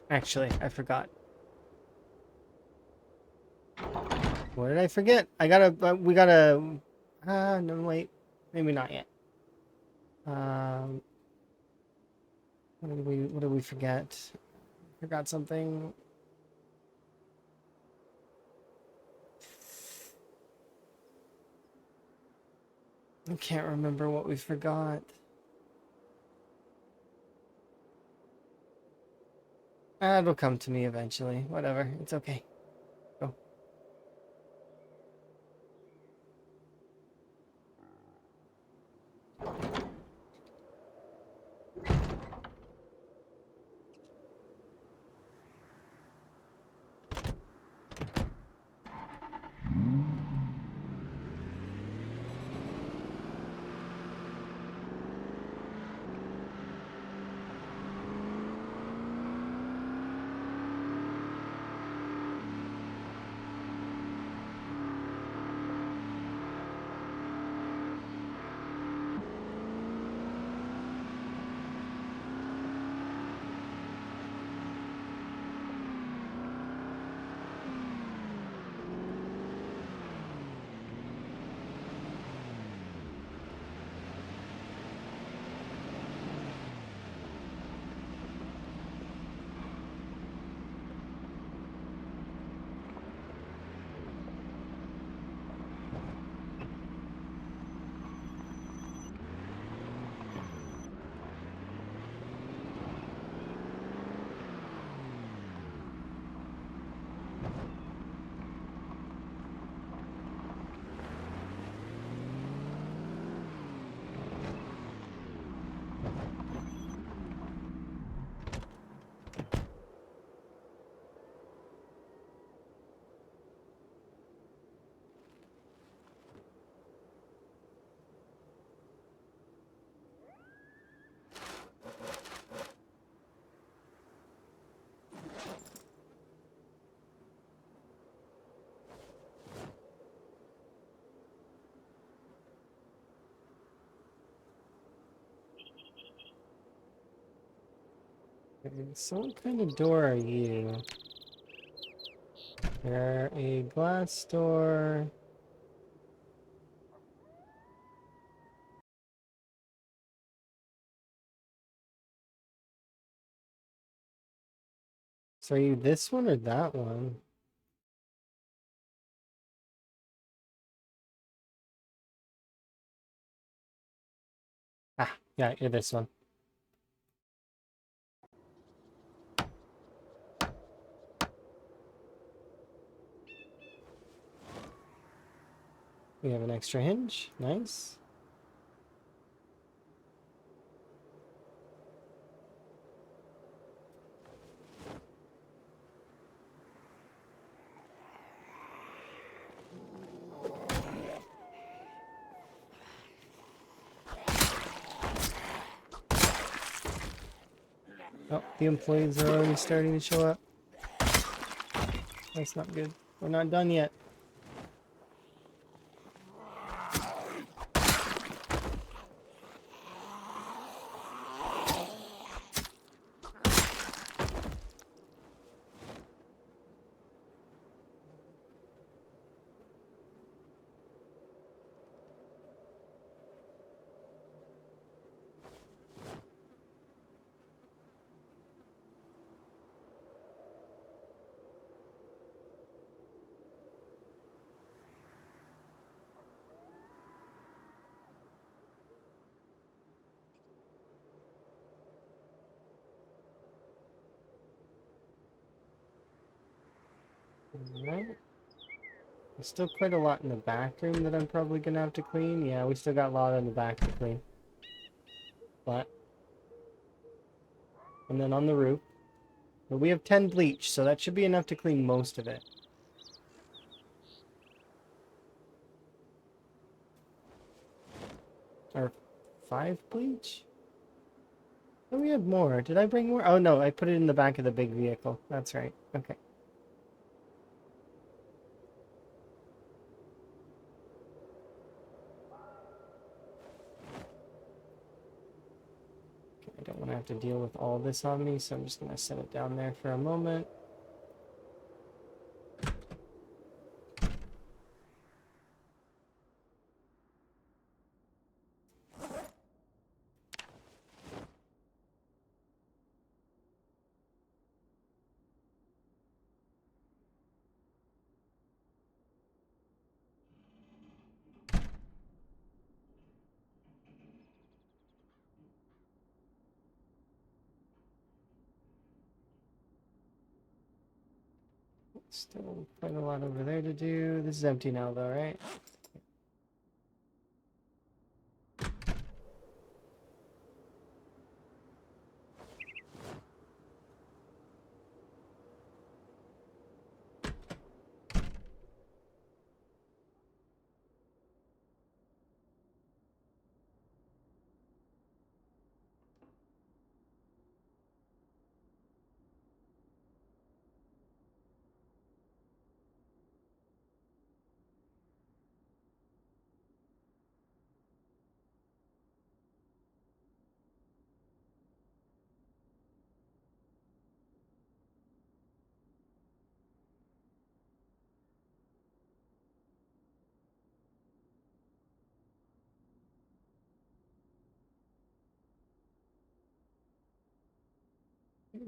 Actually, I forgot. What did I forget? I gotta, we gotta, no, wait. Maybe not yet. What did we forget? Forgot something. I can't remember what we forgot. It'll come to me eventually. Whatever. It's okay. Go. So what kind of door are you? You're a glass door. So are you this one or that one? Ah, yeah, you're this one. We have an extra hinge. Nice. Oh, the employees are already starting to show up. That's not good. We're not done yet. Alright. There's still quite a lot in the back room that I'm probably gonna have to clean. Yeah, we still got a lot in the back to clean. But... And then on the roof. But we have 10 bleach, so that should be enough to clean most of it. Or 5 bleach? Oh, we had more. Did I bring more? Oh, no, I put it in the back of the big vehicle. That's right. Okay. I don't want to have to deal with all this on me, so I'm just going to set it down there for a moment. Still quite a lot over there to do. This is empty now, though, right?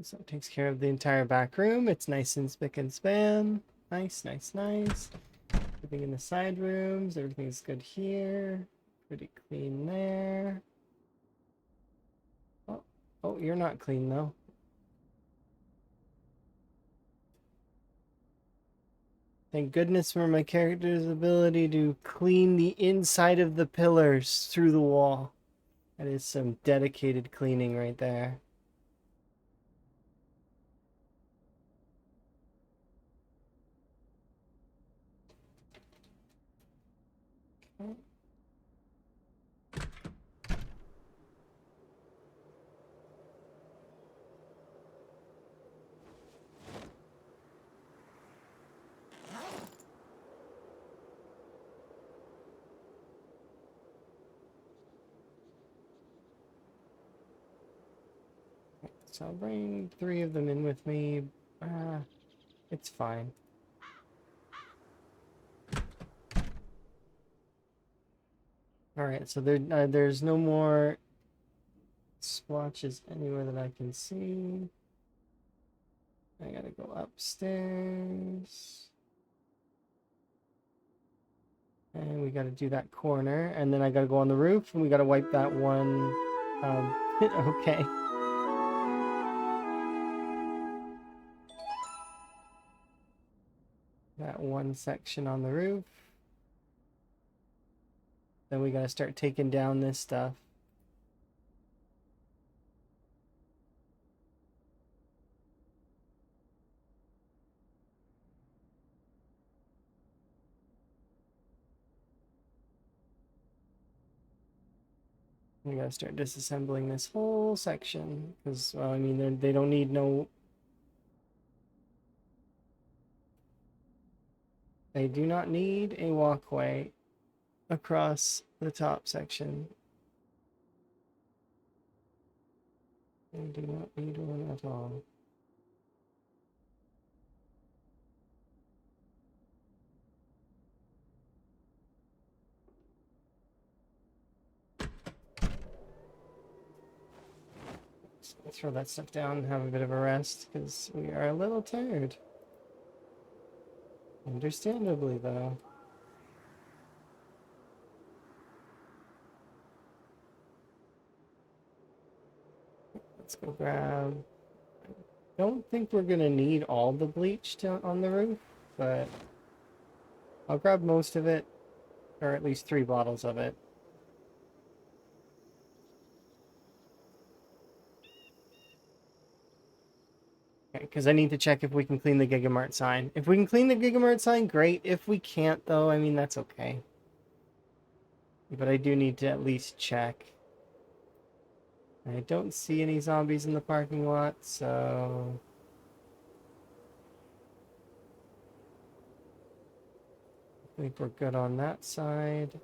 So it takes care of the entire back room. It's nice and spick and span. Nice, nice, nice. Everything in the side rooms. Everything's good here. Pretty clean there. Oh, oh, you're not clean though. Thank goodness for my character's ability to clean the inside of the pillars through the wall. That is some dedicated cleaning right there. So I'll bring 3 of them in with me. It's fine. Alright, so there's no more splotches anywhere that I can see. I gotta go upstairs. And we gotta do that corner. And then I gotta go on the roof, and we gotta wipe that one. Okay. That one section on the roof. Then we gotta start taking down this stuff. We gotta start disassembling this whole section because, well, I mean, they don't need no. They do not need a walkway across the top section. They do not need one at all. So I'll throw that stuff down and have a bit of a rest because we are a little tired. Understandably, though. Let's go grab. I don't think we're gonna need all the bleach on the roof, but I'll grab most of it, or at least 3 bottles of it. Because I need to check if we can clean the Gigamart sign. If we can clean the Gigamart sign, great. If we can't, though, I mean, that's okay. But I do need to at least check. I don't see any zombies in the parking lot, so... I think we're good on that side.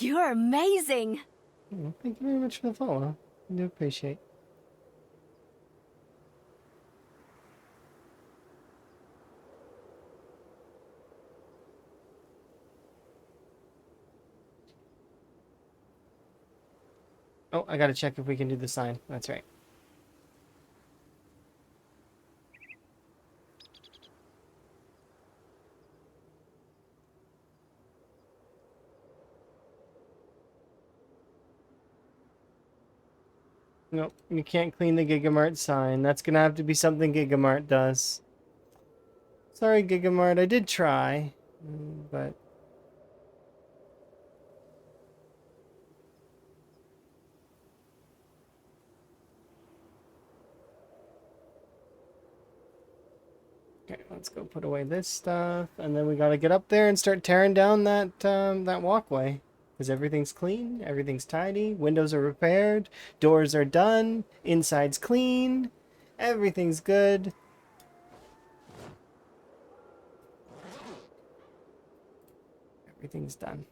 You're amazing! Oh, thank you very much for the follow. I do appreciate. Oh, I gotta check if we can do the sign. That's right. Nope, you can't clean the Gigamart sign. That's gonna have to be something Gigamart does. Sorry, Gigamart, I did try, but... Okay, let's go put away this stuff, and then we gotta get up there and start tearing down that walkway. Because everything's clean, everything's tidy, windows are repaired, doors are done, inside's clean, everything's good. Everything's done.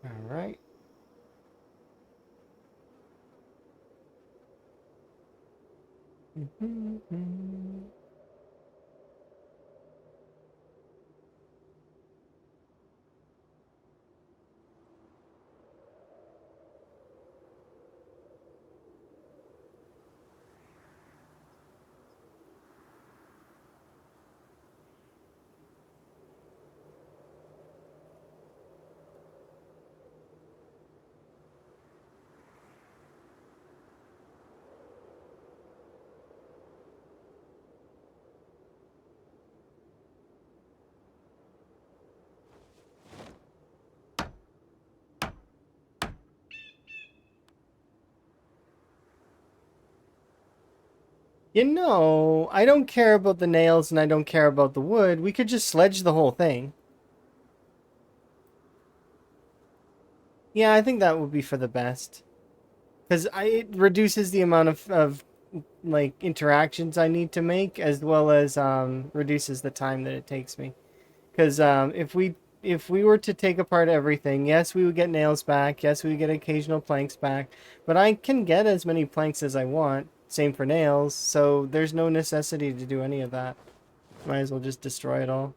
All right. You know, I don't care about the nails and I don't care about the wood. We could just sledge the whole thing. Yeah, I think that would be for the best. Because it reduces the amount of like interactions I need to make, as well as reduces the time that it takes me. Because if we were to take apart everything, yes, we would get nails back. Yes, we would get occasional planks back. But I can get as many planks as I want. Same for nails. So there's no necessity to do any of that. Might as well just destroy it all.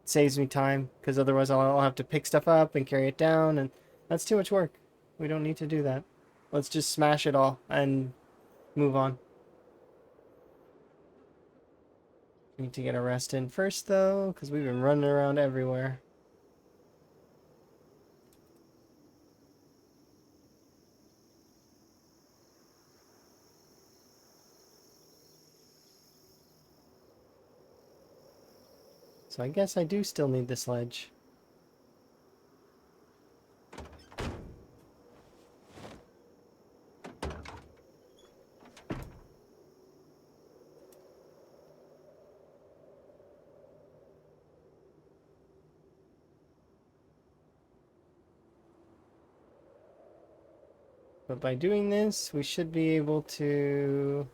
It saves me time, because otherwise I'll have to pick stuff up and carry it down, and that's too much work. We don't need to do that. Let's just smash it all and move on. Need to get a rest in first, though, because we've been running around everywhere. So I guess I do still need the sledge. But by doing this, we should be able to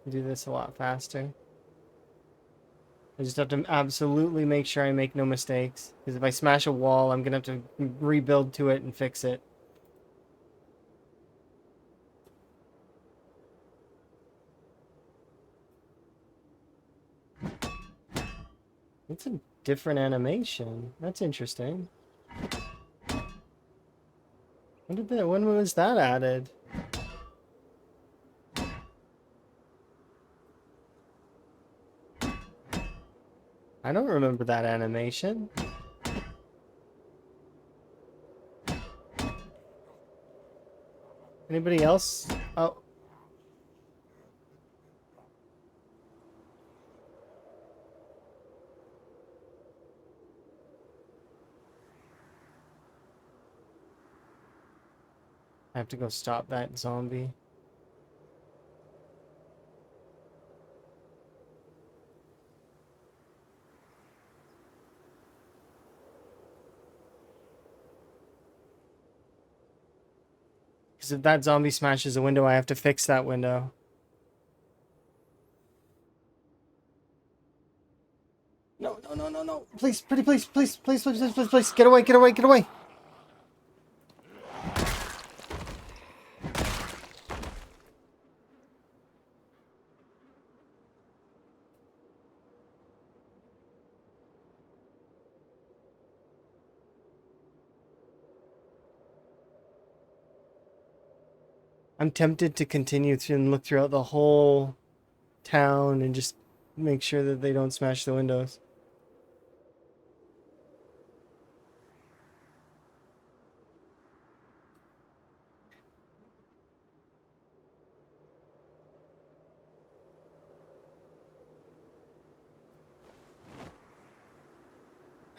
do this a lot faster. I just have to absolutely make sure I make no mistakes. Because if I smash a wall, I'm going to have to rebuild to it and fix it. It's a different animation. That's interesting. When was that added? I don't remember that animation. Anybody else? Oh. I have to go stop that zombie. Because if that zombie smashes a window, I have to fix that window. No, no, no, no, no. Please, pretty please, please, please, please, please, please, please. Get away, get away, get away. I'm tempted to continue to and look throughout the whole town and just make sure that they don't smash the windows.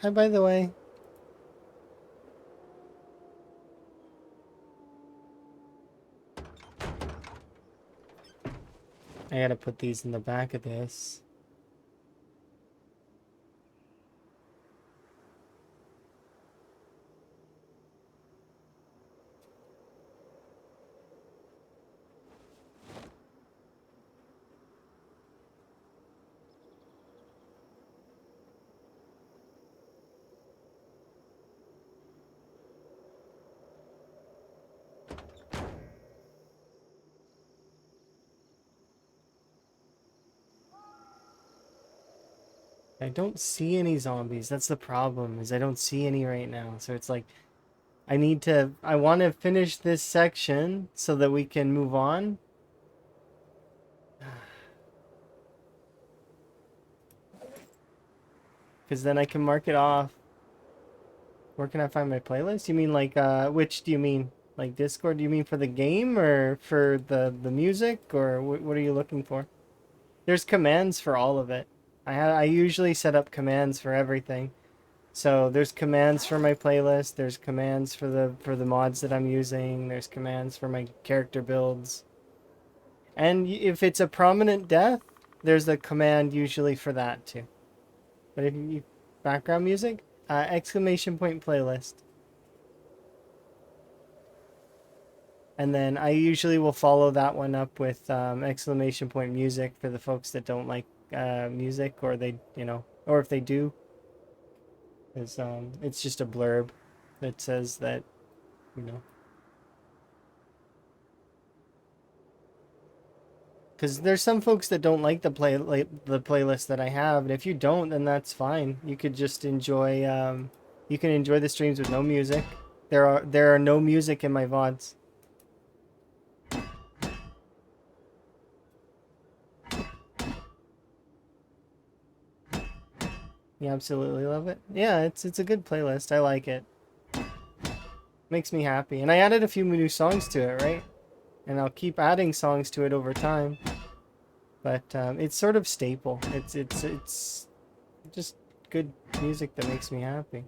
Hi, by the way. I gotta put these in the back of this. I don't see any zombies. That's the problem, is I don't see any right now. So it's like, I want to finish this section so that we can move on. Because then I can mark it off. Where can I find my playlist? You mean like, which do you mean? Like Discord? Do you mean for the game or for the music? Or what are you looking for? There's commands for all of it. I usually set up commands for everything. So there's commands for my playlist, there's commands for the mods that I'm using, there's commands for my character builds. And if it's a prominent death, there's a command usually for that too. But if you background music, exclamation point playlist. And then I usually will follow that one up with exclamation point music for the folks that don't like music, or they, or if they do, is it's just a blurb that says that, because there's some folks that don't like the playlist that I have, and if you don't, then that's fine. You could just enjoy you can enjoy the streams with no music, There are no music in my VODs. You absolutely love it. Yeah, it's a good playlist. I like it. Makes me happy. And I added a few new songs to it, right? And I'll keep adding songs to it over time. But it's sort of staple. It's just good music that makes me happy.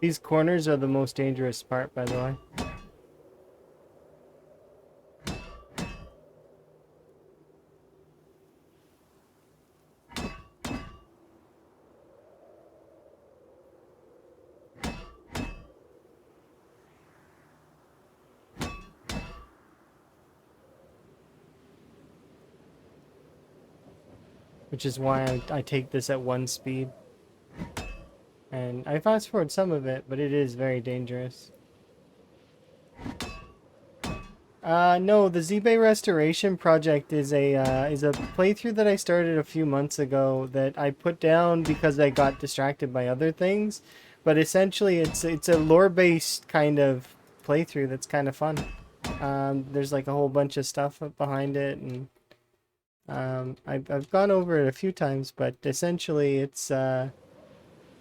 These corners are the most dangerous part, by the way. Which is why I take this at 1 speed. And I fast forward some of it, but it is very dangerous. No, the ZBay restoration project is a playthrough that I started a few months ago that I put down because I got distracted by other things. But essentially, it's a lore-based kind of playthrough that's kind of fun. There's like a whole bunch of stuff behind it, and I've gone over it a few times. But essentially, it's the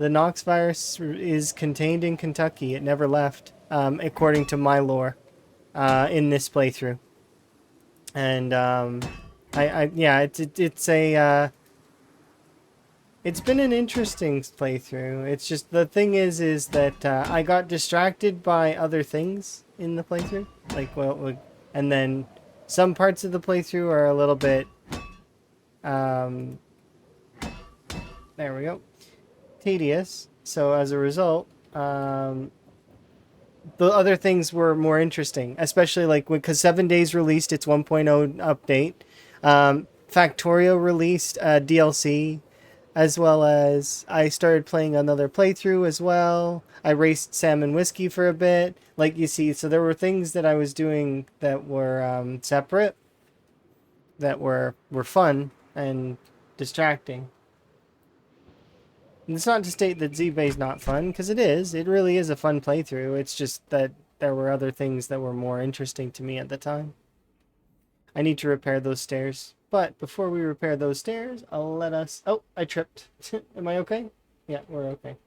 Nox virus is contained in Kentucky. It never left, according to my lore. In this playthrough, and yeah, it's been an interesting playthrough. It's just the thing is that I got distracted by other things in the playthrough, and then some parts of the playthrough are a little bit, there we go, tedious. So as a result, the other things were more interesting, especially like because 7 Days released its 1.0 update. Factorio released DLC, as well as I started playing another playthrough as well. I raced Salmon Whiskey for a bit, like you see. So there were things that I was doing that were separate, that were fun and distracting. It's not to state that ZBay is not fun, because it is. It really is a fun playthrough. It's just that there were other things that were more interesting to me at the time. I need to repair those stairs. But before we repair those stairs, I'll let us... Oh, I tripped. Am I okay? Yeah, we're okay.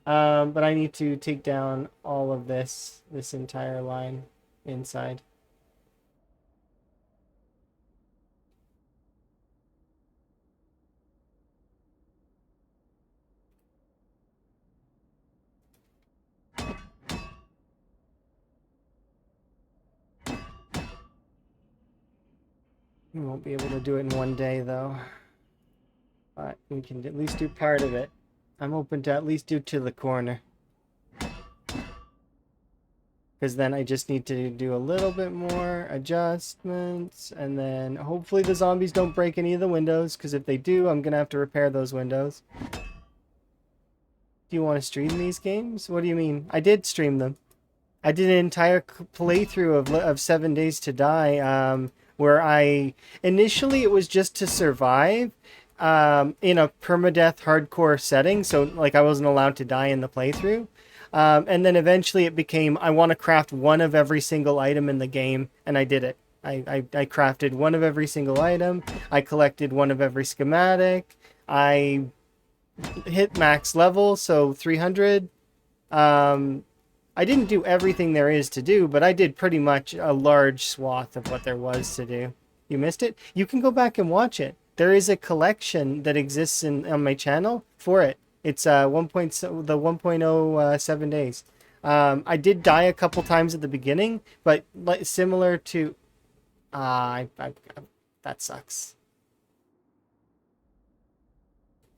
But I need to take down all of this entire line inside. We won't be able to do it in one day, though. But we can at least do part of it. I'm open to at least do to the corner. Because then I just need to do a little bit more adjustments. And then hopefully the zombies don't break any of the windows. Because if they do, I'm going to have to repair those windows. Do you want to stream these games? What do you mean? I did stream them. I did an entire playthrough of 7 Days to Die. Where I... Initially it was just to survive. In a permadeath hardcore setting. So like I wasn't allowed to die in the playthrough. And then eventually it became, I want to craft one of every single item in the game, and I did it. I crafted one of every single item, I collected one of every schematic, I hit max level, so 300. I didn't do everything there is to do, but I did pretty much a large swath of what there was to do. You missed it? You can go back and watch it. There is a collection that exists on my channel for it. It's the 1.0 7 days. I did die a couple times at the beginning, but similar to... that sucks.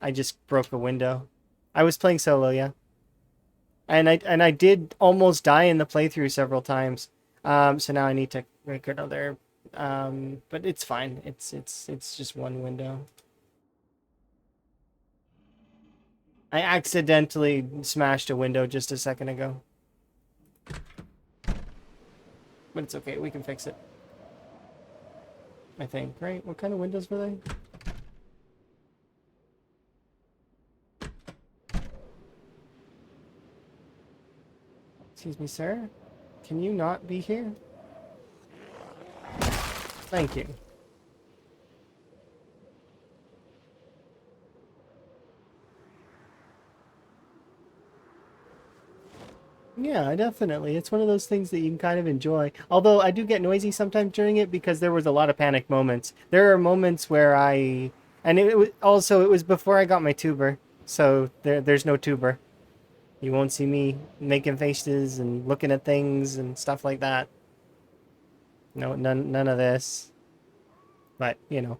I just broke a window. I was playing solo, yeah. And I did almost die in the playthrough several times. So now I need to make another... but it's fine. It's just one window. I accidentally smashed a window just a second ago. But it's okay, we can fix it. I think, right? What kind of windows were they? Excuse me, sir? Can you not be here? Thank you. Yeah, definitely. It's one of those things that you can kind of enjoy. Although I do get noisy sometimes during it because there was a lot of panic moments. There are moments where and it was before I got my tuber. So there's no tuber. You won't see me making faces and looking at things and stuff like that. No, none of this. But, you know.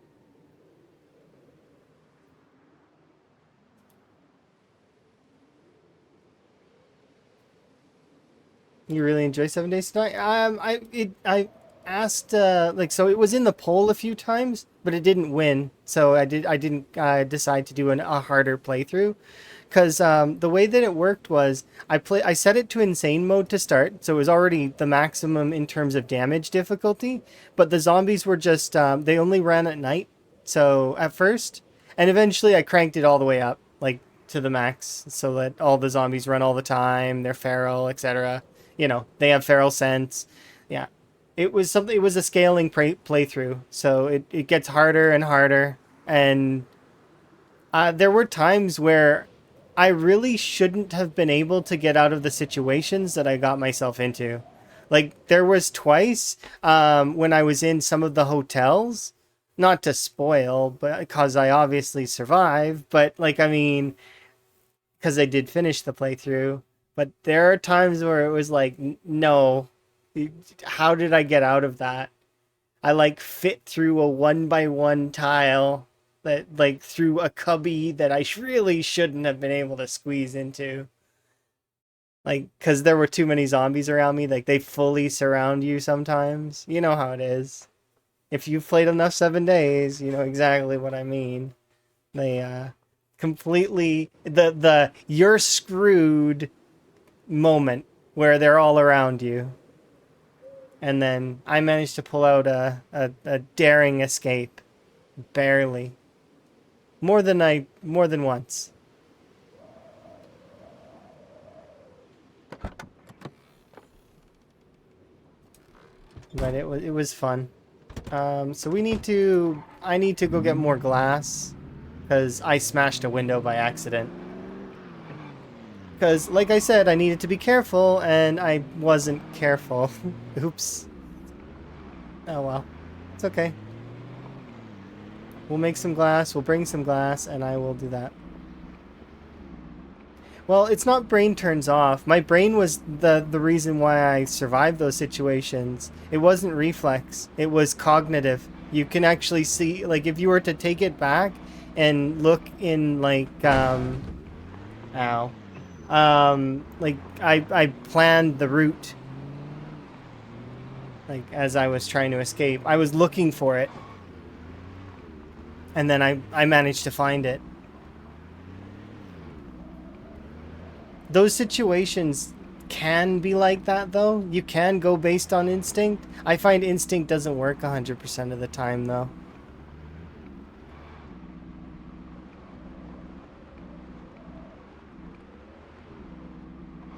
You really enjoy 7 Days to Die? I asked so it was in the poll a few times, but it didn't win. So I didn't decide to do a harder playthrough, because the way that it worked was I set it to insane mode to start, so it was already the maximum in terms of damage difficulty. But the zombies were just they only ran at night, so at first, and eventually I cranked it all the way up, like to the max, so that all the zombies run all the time. They're feral, etc. You know, they have feral sense. Yeah. It was a scaling playthrough. So it gets harder and harder. And there were times where I really shouldn't have been able to get out of the situations that I got myself into. Like, there was twice when I was in some of the hotels, not to spoil, but because I obviously survived, but like, I mean, because I did finish the playthrough. But there are times where it was like, no, how did I get out of that? I like fit through a 1x1 tile that like through a cubby that I really shouldn't have been able to squeeze into. Like, because there were too many zombies around me. Like, they fully surround you sometimes. You know how it is. If you've played enough 7 days, you know exactly what I mean. They completely the you're screwed moment where they're all around you. And then I managed to pull out a daring escape. Barely. More than once. But it was fun. So I need to go get more glass, because I smashed a window by accident. Because, like I said, I needed to be careful, and I wasn't careful. Oops. Oh well. It's okay. We'll make some glass, we'll bring some glass, and I will do that. Well, it's not brain turns off. My brain was the reason why I survived those situations. It wasn't reflex. It was cognitive. You can actually see, like, if you were to take it back and look in, like, ow. Like, I planned the route, like, as I was trying to escape. I was looking for it. And then I managed to find it. Those situations can be like that, though. You can go based on instinct. I find instinct doesn't work 100% of the time, though.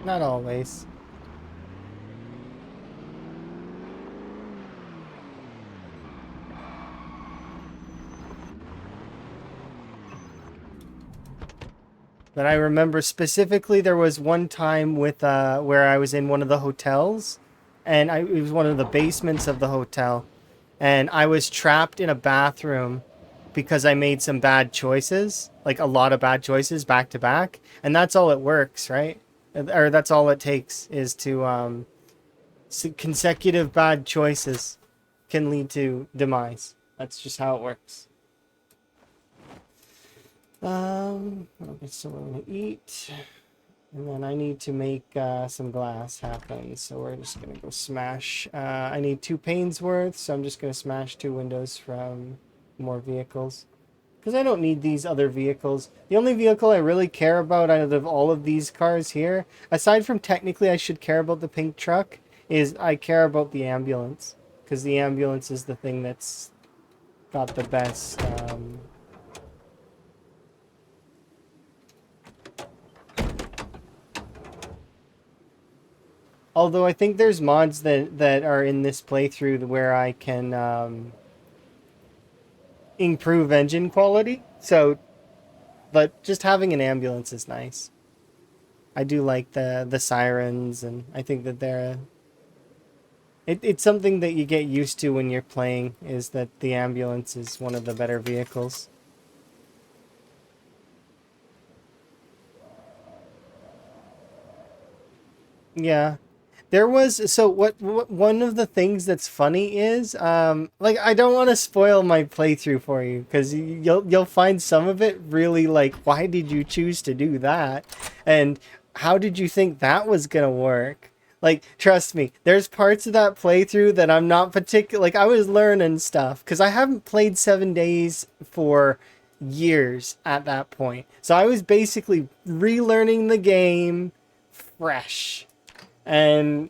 Not always. But I remember specifically there was one time with where I was in one of the hotels, and it was one of the basements of the hotel, and I was trapped in a bathroom because I made some bad choices, like a lot of bad choices back to back, and that's all it works, right? Or that's all it takes is to consecutive bad choices can lead to demise. That's just how it works. Okay, so we're gonna eat, and then I need to make some glass happen. So we're just gonna go smash. I need 2 panes worth, so I'm just gonna smash 2 windows from more vehicles, because I don't need these other vehicles. The only vehicle I really care about out of all of these cars here, aside from technically I should care about the pink truck, is I care about the ambulance, because the ambulance is the thing that's got the best. Although I think there's mods that are in this playthrough where I can improve engine quality. So, but just having an ambulance is nice. I do like the sirens, and I think that it's something that you get used to when you're playing, is that the ambulance is one of the better vehicles. Yeah. There was, so what one of the things that's funny is like, I don't want to spoil my playthrough for you, because you'll find some of it really like, why did you choose to do that, and how did you think that was gonna work? Like, trust me, there's parts of that playthrough that I'm not particular, like, I was learning stuff because I haven't played 7 days for years at that point, so I was basically relearning the game fresh. And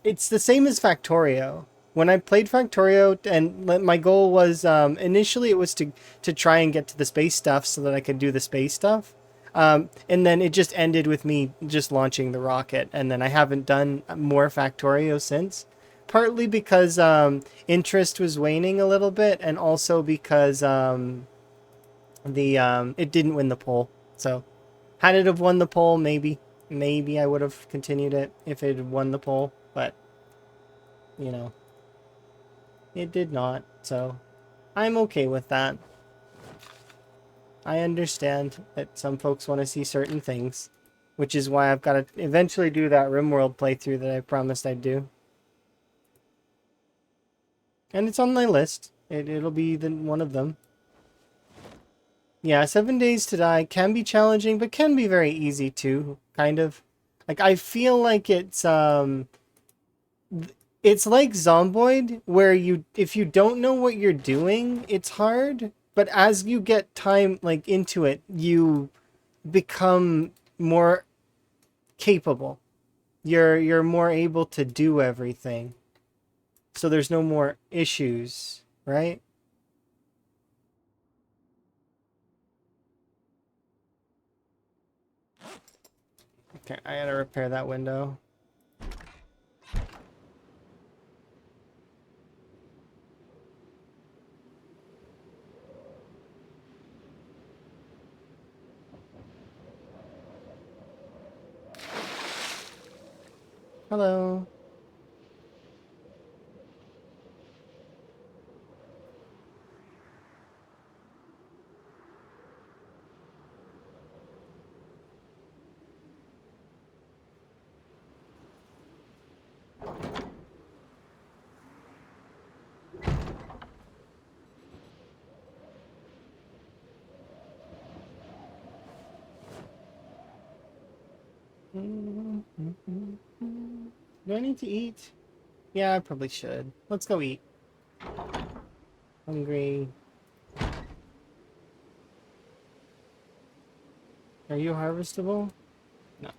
it's the same as Factorio. When I played Factorio, and my goal was, initially it was to try and get to the space stuff so that I could do the space stuff. And then it just ended with me just launching the rocket, and then I haven't done more Factorio since. Partly because interest was waning a little bit, and also because the it didn't win the poll. So had it have won the poll, maybe I would have continued it if it had won the poll, but you know, it did not, so I'm okay with that. I understand that some folks want to see certain things, which is why I've got to eventually do that RimWorld playthrough that I promised I'd do. And it's on my list. It'll be one of them. Yeah, 7 Days to Die can be challenging, but can be very easy too, kind of. Like, I feel like it's like Zomboid, where if you don't know what you're doing, it's hard. But as you get time, like, into it, you become more capable. You're more able to do everything. So there's no more issues, right? Okay, I gotta repair that window. Hello. Do I need to eat? Yeah, I probably should. Let's go eat. Hungry. Are you harvestable? No.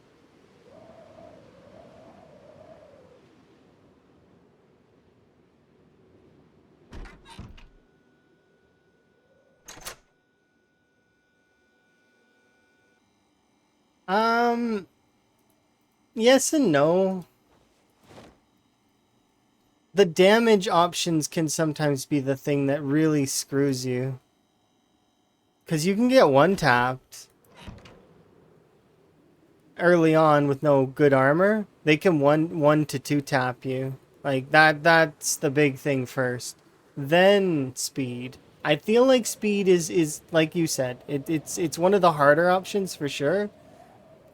Yes and no. The damage options can sometimes be the thing that really screws you. Because you can get one-tapped early on with no good armor. They can one to two tap you. Like that's the big thing first. Then speed. I feel like speed is like you said. It's one of the harder options for sure.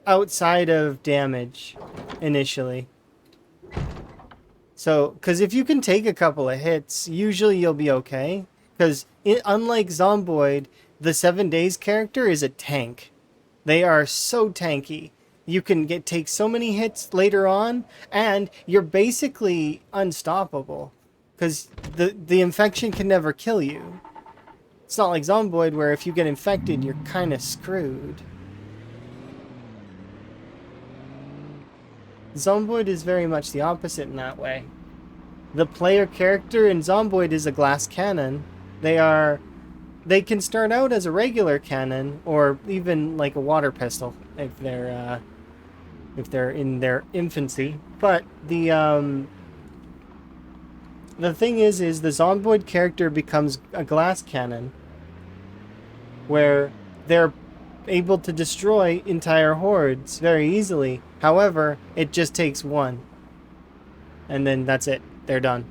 Outside of damage initially. So, because if you can take a couple of hits, usually you'll be okay. Because unlike Zomboid, the 7 Days character is a tank. They are so tanky. You can take so many hits later on, and you're basically unstoppable. Because the infection can never kill you. It's not like Zomboid where if you get infected, you're kind of screwed. Zomboid is very much the opposite in that way. The player character in Zomboid is a glass cannon. They can start out as a regular cannon or even like a water pistol if they're in their infancy. But the thing is the Zomboid character becomes a glass cannon where they're able to destroy entire hordes very easily. However, it just takes one. And then that's it. They're done.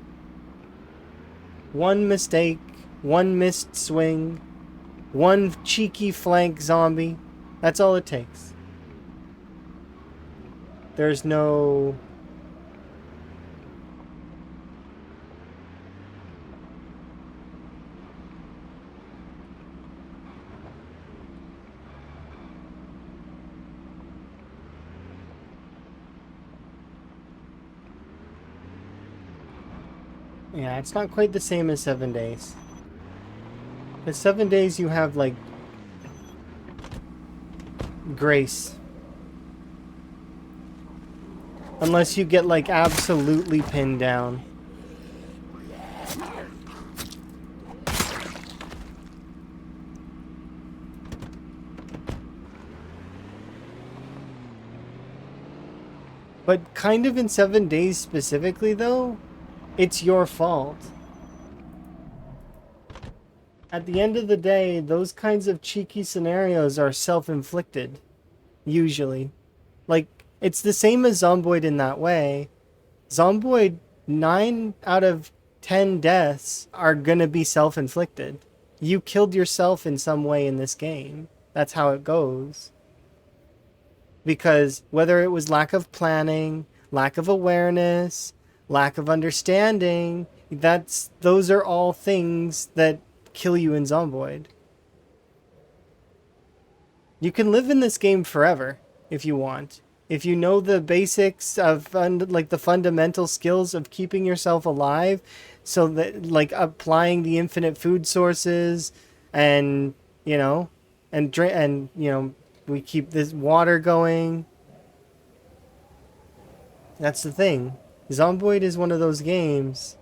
One mistake, one missed swing, one cheeky flank zombie. That's all it takes. There's no... Yeah, it's not quite the same as 7 Days. But 7 Days you have, like, grace. Unless you get, like, absolutely pinned down. But kind of in 7 Days specifically, though, it's your fault. At the end of the day, those kinds of cheeky scenarios are self-inflicted. Usually. Like, it's the same as Zomboid in that way. Zomboid, 9 out of 10 deaths are gonna be self-inflicted. You killed yourself in some way in this game. That's how it goes. Because whether it was lack of planning, lack of awareness, lack of understanding, those are all things that kill you in Zomboid. You can live in this game forever if you want. If you know the basics of like the fundamental skills of keeping yourself alive, so that like applying the infinite food sources and we keep this water going. That's the thing. Zomboid is one of those games.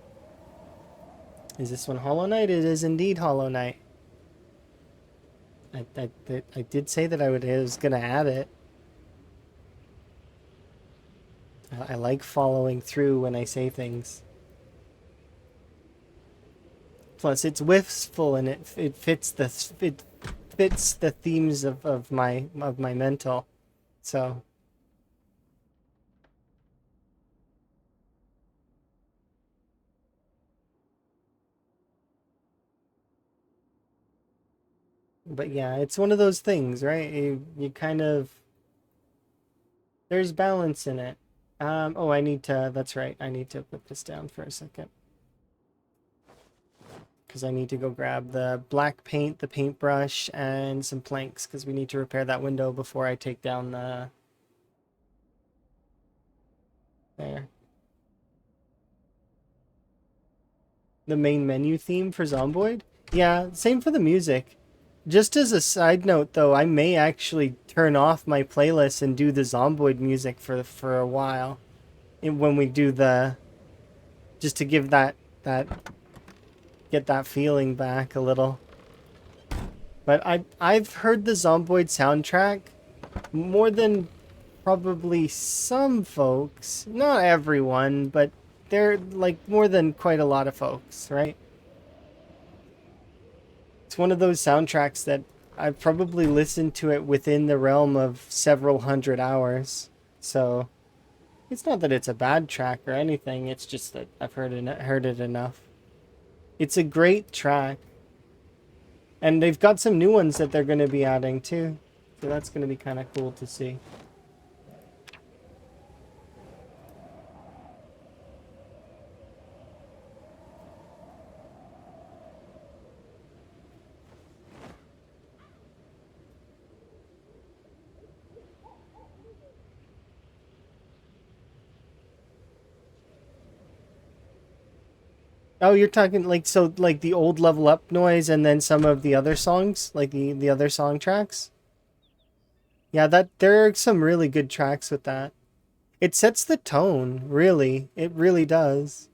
Is this one Hollow Knight? It is indeed Hollow Knight. I did say that I was gonna add it. I like following through when I say things. Plus, it's wistful and it fits the themes of my mental. So. But yeah, it's one of those things, right? You kind of... There's balance in it. Oh, that's right. I need to put this down for a second. Because I need to go grab the black paint, the paintbrush, and some planks. Because we need to repair that window before I take down the There. The main menu theme for Zomboid? Yeah, same for the music. Just as a side note, though, I may actually turn off my playlist and do the Zomboid music for a while, when we do the, just to give that get that feeling back a little. But I've heard the Zomboid soundtrack more than probably some folks, not everyone, but they're like more than quite a lot of folks, right? It's one of those soundtracks that I've probably listened to it within the realm of several hundred hours. So it's not that it's a bad track or anything, it's just that I've heard it enough. It's a great track. And they've got some new ones that they're going to be adding too. So that's going to be kind of cool to see. Oh, you're talking like, so like the old Level Up noise and then some of the other songs, like the other song tracks? Yeah, that there are some really good tracks with that. It sets the tone, really. It really does.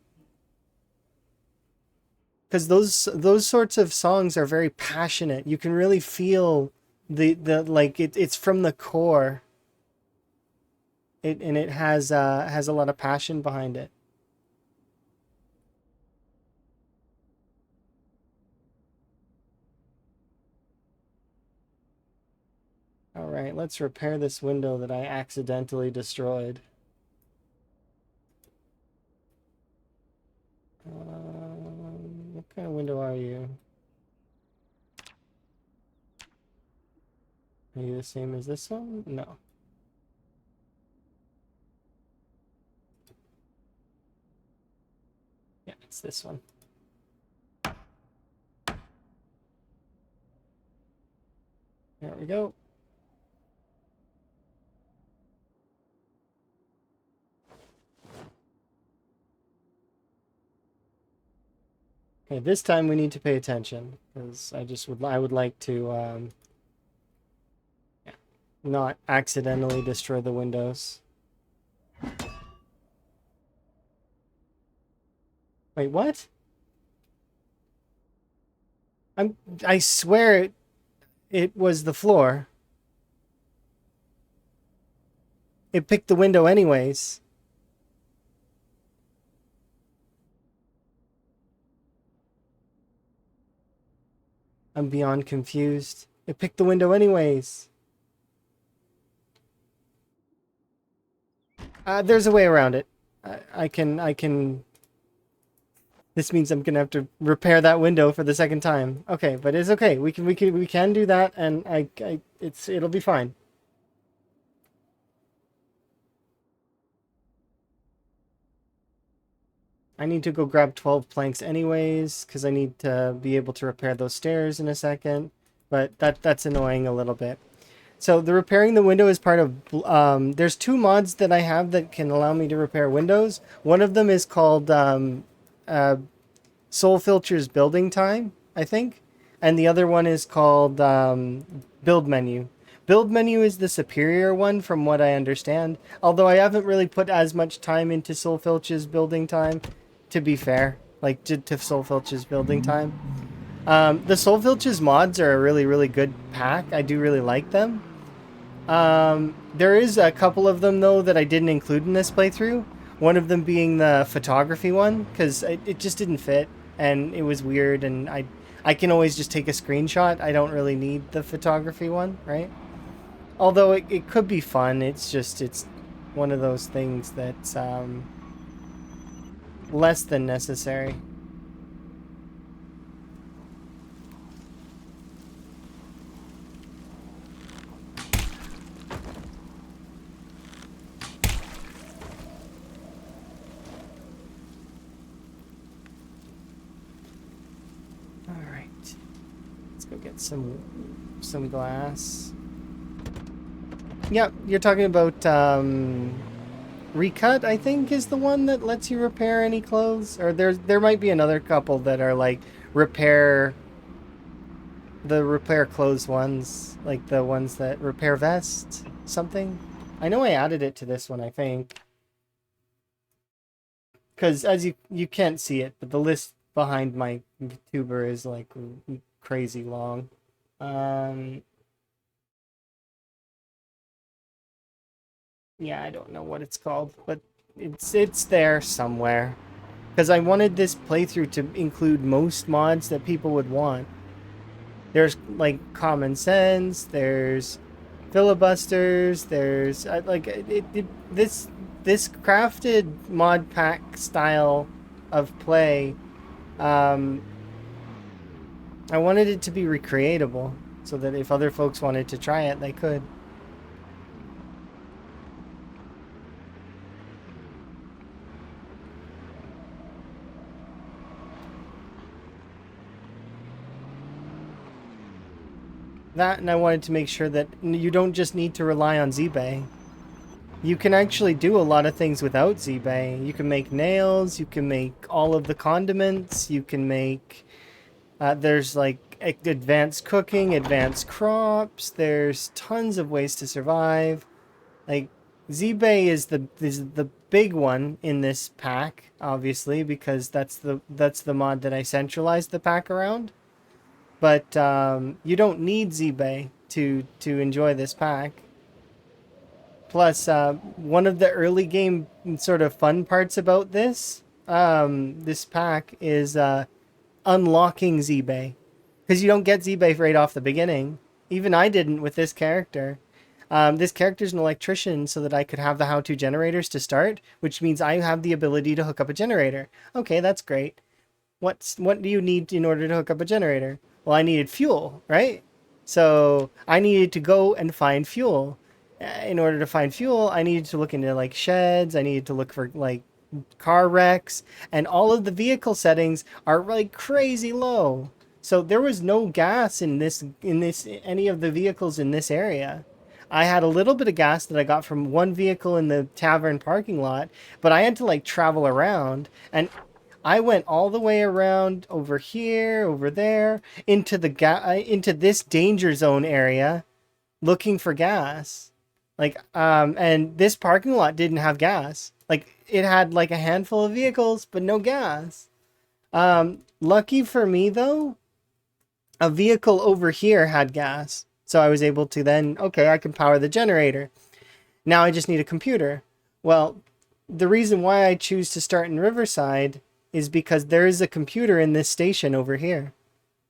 Because those sorts of songs are very passionate. You can really feel the like it's from the core. It has a lot of passion behind it. All right, let's repair this window that I accidentally destroyed. What kind of window are you? Are you the same as this one? No. Yeah, it's this one. There we go. Okay, this time we need to pay attention because I would like to not accidentally destroy the windows. Wait, what? I swear it was the floor. It picked the window anyways. I'm beyond confused. It picked the window anyways. There's a way around it. I can. This means I'm gonna have to repair that window for the second time. Okay, but it's okay. We can do that, and it'll be fine. I need to go grab 12 planks anyways, because I need to be able to repair those stairs in a second. But that's annoying a little bit. So the repairing the window is part of... there's two mods that I have that can allow me to repair windows. One of them is called Soul Filter's Building Time, I think. And the other one is called Build Menu. Build Menu is the superior one from what I understand. Although I haven't really put as much time into Soul Filter's Building Time, to be fair. Like, to Soul Filter's Building Time. The Soul Filter's mods are a really, really good pack. I do really like them. There is a couple of them, though, that I didn't include in this playthrough. One of them being the photography one, because it just didn't fit, and it was weird, and I can always just take a screenshot. I don't really need the photography one, right? Although it could be fun, it's one of those things that's less than necessary. Alright. Let's go get some glass. Yep, you're talking about Recut, I think, is the one that lets you repair any clothes. Or there might be another couple that are like repair clothes ones, like the ones that repair vests, something. I know I added it to this one, I think. Because as you can't see it, but the list behind my tuber is like crazy long. Um, yeah, I don't know what it's called, but it's there somewhere. Because I wanted this playthrough to include most mods that people would want. There's like common sense. There's filibusters. There's this crafted mod pack style of play. Um, I wanted it to be recreatable so that if other folks wanted to try it, they could. That, and I wanted to make sure that you don't just need to rely on ZBay. You can actually do a lot of things without ZBay. You can make nails, you can make all of the condiments, you can make... there's like advanced cooking, advanced crops, there's tons of ways to survive. Like, ZBay is the big one in this pack, obviously, because that's the mod that I centralized the pack around. But you don't need ZBay to enjoy this pack. Plus, one of the early game sort of fun parts about this pack is unlocking ZBay. Because you don't get ZBay right off the beginning. Even I didn't with this character. This character's an electrician so that I could have the how-to generators to start, which means I have the ability to hook up a generator. Okay, that's great. What do you need in order to hook up a generator? Well, I needed fuel, right? So I needed to go and find fuel. In order to find fuel, I needed to look into like sheds. I needed to look for like car wrecks, and all of the vehicle settings are like crazy low. So there was no gas in any of the vehicles in this area. I had a little bit of gas that I got from one vehicle in the tavern parking lot, but I had to like travel around, and I went all the way around over here, over there, into into this danger zone area, looking for gas. Like, and this parking lot didn't have gas. Like, it had like a handful of vehicles, but no gas. Lucky for me though, a vehicle over here had gas. So I was able to then, okay, I can power the generator. Now I just need a computer. Well, the reason why I choose to start in Riverside is because there is a computer in this station over here.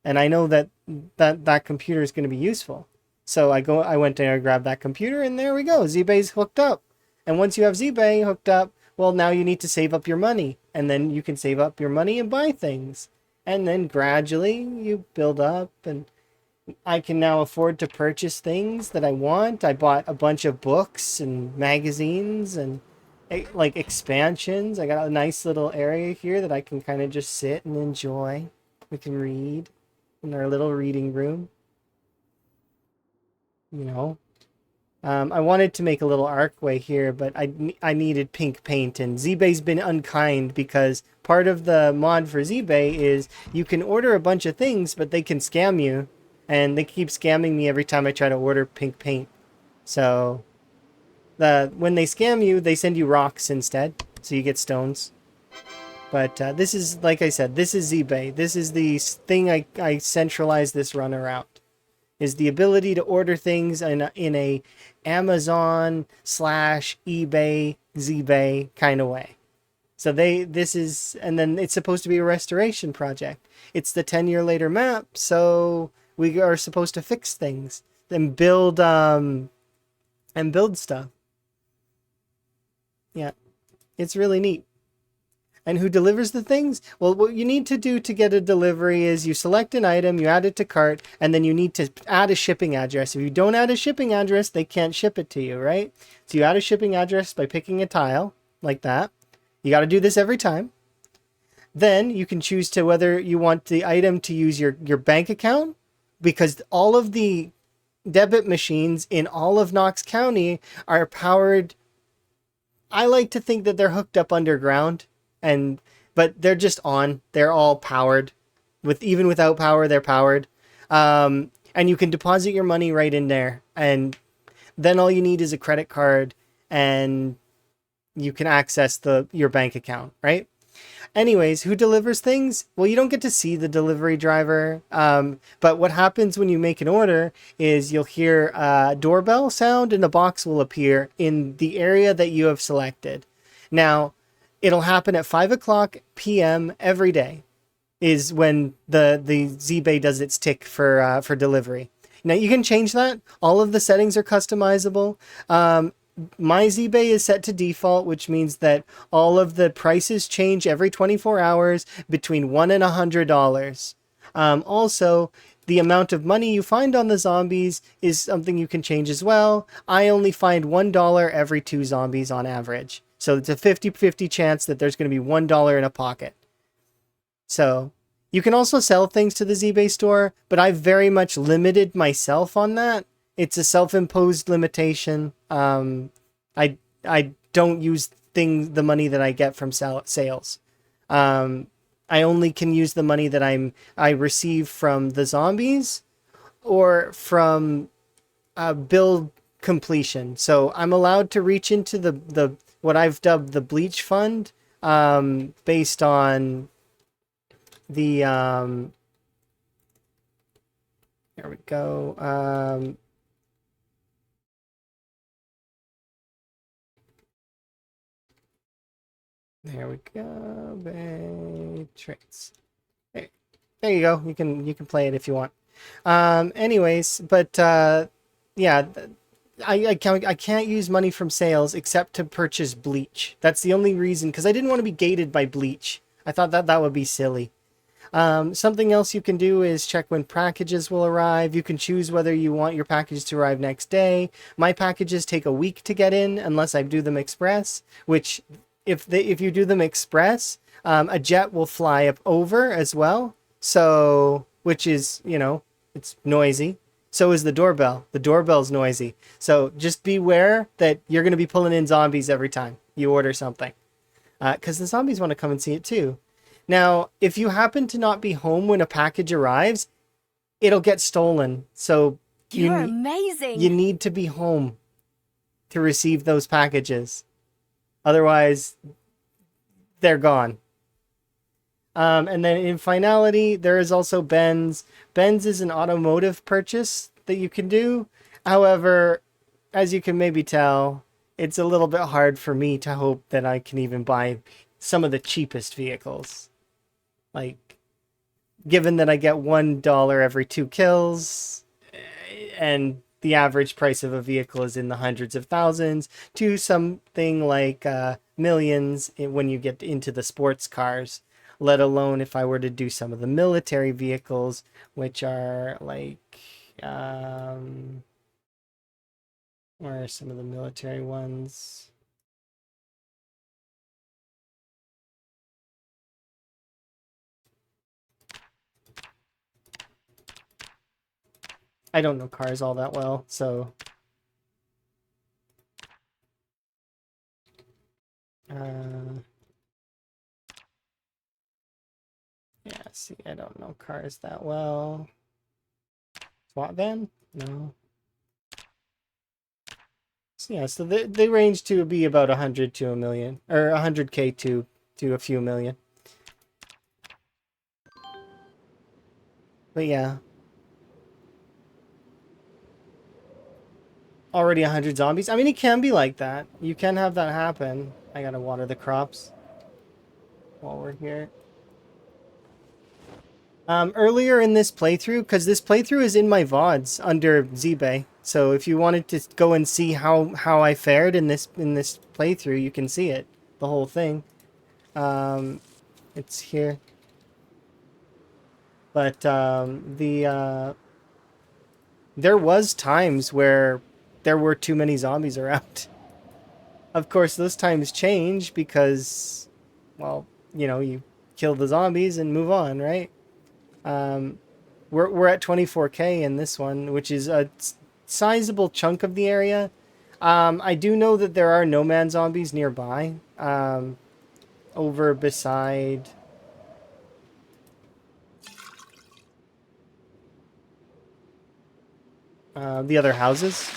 And I know that computer is going to be useful. So I went there, I grabbed that computer, and there we go. ZBay's hooked up. And once you have ZBay hooked up, well, now you need to save up your money. And then you can save up your money and buy things. And then gradually you build up, and I can now afford to purchase things that I want. I bought a bunch of books and magazines and like expansions. I got a nice little area here that I can kind of just sit and enjoy. We can read in our little reading room. You know, I wanted to make a little archway here, but I needed pink paint, and ZBay's been unkind because part of the mod for ZBay is you can order a bunch of things, but they can scam you, and they keep scamming me every time I try to order pink paint. So when they scam you, they send you rocks instead, so you get stones. But this is, like I said, this is ZBay. This is the thing I centralized this run around. Is the ability to order things in a Amazon / eBay ZBay kind of way. So and then it's supposed to be a restoration project. It's the 10-year later map, so we are supposed to fix things and build stuff. Yeah, it's really neat. And who delivers the things? Well, what you need to do to get a delivery is you select an item, you add it to cart, and then you need to add a shipping address. If you don't add a shipping address, they can't ship it to you, right? So you add a shipping address by picking a tile, like that. You got to do this every time. Then you can choose to whether you want the item to use your bank account, because all of the debit machines in all of Knox County are powered I like to think that they're hooked up underground, but they're just on. They're all powered. Even without power, they're powered. And you can deposit your money right in there, and then all you need is a credit card, and you can access your bank account, right? Anyways, who delivers things? Well, you don't get to see the delivery driver. But what happens when you make an order is you'll hear a doorbell sound and a box will appear in the area that you have selected. Now, it'll happen at 5 o'clock p.m. every day is when the ZBay does its tick for delivery. Now, you can change that. All of the settings are customizable. My ZBay is set to default, which means that all of the prices change every 24 hours between $1 and $100. Also, the amount of money you find on the zombies is something you can change as well. I only find $1 every 2 zombies on average. So it's a 50-50 chance that there's going to be $1 in a pocket. So you can also sell things to the ZBay store, but I've very much limited myself on that. It's a self-imposed limitation. I don't use the money that I get from sales. I only can use the money that I receive from the zombies or from build completion. So I'm allowed to reach into the what I've dubbed the bleach fund, based on the there we go. There we go. Bay traits. There you go. You can play it if you want. Anyways, but yeah, I can't use money from sales except to purchase bleach. That's the only reason, because I didn't want to be gated by bleach. I thought that would be silly. Something else you can do is check when packages will arrive. You can choose whether you want your packages to arrive next day. My packages take a week to get in unless I do them express, which if you do them express, a jet will fly up over as well. So, which is, it's noisy. So is the doorbell. The doorbell's noisy. So just beware that you're going to be pulling in zombies every time you order something. Because the zombies want to come and see it too. Now, if you happen to not be home when a package arrives, it'll get stolen. So You're amazing. You need to be home to receive those packages. Otherwise, they're gone. And then in finality, there is also Ben's. Ben's is an automotive purchase that you can do. However, as you can maybe tell, it's a little bit hard for me to hope that I can even buy some of the cheapest vehicles. Like, given that I get $1 every 2 kills, and the average price of a vehicle is in the hundreds of thousands, to something like millions when you get into the sports cars, let alone if I were to do some of the military vehicles, which are like, where are some of the military ones? I don't know cars all that well, so yeah, see, I don't know cars that well. SWAT van? No. So yeah, so they range to be about 100 to a million, or 100K to a few million. But yeah. Already 100 zombies. I mean, it can be like that. You can have that happen. I gotta water the crops while we're here. Earlier in this playthrough, because this playthrough is in my VODs under ZBay, so if you wanted to go and see how I fared in this playthrough, you can see it, the whole thing. It's here. But there was times where there were too many zombies around. Of course, those times change because, well, you kill the zombies and move on, right? We're at 24K in this one, which is a sizable chunk of the area. I do know that there are no man zombies nearby. Over beside the other houses.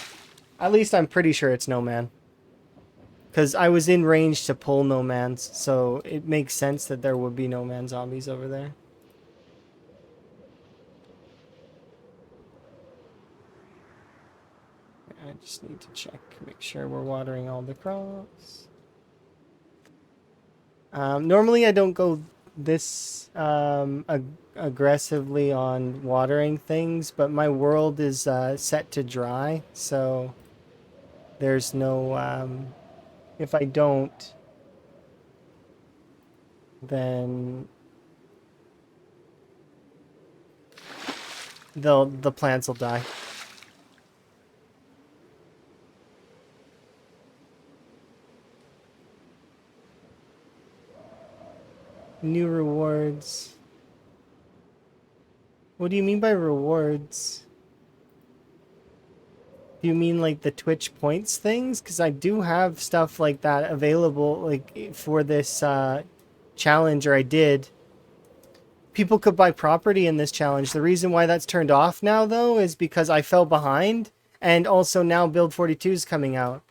At least I'm pretty sure it's no man. Because I was in range to pull no mans, so it makes sense that there would be no man zombies over there. I just need to check, make sure we're watering all the crops. Normally I don't go this aggressively on watering things, but my world is set to dry, so there's no... if I don't, then the plants will die. New rewards. What do you mean by rewards? Do you mean like the Twitch points things? Because I do have stuff like that available, like for this challenge, or I did. People could buy property in this challenge. The reason why that's turned off now, though, is because I fell behind, and also now Build 42 is coming out.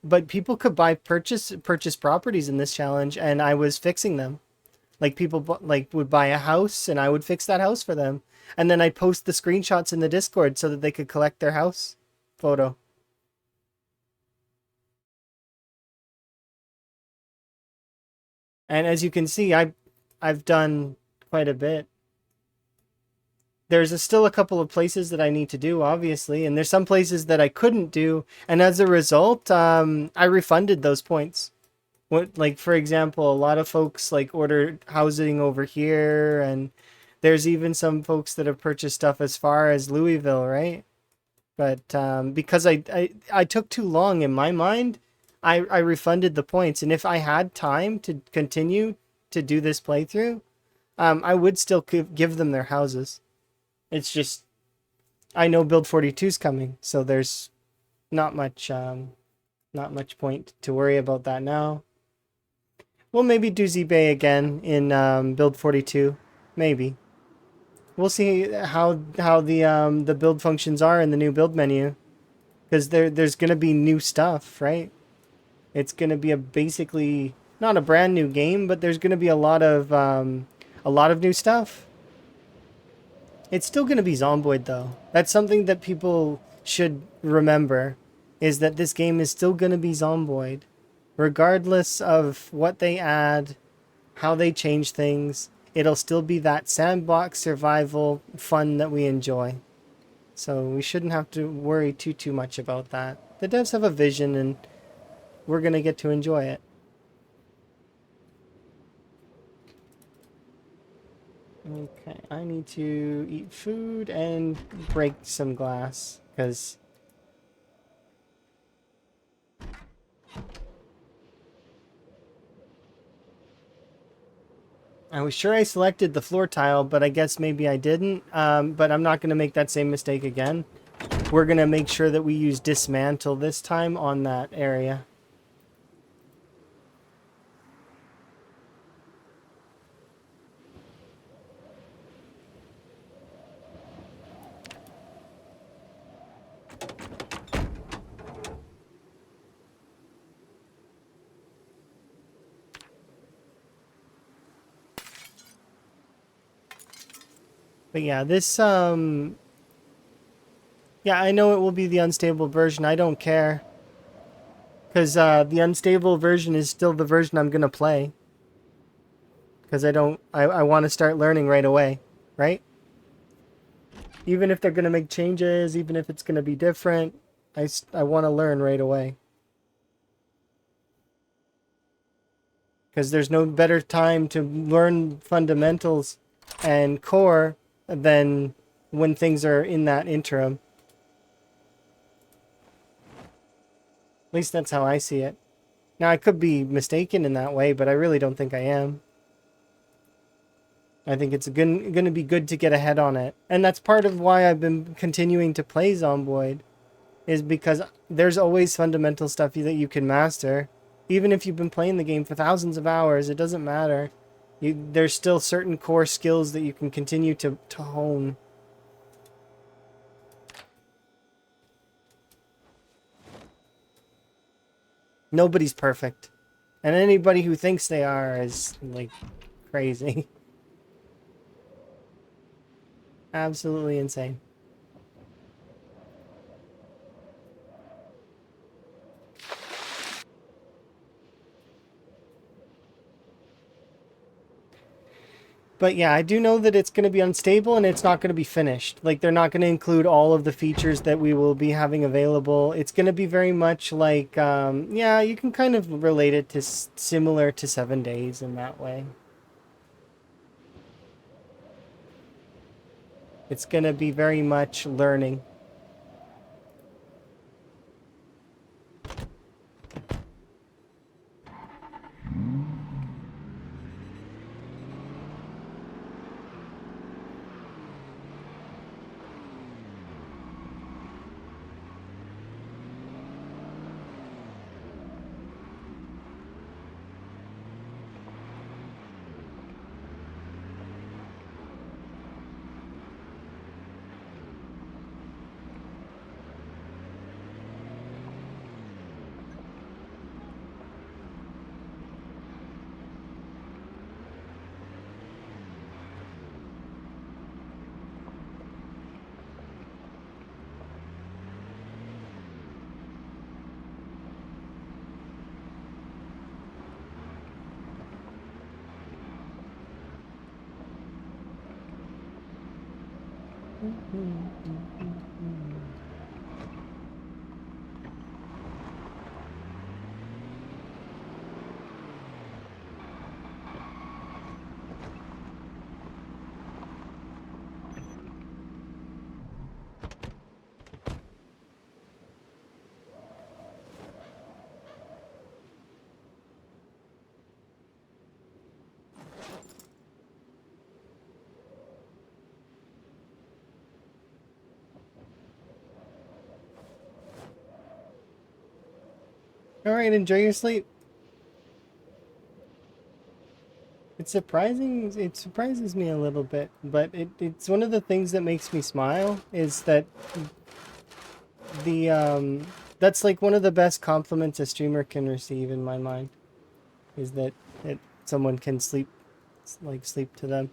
But people could buy purchase properties in this challenge, and I was fixing them. Like people would buy a house, and I would fix that house for them, and then I'd post the screenshots in the Discord so that they could collect their house photo. And as you can see, I've done quite a bit. There's still a couple of places that I need to do, obviously, and there's some places that I couldn't do, and as a result, I refunded those points. What, like, for example, a lot of folks like ordered housing over here, and there's even some folks that have purchased stuff as far as Louisville, right? But because I took too long in my mind, I refunded the points, and if I had time to continue to do this playthrough, I would still give them their houses. It's just, I know Build 42 is coming, so there's not much point to worry about that now. We'll maybe do ZBay again in Build 42, maybe. We'll see how the build functions are in the new build menu, because there's gonna be new stuff, right? It's gonna be basically not a brand new game, but there's gonna be a lot of new stuff. It's still gonna be zomboid though. That's something that people should remember, is that this game is still gonna be zomboid. Regardless of what they add, how they change things, it'll still be that sandbox survival fun that we enjoy. So we shouldn't have to worry too much about that. The devs have a vision, and we're going to get to enjoy it. Okay, I need to eat food and break some glass, because I was sure I selected the floor tile, but I guess maybe I didn't. But I'm not going to make that same mistake again. We're going to make sure that we use dismantle this time on that area. But yeah, this, yeah, I know it will be the unstable version. I don't care. Because the unstable version is still the version I'm going to play. Because I want to start learning right away, right? Even if they're going to make changes, even if it's going to be different, I want to learn right away. Because there's no better time to learn fundamentals and core than when things are in that interim. At least that's how I see it. Now, I could be mistaken in that way, but I really don't think I am. I think it's going to be good to get ahead on it. And that's part of why I've been continuing to play Zomboid. is because there's always fundamental stuff that you can master. Even if you've been playing the game for thousands of hours, it doesn't matter. There's still certain core skills that you can continue to hone. Nobody's perfect. And anybody who thinks they are is, like, crazy. Absolutely insane. But yeah, I do know that it's going to be unstable and it's not going to be finished. Like, they're not going to include all of the features that we will be having available. It's going to be very much like, yeah, you can kind of relate it to similar to 7 Days in that way. It's going to be very much learning. All right, enjoy your sleep. It's surprising. It surprises me a little bit, but it's one of the things that makes me smile is that that's like one of the best compliments a streamer can receive in my mind is that someone can sleep to them.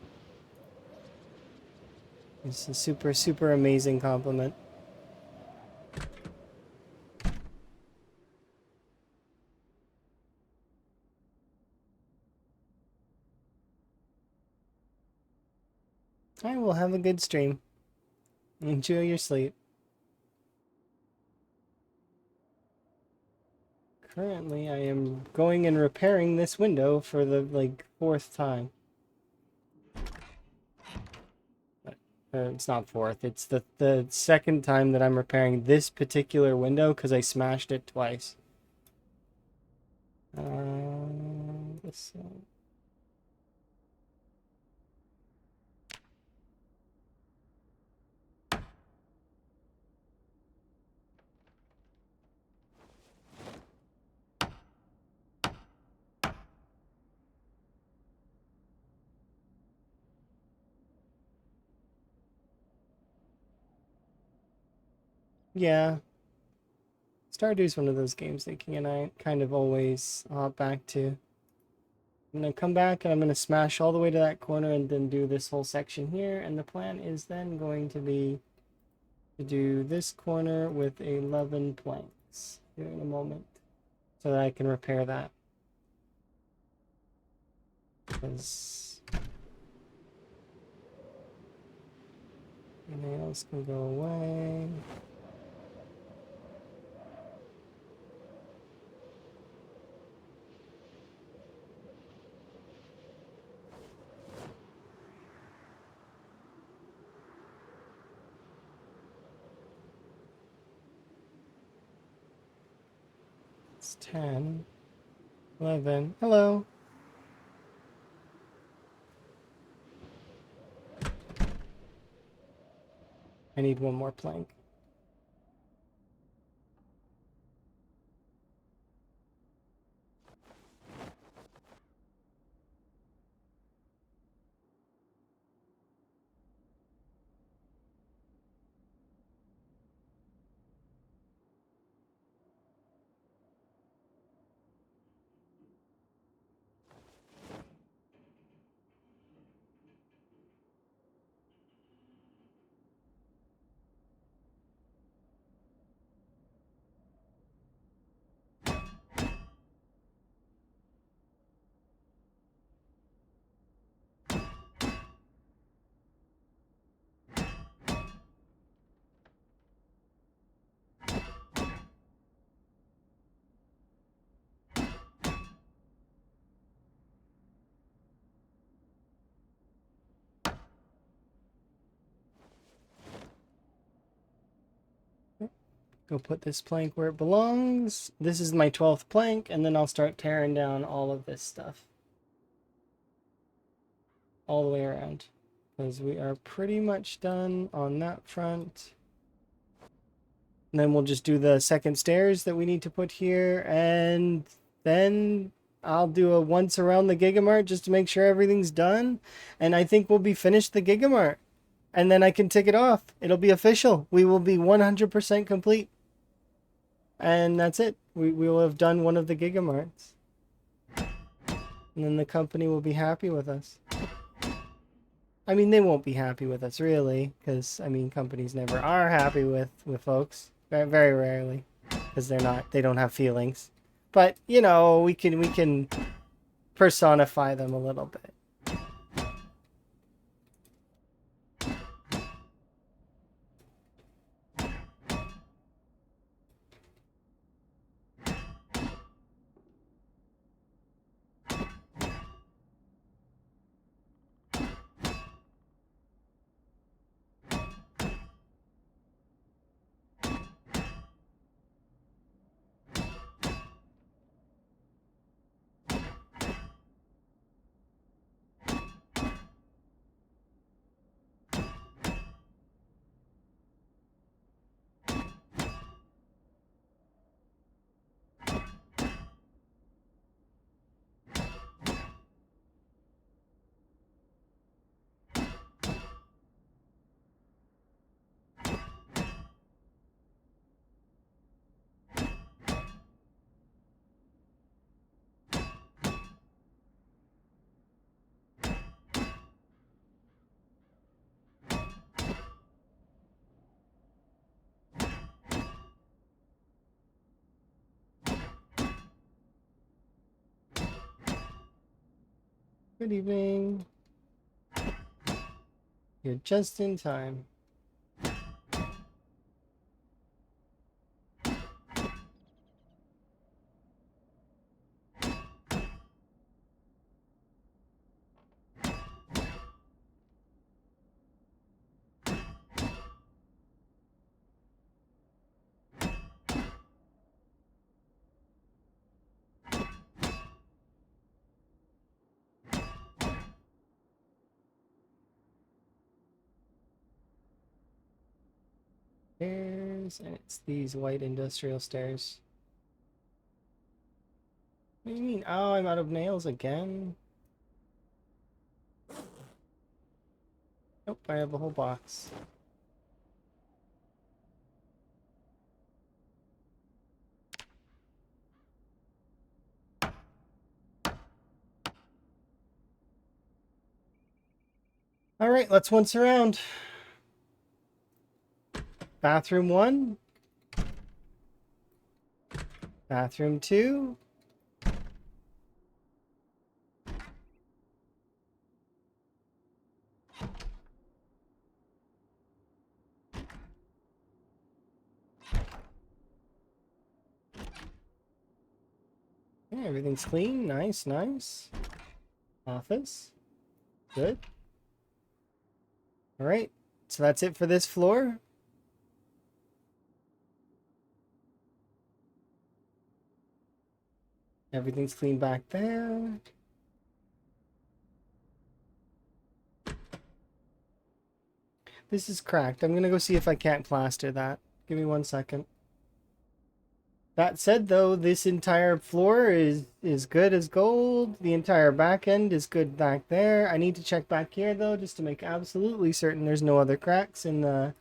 It's a super amazing compliment. I will have a good stream. Enjoy your sleep. Currently, I am going and repairing this window for the, like, 4th time. It's not 4th, it's the 2nd time that I'm repairing this particular window because I smashed it twice. This one. Yeah. Stardew's one of those games that King and I kind of always hop back to. I'm going to come back and I'm going to smash all the way to that corner and then do this whole section here. And the plan is then going to be to do this corner with 11 planks here in a moment so that I can repair that. Because the nails can go away. It's 10, 11. Hello. I need one more plank. Go put this plank where it belongs. This is my 12th plank, and then I'll start tearing down all of this stuff. All the way around. Because we are pretty much done on that front. And then we'll just do the second stairs that we need to put here, and then I'll do a once around the Gigamart just to make sure everything's done. And I think we'll be finished the Gigamart. And then I can tick it off. It'll be official. We will be 100% complete. And that's it. We will have done one of the Gigamarts. And then the company will be happy with us. I mean, they won't be happy with us, really. Because, I mean, companies never are happy with folks. Very rarely. Because they don't have feelings. But, you know, we can personify them a little bit. Good evening. You're just in time. Stairs, and it's these white industrial stairs. What do you mean? Oh, I'm out of nails again? Nope, I have a whole box. All right, let's once around. Bathroom 1. Bathroom 2. Yeah, everything's clean. Nice, nice. Office. Good. All right, so that's it for this floor. Everything's clean back there. This is cracked. I'm gonna go see if I can't plaster that. Give me 1 second. That said, though, this entire floor is good as gold. The entire back end is good back there. I need to check back here, though, just to make absolutely certain there's no other cracks in the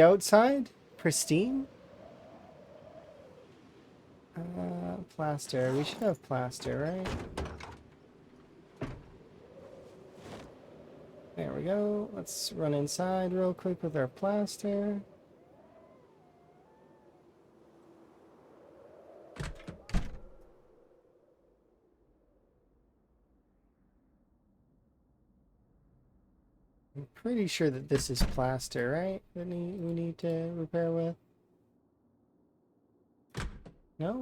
outside. Pristine. Plaster. We should have plaster, right? There we go. Let's run inside real quick with our plaster. I'm pretty sure that this is plaster, right? That we need to repair with. No?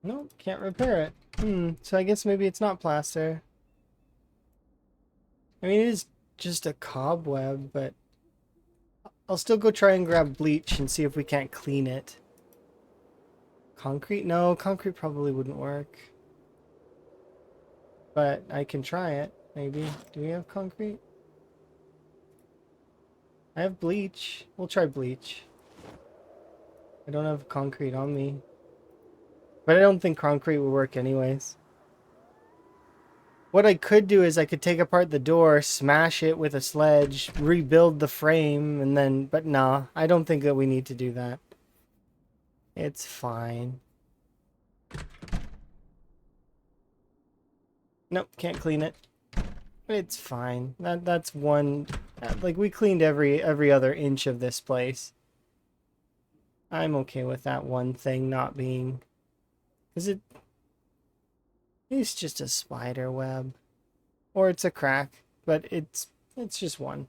Nope, can't repair it. So I guess maybe it's not plaster. I mean, it is just a cobweb, but I'll still go try and grab bleach and see if we can't clean it. Concrete? No, concrete probably wouldn't work. But I can try it, maybe. Do we have concrete? I have bleach. We'll try bleach. I don't have concrete on me. But I don't think concrete will work anyways. What I could do is I could take apart the door, smash it with a sledge, rebuild the frame, and then... But nah, I don't think that we need to do that. It's fine. Nope, can't clean it. It's fine. That's one... Like, we cleaned every other inch of this place. I'm okay with that one thing not being... Because it's just a spider web. Or it's a crack. But it's just one.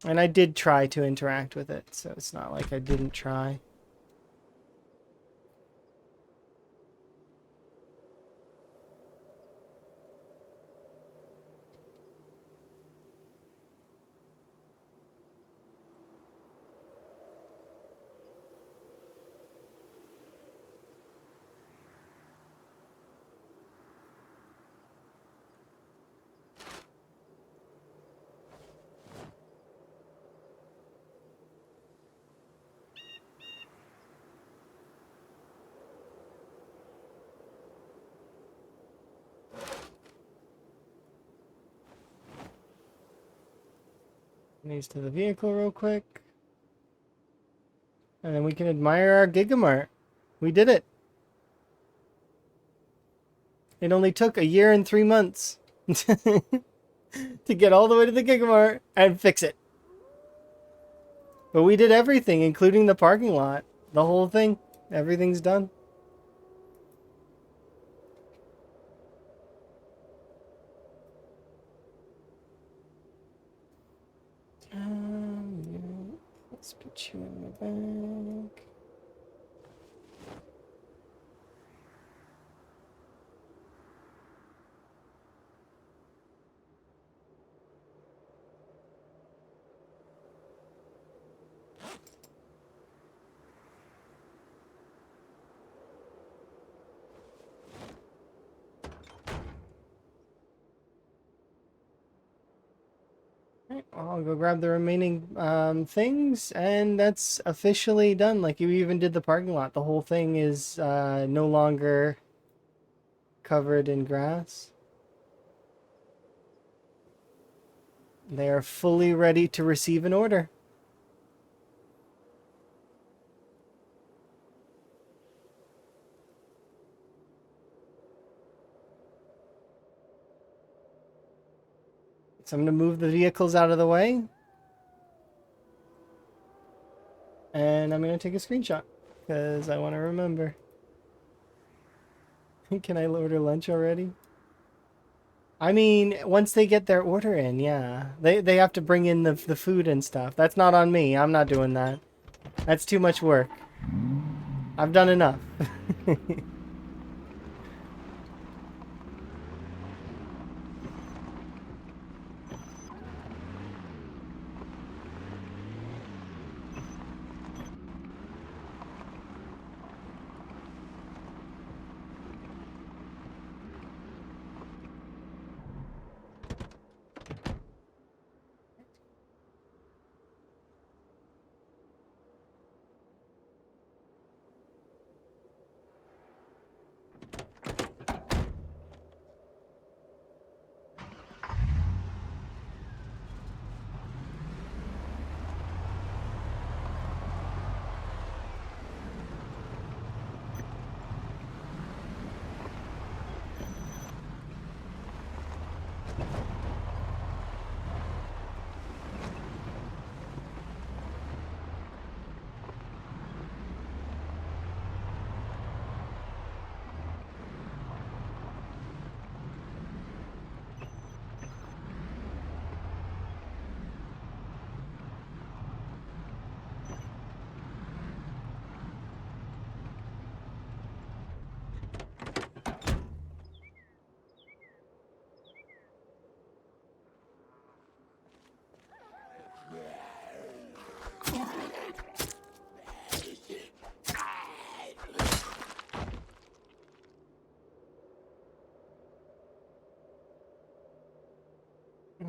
And I did try to interact with it, so it's not like I didn't try. These to the vehicle real quick. And then we can admire our Gigamart. We did it. It only took 1 year and 3 months to get all the way to the Gigamart and fix it. But we did everything, including the parking lot. The whole thing. Everything's done. Yeah. Let's put you in the back. Alright, I'll go grab the remaining things, and that's officially done. Like, you even did the parking lot. The whole thing is no longer covered in grass. They are fully ready to receive an order. So I'm going to move the vehicles out of the way. And I'm going to take a screenshot because I want to remember. Can I order lunch already? I mean, once they get their order in, yeah. They have to bring in the food and stuff. That's not on me. I'm not doing that. That's too much work. I've done enough.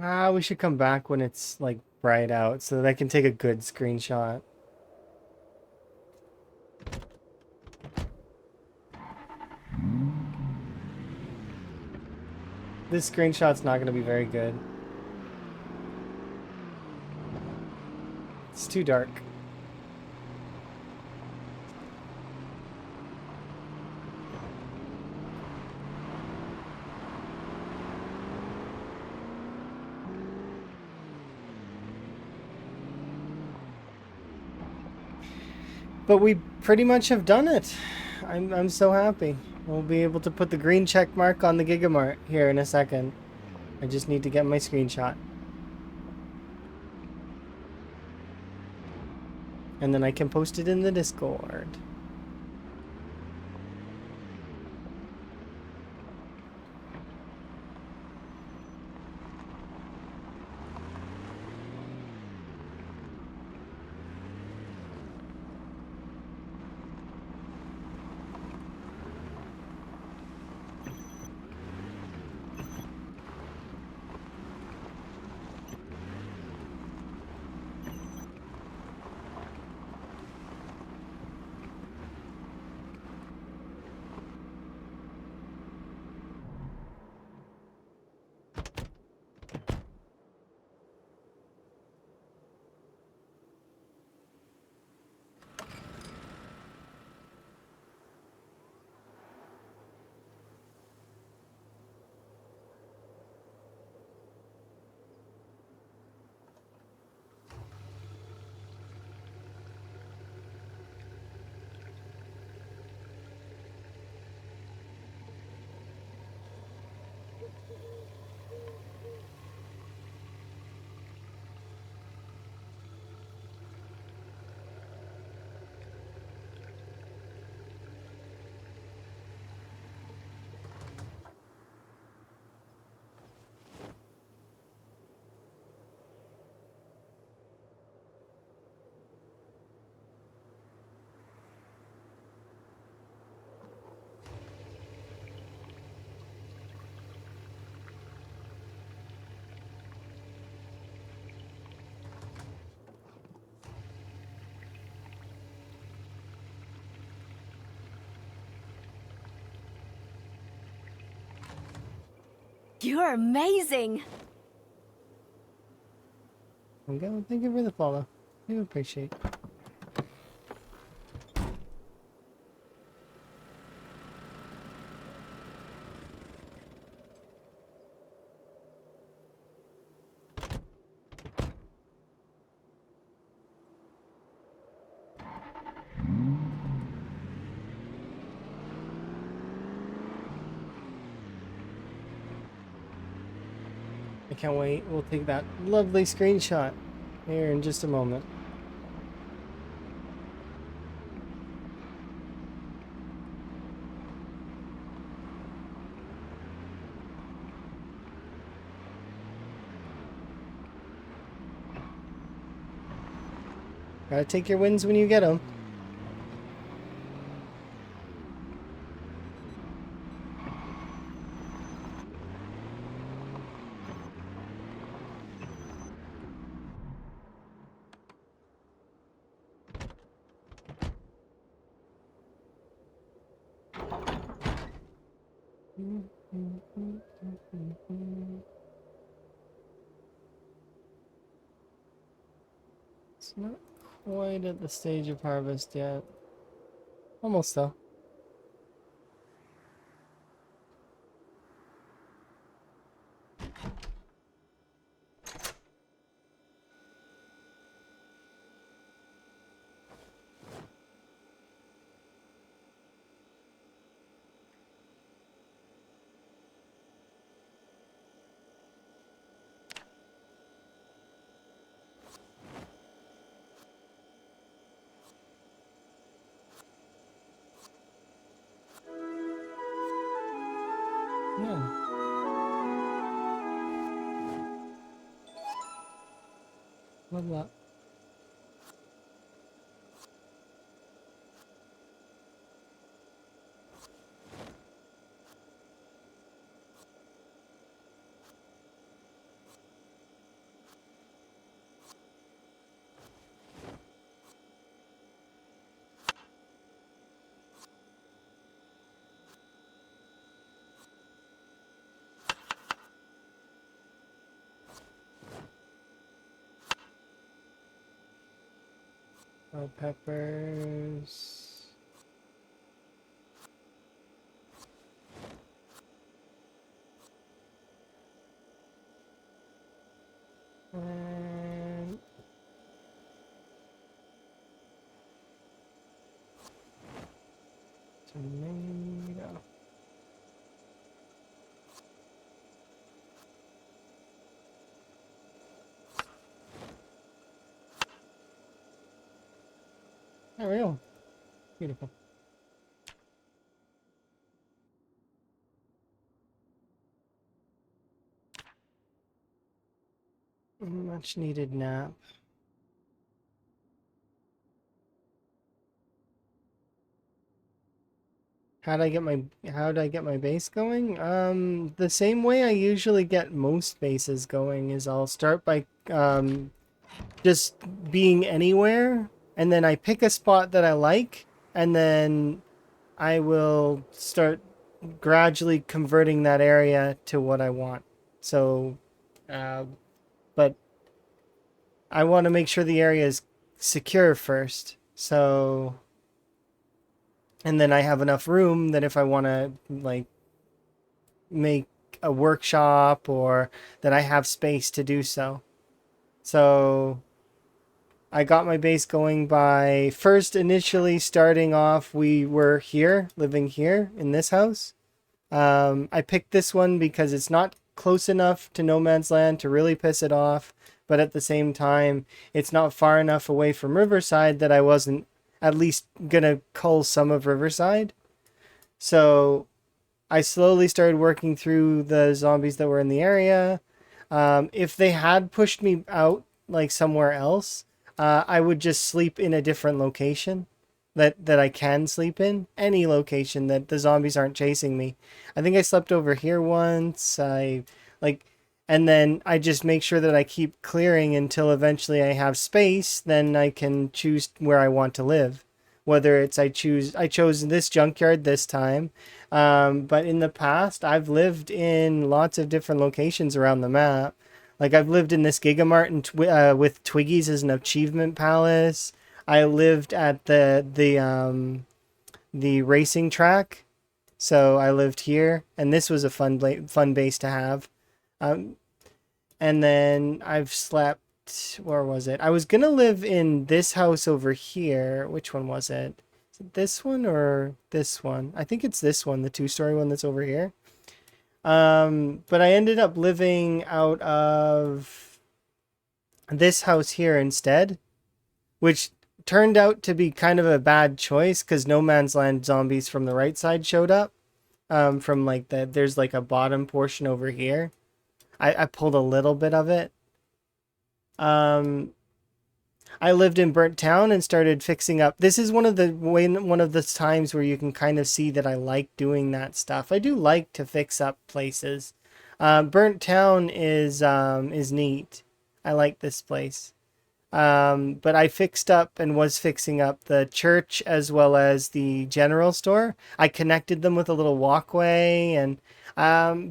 We should come back when it's like bright out so that I can take a good screenshot. This screenshot's not going to be very good. It's too dark. But we pretty much have done it. I'm so happy. We'll be able to put the green check mark on the Gigamart here in a second. I just need to get my screenshot. And then I can post it in the Discord. You're amazing. Okay, well, thank you for the follow. I do appreciate it. I can't wait. We'll take that lovely screenshot here in just a moment. Gotta take your wins when you get them. It's not quite at the stage of harvest yet. Almost though. Yeah. Love that. Bell peppers. And tomato. There we go. Beautiful. Much needed nap. How'd I get my base going? The same way I usually get most bases going is I'll start by just being anywhere, and then I pick a spot that I like, and then I will start gradually converting that area to what I want. So, but I want to make sure the area is secure first. So, and then I have enough room that if I want to like make a workshop or that I have space to do so. So I got my base going by first initially starting off, we were here, living here in this house. I picked this one because it's not close enough to no man's land to really piss it off, but at the same time, it's not far enough away from Riverside that I wasn't at least gonna cull some of Riverside. So I slowly started working through the zombies that were in the area. If they had pushed me out like somewhere else, I would just sleep in a different location that I can sleep in. Any location that the zombies aren't chasing me. I think I slept over here once. And then I just make sure that I keep clearing until eventually I have space. Then I can choose where I want to live. Whether it's I chose this junkyard this time, but in the past I've lived in lots of different locations around the map. Like I've lived in this Gigamart with Twiggies as an achievement palace. I lived at the racing track, so I lived here, and this was a fun base to have. Um, and then I've slept. Where was it? I was gonna live in this house over here. Which one was it? Is it this one or this one? I think it's this one, the two-story one that's over here. But I ended up living out of this house here instead, which turned out to be kind of a bad choice because no man's land zombies from the right side showed up. From like there's like a bottom portion over here. I pulled a little bit of it. I lived in Burnt Town and started fixing up. This is one of the times where you can kind of see that I like doing that stuff. I do like to fix up places. Burnt Town is neat. I like this place. But I fixed up and was fixing up the church as well as the general store. I connected them with a little walkway and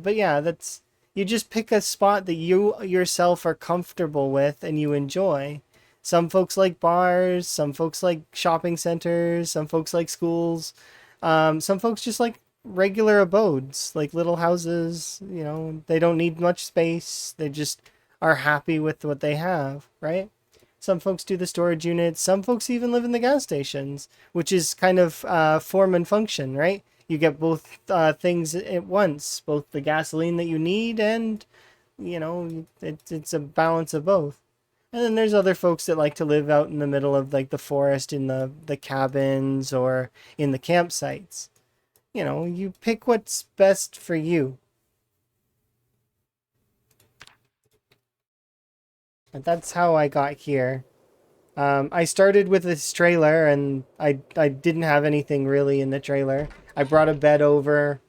but yeah, that's you just pick a spot that you yourself are comfortable with and you enjoy. Some folks like bars, some folks like shopping centers, some folks like schools. Some folks just like regular abodes, like little houses, they don't need much space. They just are happy with what they have, right? Some folks do the storage units. Some folks even live in the gas stations, which is kind of form and function, right? You get both things at once, both the gasoline that you need and, it's a balance of both. And then there's other folks that like to live out in the middle of like the forest in the cabins or in the campsites. You pick what's best for you. And that's how I got here. I started with this trailer and I didn't have anything really in the trailer. I brought a bed over.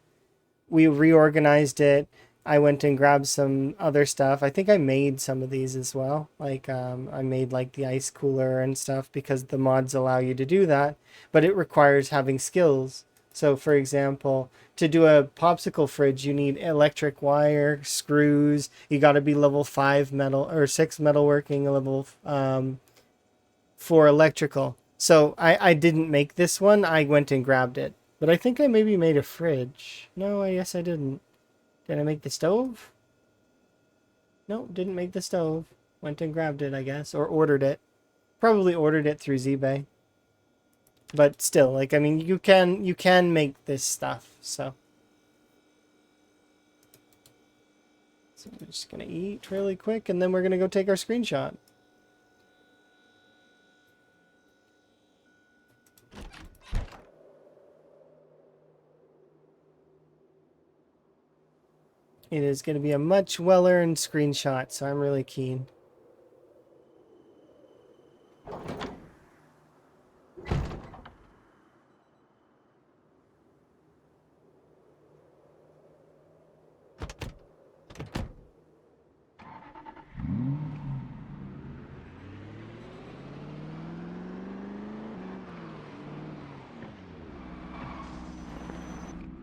We reorganized it. I went and grabbed some other stuff. I think I made some of these as well. Like I made like the ice cooler and stuff because the mods allow you to do that, but it requires having skills. So for example, to do a popsicle fridge, you need electric wire, screws. You got to be level 5 metal or 6 metalworking, level for electrical. So I didn't make this one. I went and grabbed it. But I think I maybe made a fridge. No, I guess I didn't. Did I make the stove? No, didn't make the stove. Went and grabbed it, I guess, or ordered it. Probably ordered it through ZBay. But still, like, I mean, you can make this stuff. So we're just gonna eat really quick, and then we're gonna go take our screenshot. It is gonna be a much well-earned screenshot, so I'm really keen.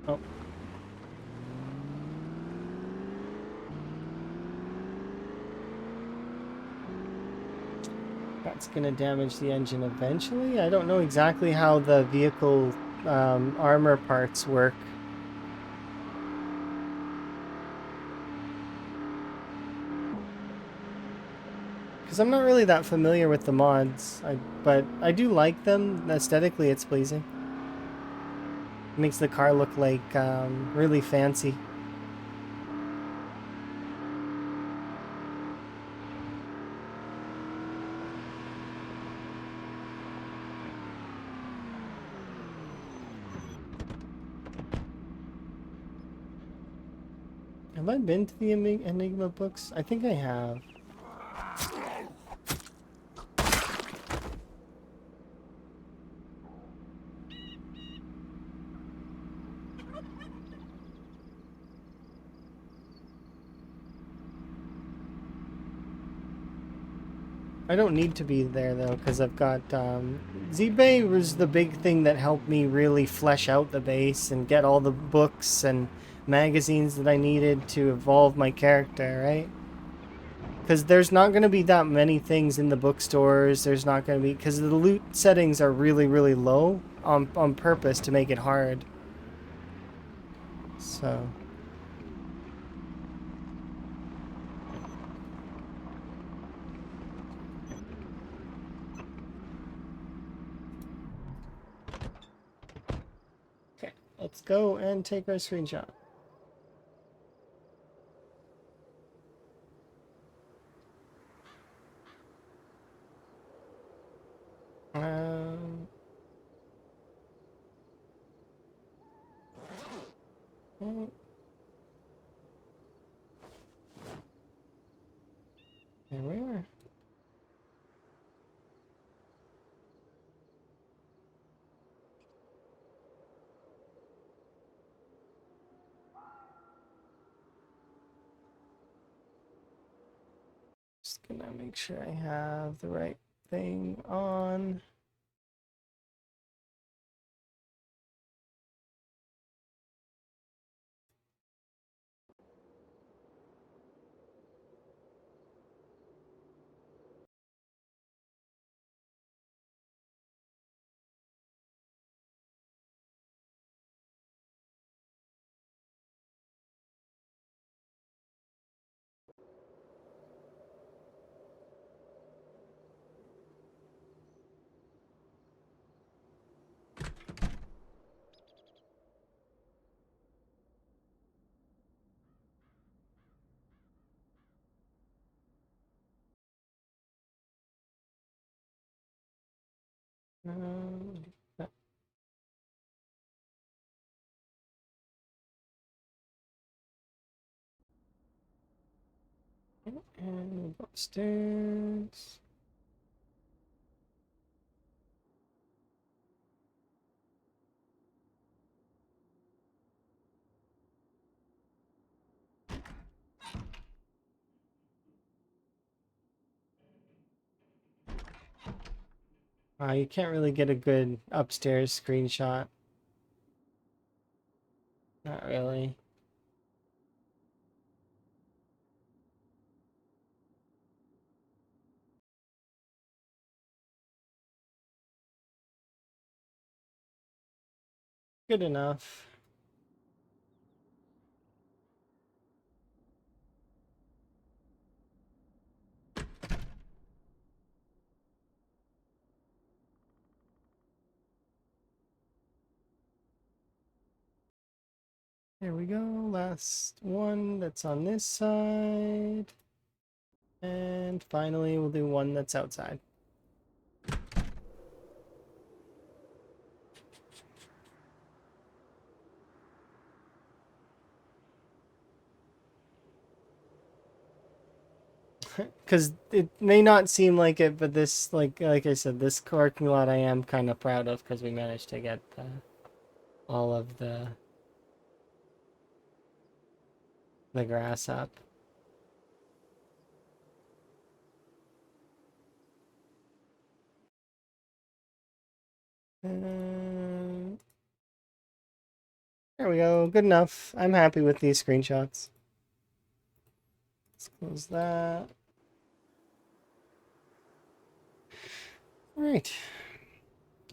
Oh. That's gonna damage the engine eventually. I don't know exactly how the vehicle armor parts work. Because I'm not really that familiar with the mods, but I do like them. Aesthetically, it's pleasing. It makes the car look like really fancy. Have I been to the Enigma books? I think I have. I don't need to be there though, because I've got ZBay was the big thing that helped me really flesh out the base and get all the books and magazines that I needed to evolve my character, right? Because there's not going to be that many things in the bookstores. There's not going to be, because the loot settings are really, really low on purpose to make it hard. So. Okay, let's go and take our screenshot. Um, mm, there we are. Just gonna make sure I have the right thing on. That- and go upstairs. You can't really get a good upstairs screenshot. Not really. Good enough. There we go. Last one that's on this side. And finally, we'll do one that's outside. Because it may not seem like it, but this, like I said, this parking lot I am kind of proud of because we managed to get all of the grass up. There we go. Good enough. I'm happy with these screenshots. Let's close that. All right.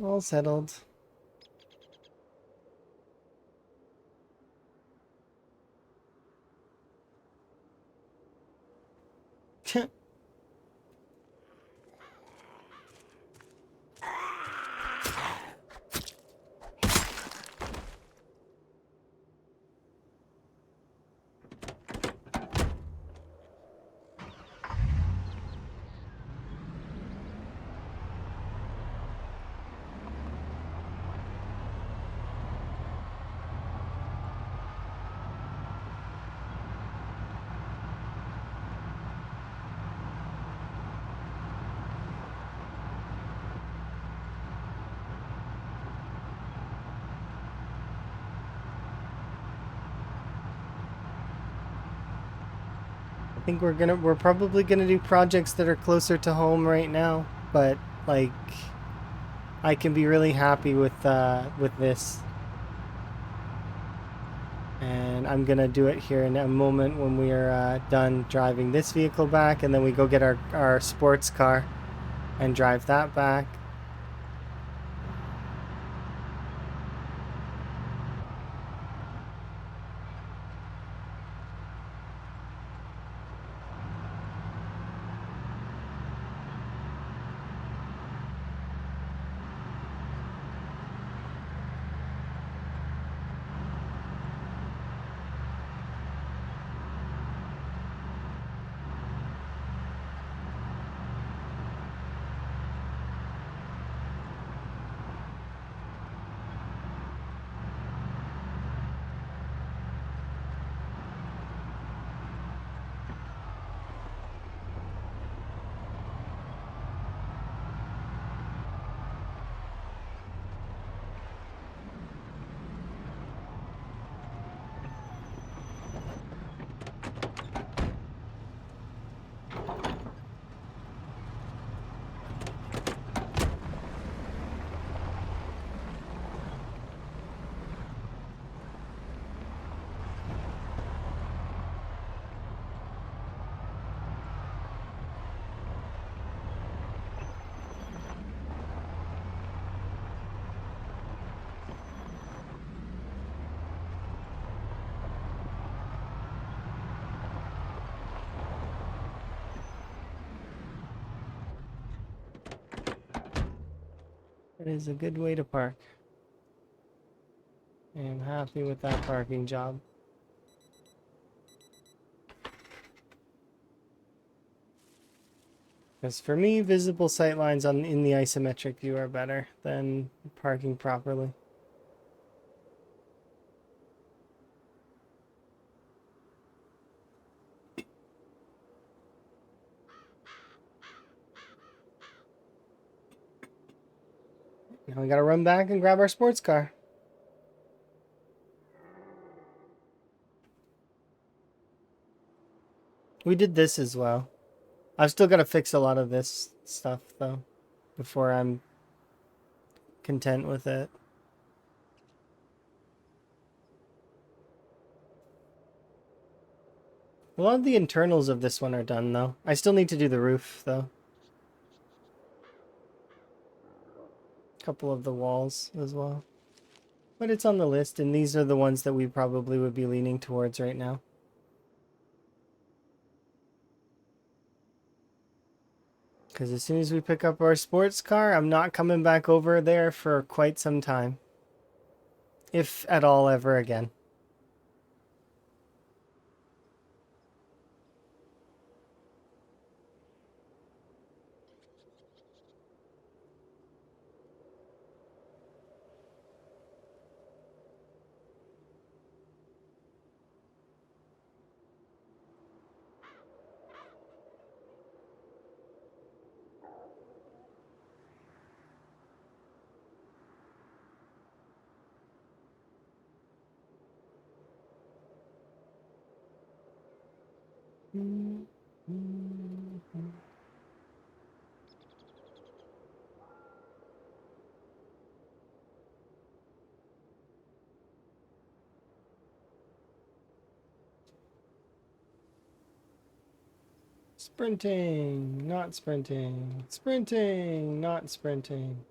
All settled. I think we're probably gonna do projects that are closer to home right now, but like I can be really happy with this. And I'm gonna do it here in a moment when we are done driving this vehicle back, and then we go get our sports car and drive that back. It is a good way to park. I'm happy with that parking job. Because for me, visible sightlines in the isometric view are better than parking properly. Now we gotta run back and grab our sports car. We did this as well. I've still got to fix a lot of this stuff, though, before I'm content with it. A lot of the internals of this one are done, though. I still need to do the roof, though. A couple of the walls as well. But it's on the list, and these are the ones that we probably would be leaning towards right now. Because as soon as we pick up our sports car, I'm not coming back over there for quite some time. If at all ever again. Sprinting, not sprinting. Sprinting, not sprinting.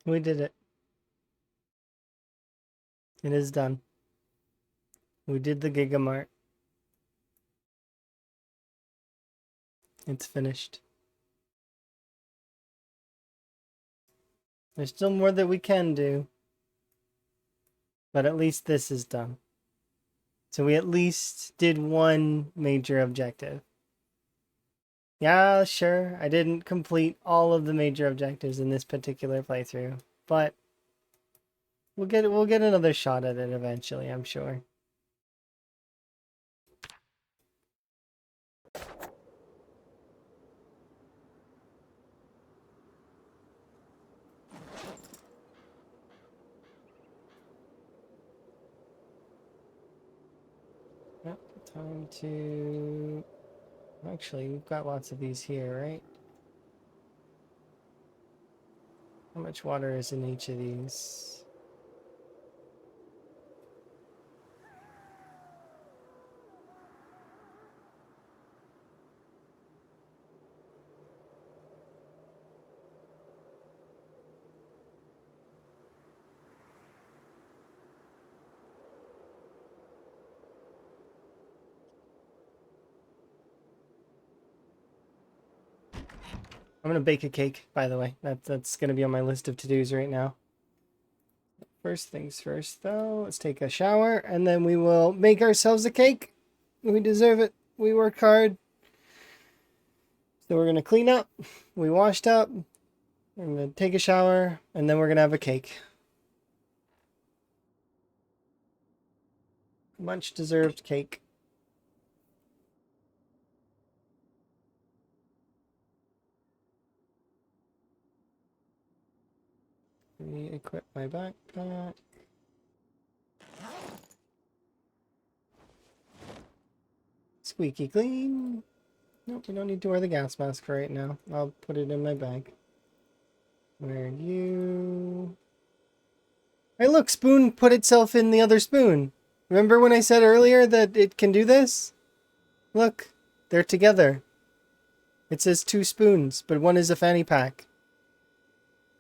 We did it. It is done. We did the Gigamart. It's finished. There's still more that we can do. But at least this is done. So we at least did one major objective. Yeah, sure, I didn't complete all of the major objectives in this particular playthrough, but we'll get another shot at it eventually, I'm sure. Yep, time to... Actually, we've got lots of these here, right? How much water is in each of these? I'm gonna bake a cake, by the way. That's gonna be on my list of to-dos right now. First things first, though, let's take a shower, and then we will make ourselves a cake. We deserve it. We work hard. So we're gonna clean up. We washed up. We're gonna take a shower, and then we're gonna have a cake. Much deserved cake. Let me equip my backpack. Squeaky clean. Nope, we don't need to wear the gas mask for right now. I'll put it in my bag. Where are you? Hey, look, spoon put itself in the other spoon. Remember when I said earlier that it can do this? Look, they're together. It says 2 spoons, but one is a fanny pack.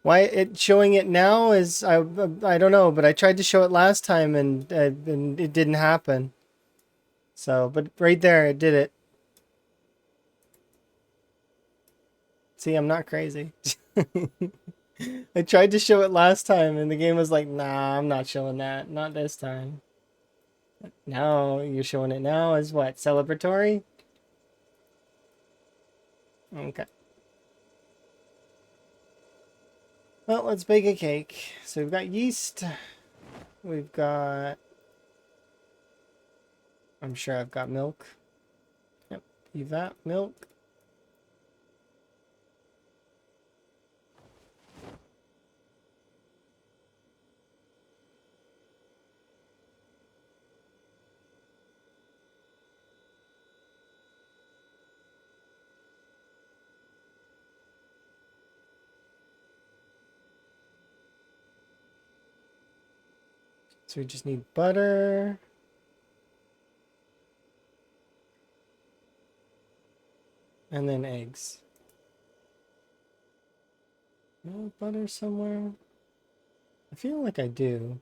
Why it showing it now is I don't know, but I tried to show it last time and it didn't happen. So, but right there it did it. See, I'm not crazy. I tried to show it last time and the game was like, nah, I'm not showing that. Not this time. Now, you're showing it now as what? Celebratory? Okay. Well, let's bake a cake. So we've got yeast. We've got... I'm sure I've got milk. Yep, that milk. So we just need butter. And then eggs. No butter somewhere? I feel like I do.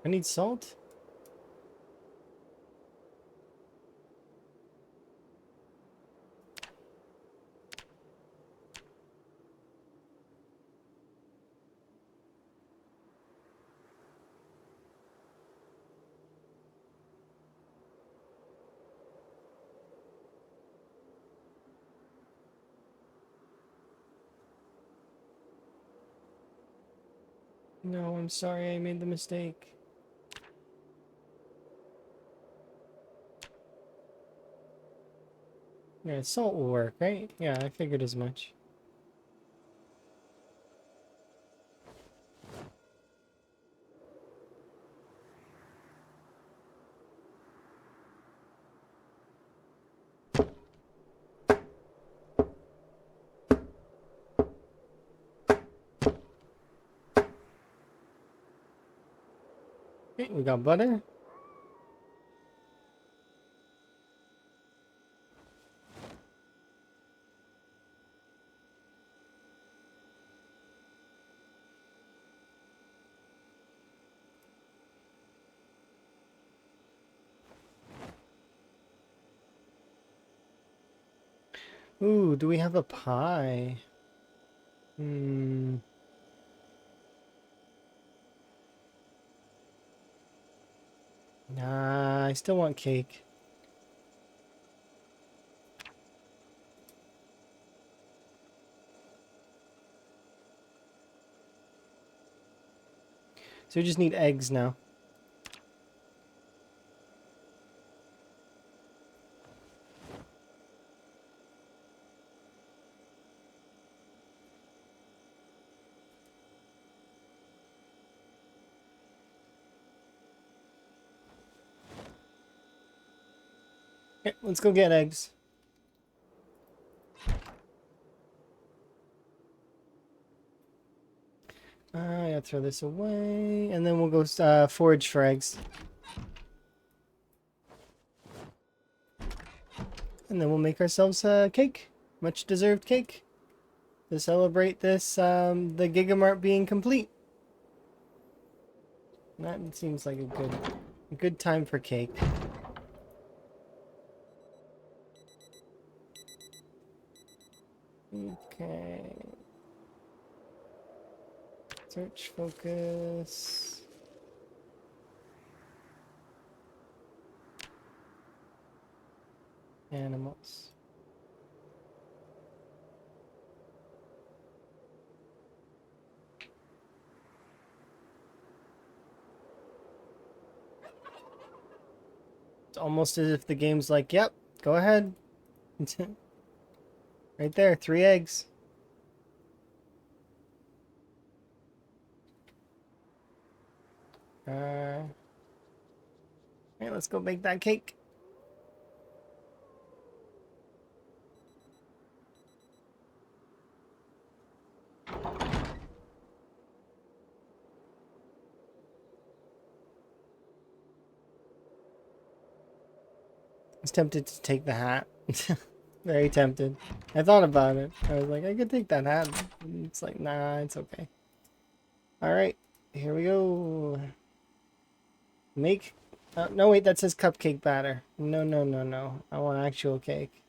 I need salt? No, I'm sorry, I made the mistake. Yeah, salt will work, right? Yeah, I figured as much. Okay, we got butter. Ooh, do we have a pie? Hmm. Nah, I still want cake. So we just need eggs now. Okay, let's go get eggs. I gotta throw this away, and then we'll go forage for eggs. And then we'll make ourselves a cake. Much deserved cake. To celebrate this, the Gigamart being complete. That seems like a good time for cake. Okay. Search focus. Animals. It's almost as if the game's like, yep, go ahead. Right there, 3 eggs. Alright, let's go bake that cake. I was tempted to take the hat. Very tempted. I thought about it. I was like, I could take that hat. It's like, nah, it's okay. Alright, here we go. Make... no, wait, that says cupcake batter. No, no, no, no. I want actual cake.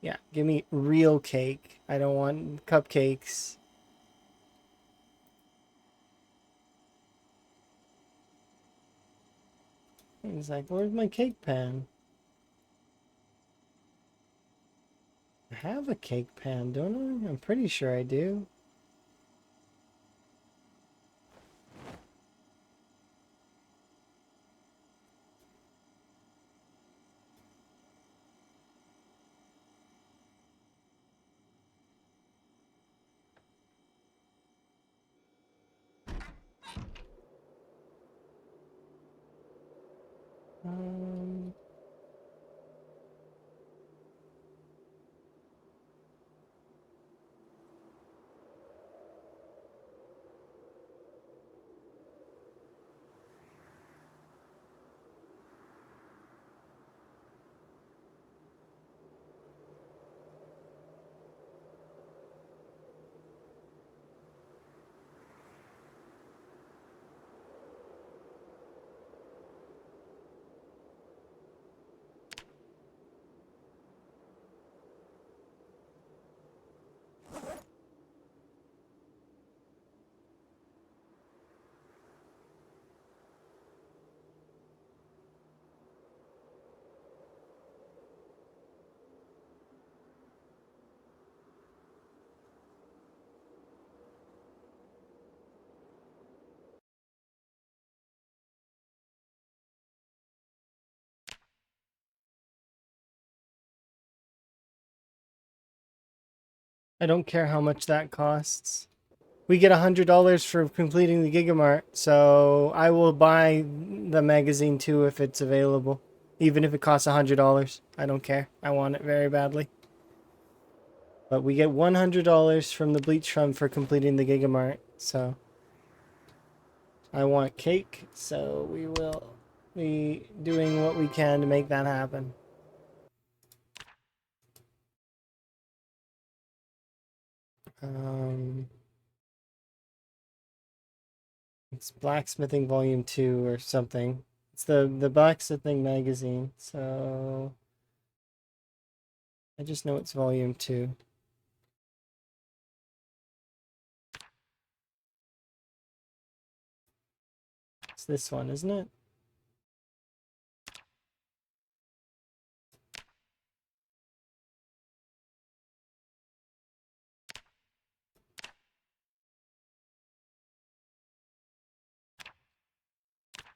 Yeah, give me real cake. I don't want cupcakes. He's like, where's my cake pan? I have a cake pan, don't I? I'm pretty sure I do. Um, I don't care how much that costs. We get $100 for completing the Gigamart, so I will buy the magazine too if it's available. Even if it costs $100. I don't care. I want it very badly. But we get $100 from the Bleach Fund for completing the Gigamart, so... I want cake, so we will be doing what we can to make that happen. It's Blacksmithing Volume 2 or something. It's the Blacksmithing magazine, so I just know it's Volume 2. It's this one, isn't it?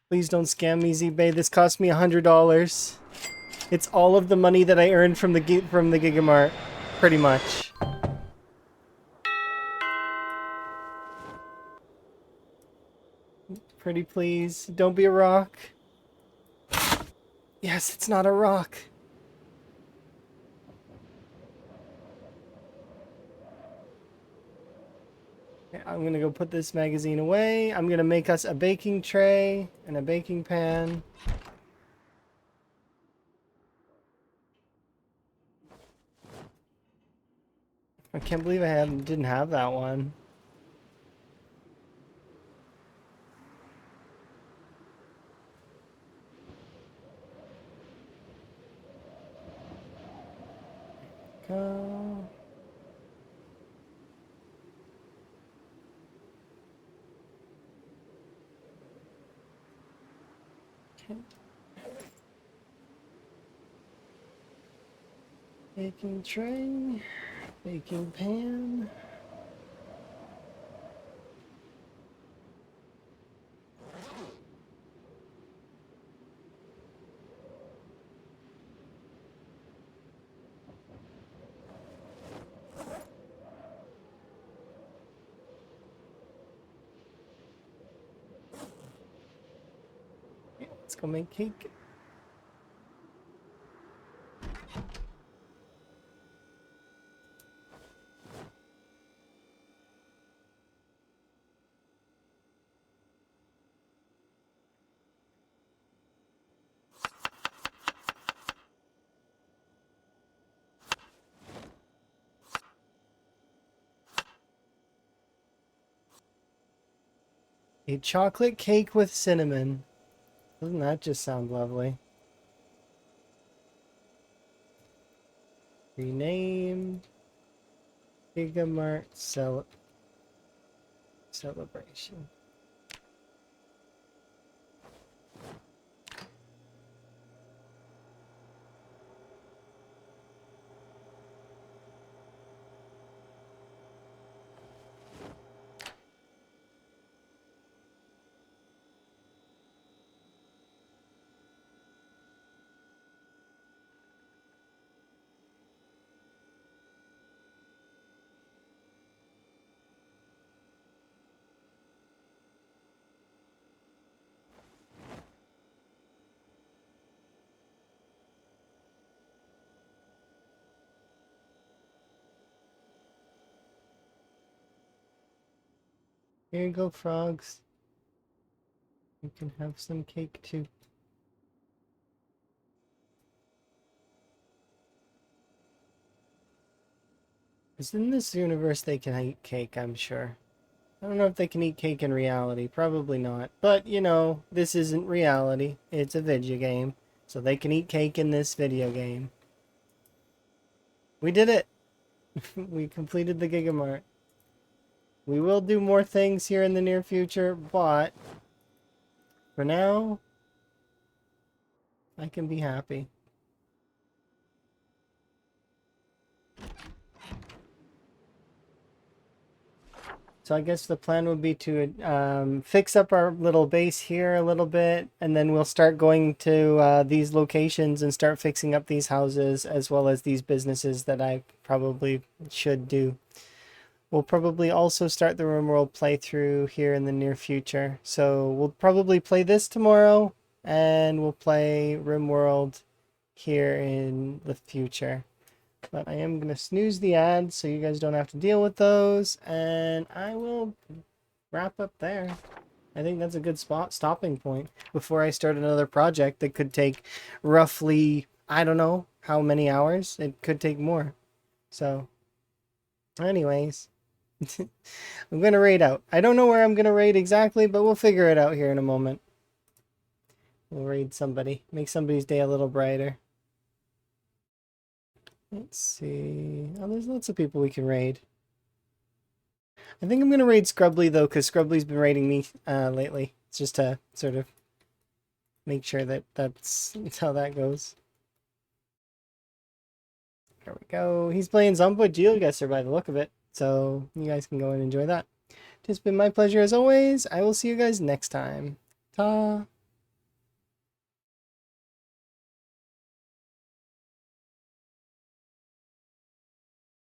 Please don't scam me, ZBay. This cost me $100. It's all of the money that I earned from the Gigamart, pretty much. Pretty please, don't be a rock. Yes, it's not a rock. Okay, I'm gonna go put this magazine away. I'm gonna make us a baking tray and a baking pan. I can't believe I didn't have that one. Go. Okay. Baking tray, baking pan. Let's go make cake. A chocolate cake with cinnamon. Doesn't that just sound lovely? Rename Gigamart celebration. Here you go, frogs. You can have some cake too. Because in this universe they can eat cake, I'm sure. I don't know if they can eat cake in reality. Probably not. But, you know, this isn't reality. It's a video game. So they can eat cake in this video game. We did it! We completed the Gigamart. We will do more things here in the near future, but for now, I can be happy. So I guess the plan would be to fix up our little base here a little bit, and then we'll start going to these locations and start fixing up these houses as well as these businesses that I probably should do. We'll probably also start the RimWorld playthrough here in the near future. So we'll probably play this tomorrow, and we'll play RimWorld here in the future. But I am going to snooze the ads so you guys don't have to deal with those. And I will wrap up there. I think that's a good stopping point before I start another project that could take roughly, I don't know how many hours. It could take more. So, anyways, I'm going to raid out. I don't know where I'm going to raid exactly, but we'll figure it out here in a moment. We'll raid somebody. Make somebody's day a little brighter. Let's see. Oh, there's lots of people we can raid. I think I'm going to raid Scrubbly, though, because Scrubbly's been raiding me lately. It's just to sort of make sure that that's how that goes. There we go. He's playing Zombo Geoguesser by the look of it. So you guys can go and enjoy that. It's been my pleasure as always. I will see you guys next time. Ta!